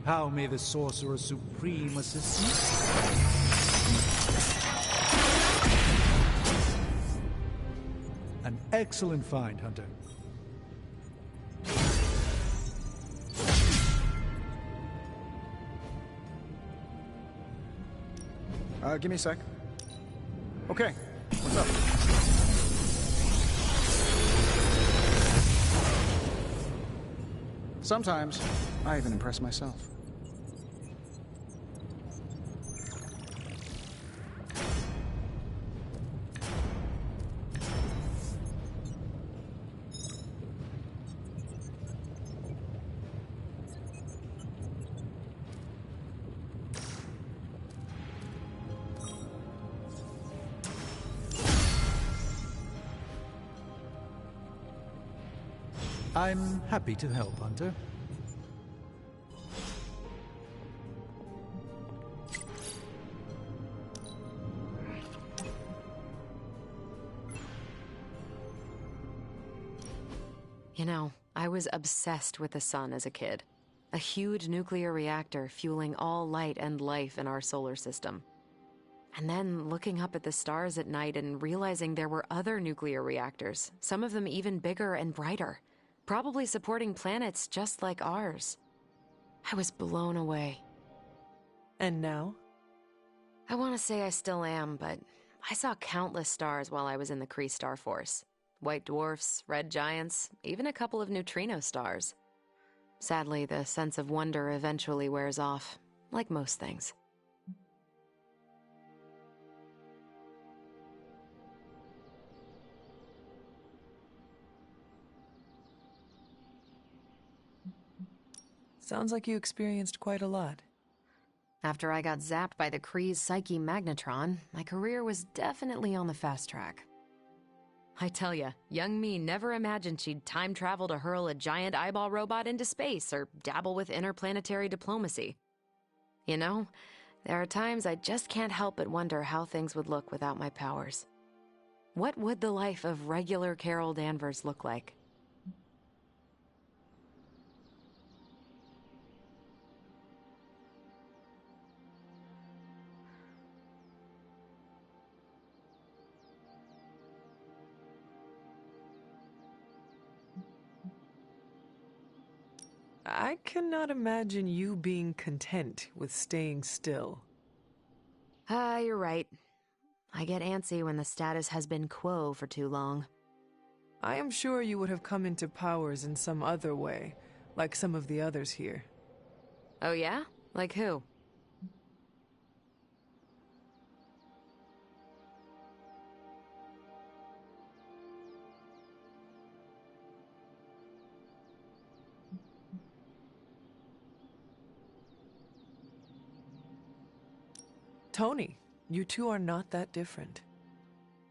How may the Sorcerer Supreme assist me? An excellent find, Hunter. Give me a sec. Okay, What's up? Sometimes, I even impress myself. I'm happy to help, Hunter. You know, I was obsessed with the sun as a kid. A huge nuclear reactor fueling all light and life in our solar system. And then looking up at the stars at night and realizing there were other nuclear reactors, some of them even bigger and brighter, probably supporting planets just like ours. I was blown away. And now? I want to say I still am, but I saw countless stars while I was in the Kree Star Force. White dwarfs, red giants, even a couple of neutrino stars. Sadly, the sense of wonder eventually wears off, like most things. Sounds like you experienced quite a lot. After I got zapped by the Kree's Psyche Magnetron, my career was definitely on the fast track. I tell ya, young me never imagined she'd time travel to hurl a giant eyeball robot into space or dabble with interplanetary diplomacy. You know, there are times I just can't help but wonder how things would look without my powers. What would the life of regular Carol Danvers look like? I cannot imagine you being content with staying still. You're right. I get antsy when the status has been quo for too long. I am sure you would have come into powers in some other way, like some of the others here. Oh yeah? Like who? Tony, you two are not that different.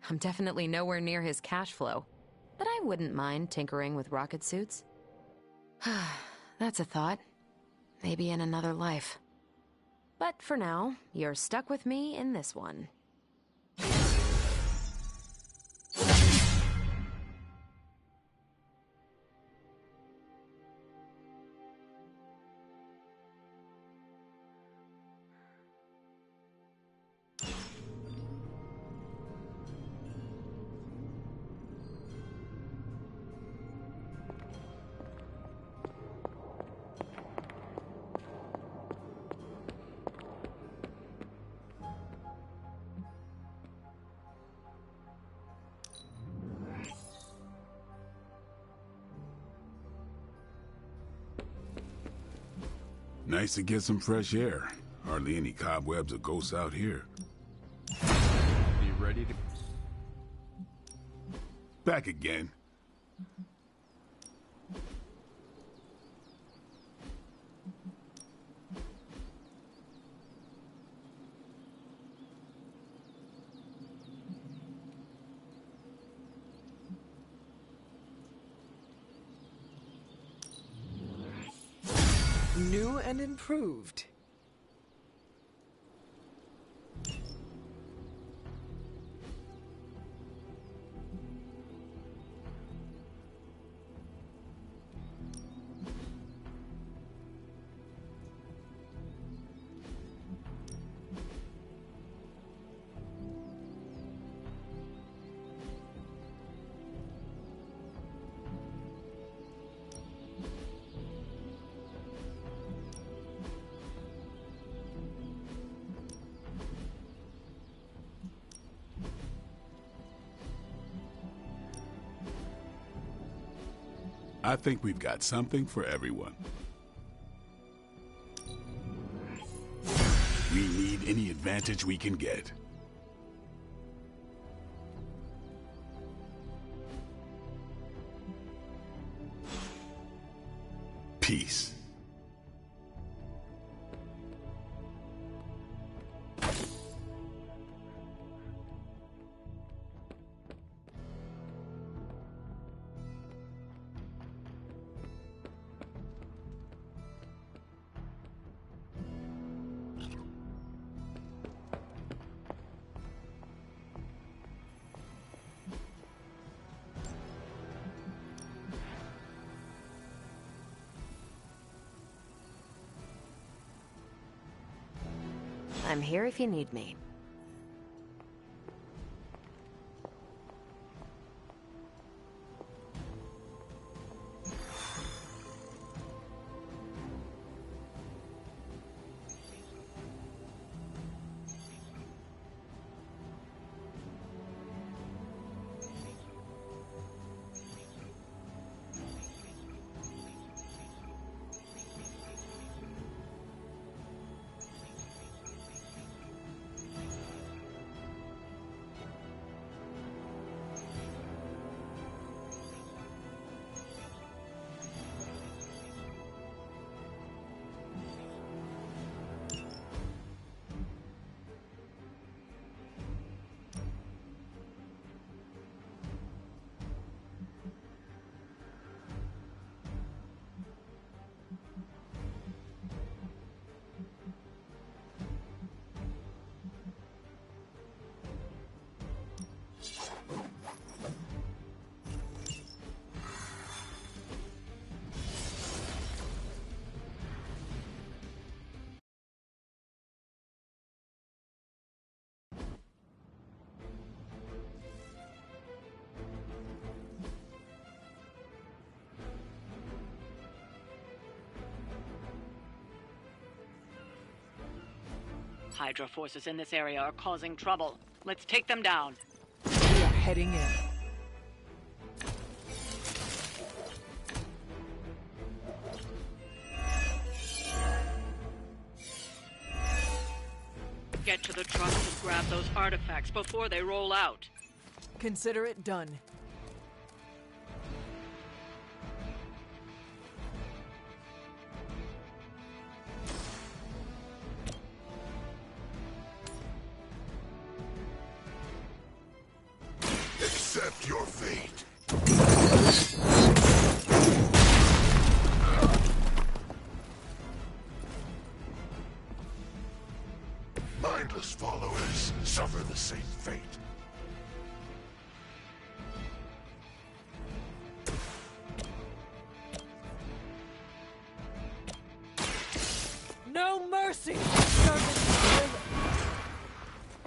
I'm definitely nowhere near his cash flow, but I wouldn't mind tinkering with rocket suits. That's a thought. Maybe in another life. But for now, you're stuck with me in this one. Nice to get some fresh air. Hardly any cobwebs or ghosts out here. Be ready to... Back again. New and improved. I think we've got something for everyone. We need any advantage we can get. Peace. I'm here if you need me. Hydra forces in this area are causing trouble. Let's take them down. We are heading in. Get to the truck and grab those artifacts before they roll out. Consider it done. Accept your fate. Mindless followers suffer the same fate. No mercy!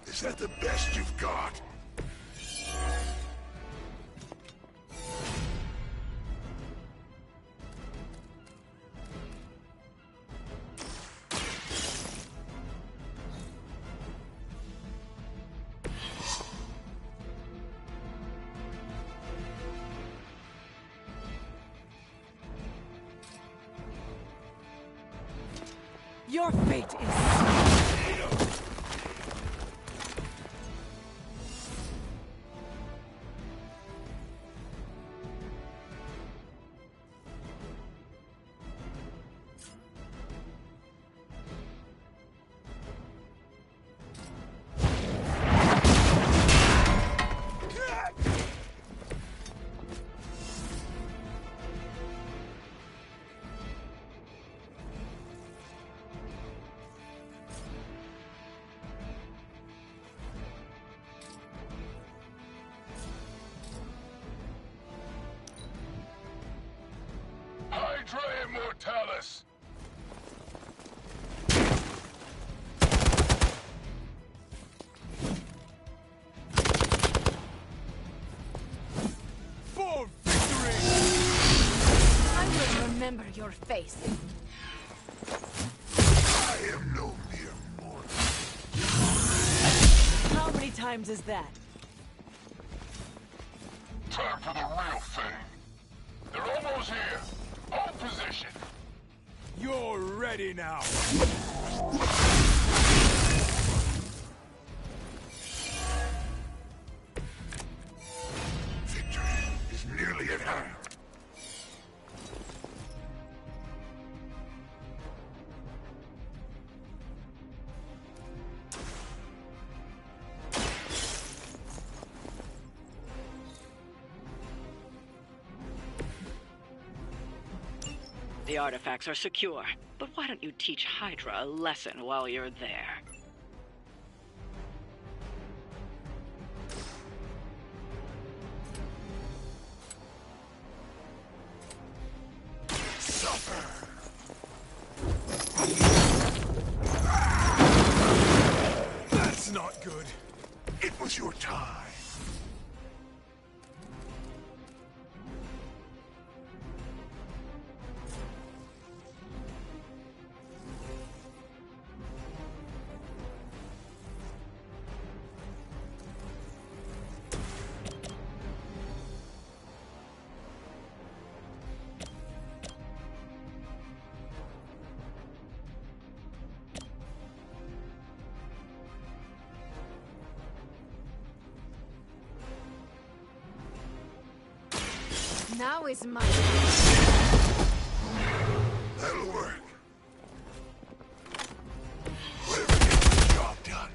Is that the best you've got? Your fate is... Hydra Immortalis! For victory! I will remember your face. I am no mere mortal. How many times is that? Time for the real thing. They're almost Almost here. Hold position. You're ready now. Victory is nearly at hand. The artifacts are secure, but why don't you teach Hydra a lesson while you're there? Suffer. That's not good. It was your time. Now is my That'll work. Whatever gets the job done.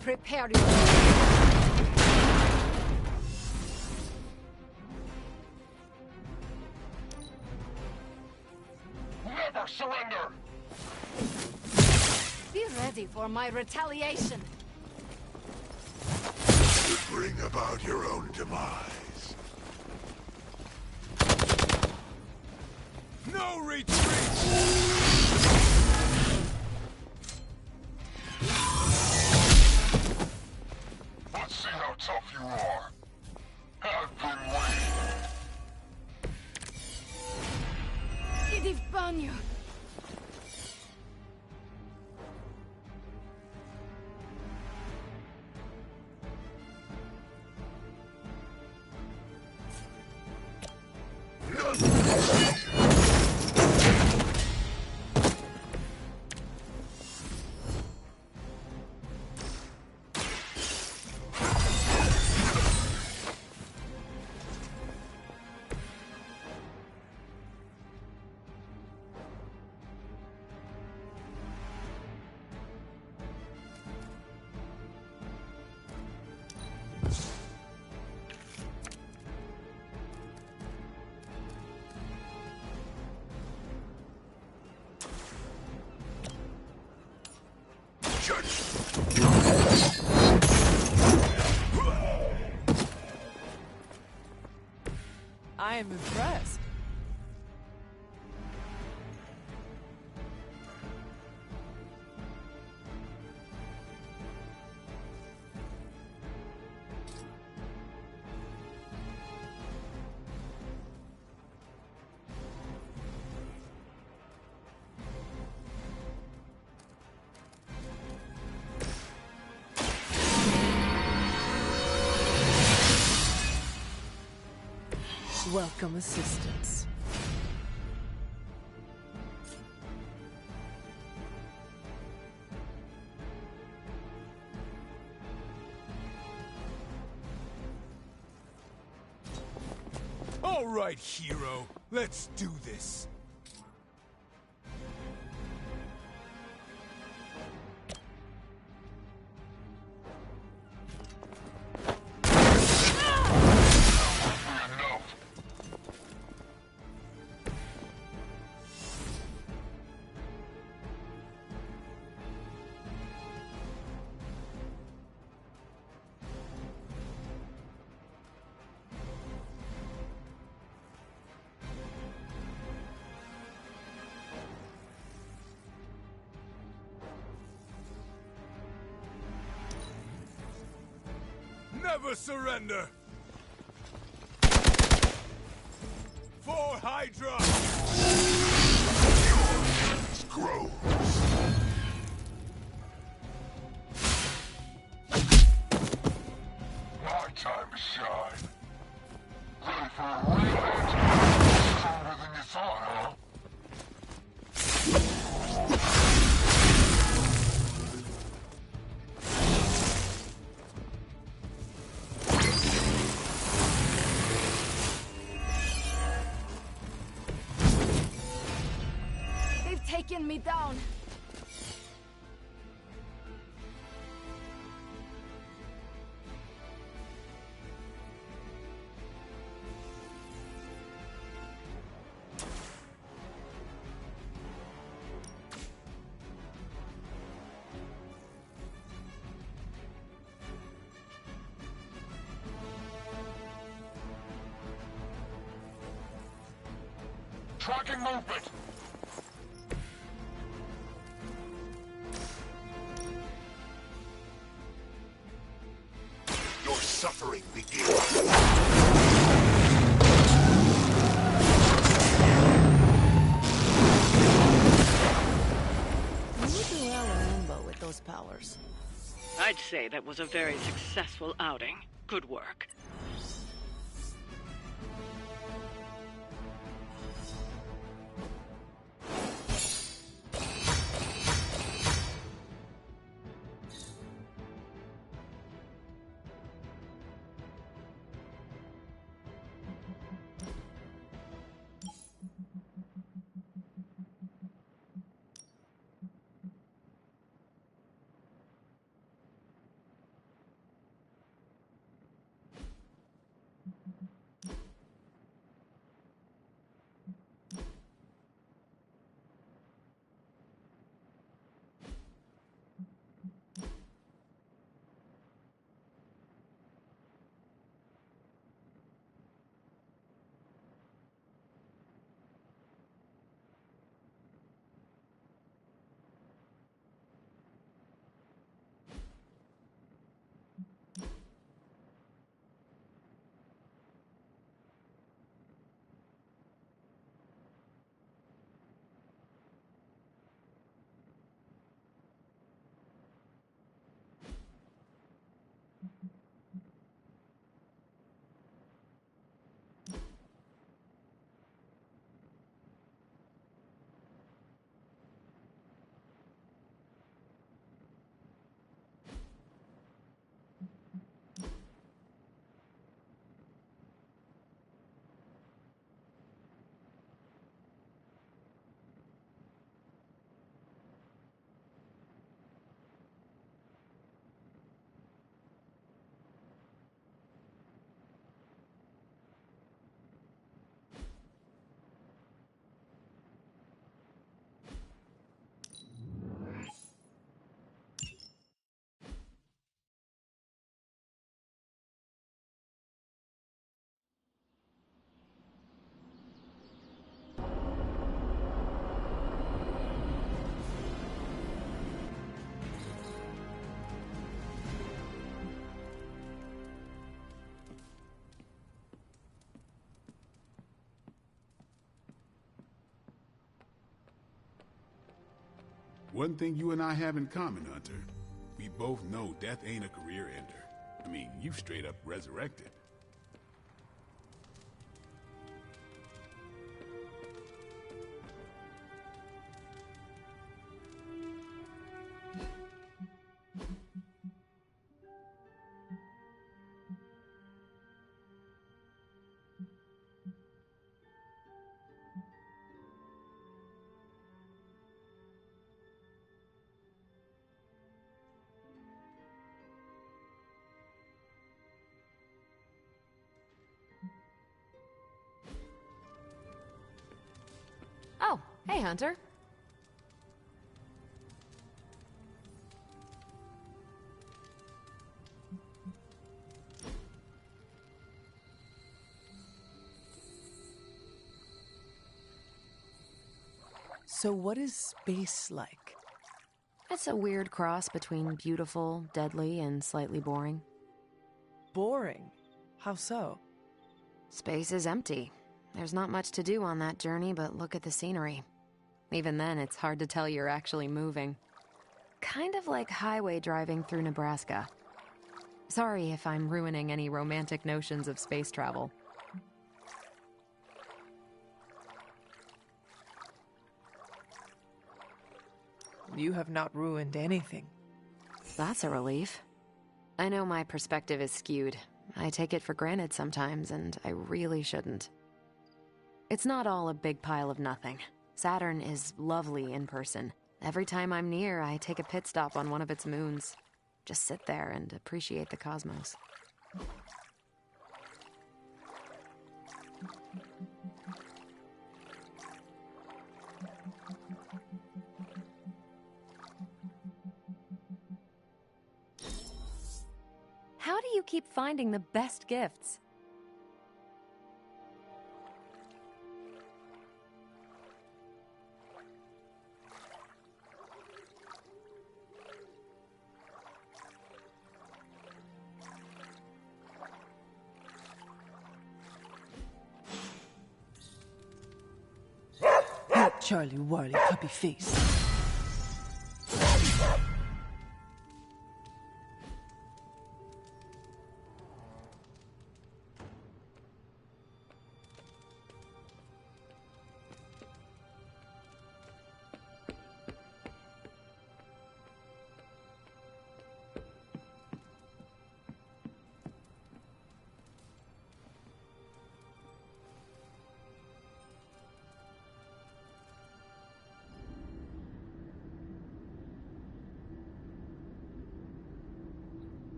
prepare yourself. Never surrender! Be ready for my retaliation. You bring about your own demise. No retreat! Let's see how tough you are. I've been waiting. Idif Banyu. I am impressed. Welcome assistance. All right, hero. Let's do this. Never surrender! for Hydra! Yours grows. My time to shine. Ready for a rematch? Stronger than you thought, huh? They've taken me down. Tracking movement. Your suffering begins. You do well in limbo with those powers. I'd say that was a very successful outing. Good work. One thing you and I have in common, Hunter. We both know death ain't a career ender. I mean, you straight up resurrected. Oh, hey, Hunter. So what is space like? It's a weird cross between beautiful, deadly, and slightly boring. Boring? How so? Space is empty. There's not much to do on that journey, but look at the scenery. Even then, it's hard to tell you're actually moving. Kind of like highway driving through Nebraska. Sorry if I'm ruining any romantic notions of space travel. You have not ruined anything. That's a relief. I know my perspective is skewed. I take it for granted sometimes, and I really shouldn't. It's not all a big pile of nothing. Saturn is lovely in person. Every time I'm near, I take a pit stop on one of its moons. Just sit there and appreciate the cosmos. How do you keep finding the best gifts? That Charlie Warley puppy face.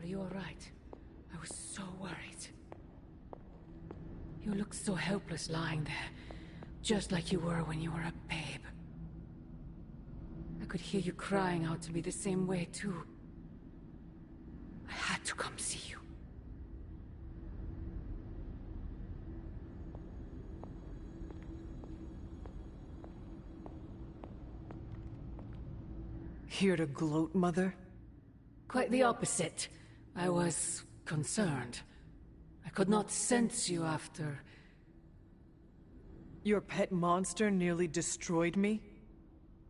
Are you all right? I was so worried. You look so helpless lying there, just like you were when you were a babe. I could hear you crying out to me the same way, too. I had to come see you. Here to gloat, Mother? Quite the opposite. I was concerned. I could not sense you after... Your pet monster nearly destroyed me?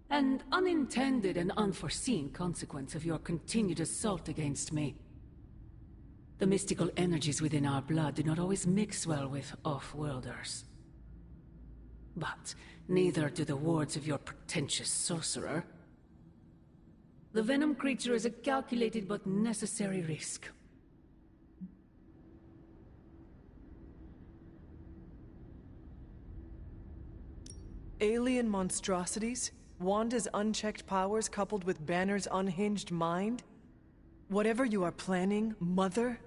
An unintended and unforeseen consequence of your continued assault against me. The mystical energies within our blood do not always mix well with off-worlders. But neither do the wards of your pretentious sorcerer. The venom creature is a calculated but necessary risk. Alien monstrosities? Wanda's unchecked powers coupled with Banner's unhinged mind? Whatever you are planning, Mother,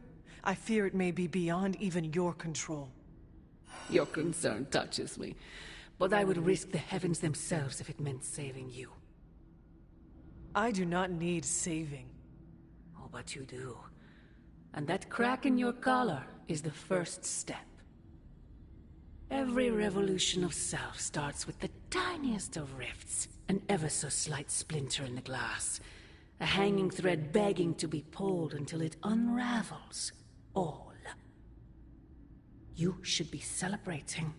I fear it may be beyond even your control. Your concern touches me, but I would risk the heavens themselves if it meant saving you. I do not need saving. Oh, but you do. And that crack in your collar is the first step. Every revolution of self starts with the tiniest of rifts, an ever so slight splinter in the glass, a hanging thread begging to be pulled until it unravels all. You should be celebrating.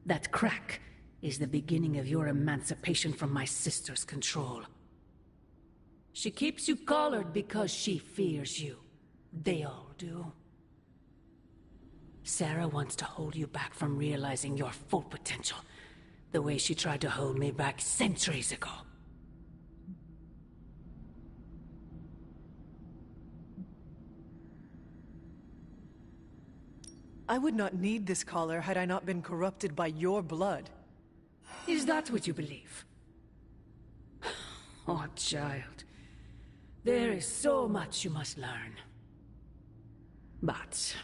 That crack is the beginning of your emancipation from my sister's control. She keeps you collared because she fears you. They all do. Sarah wants to hold you back from realizing your full potential, the way she tried to hold me back centuries ago. I would not need this collar had I not been corrupted by your blood. Is that what you believe? Oh, child. There is so much you must learn. But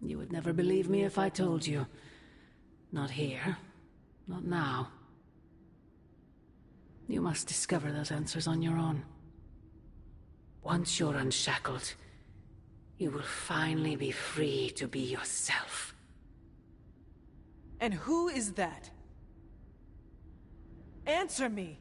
you would never believe me if I told you. Not here. Not now. You must discover those answers on your own. Once you're unshackled, you will finally be free to be yourself. And who is that? Answer me!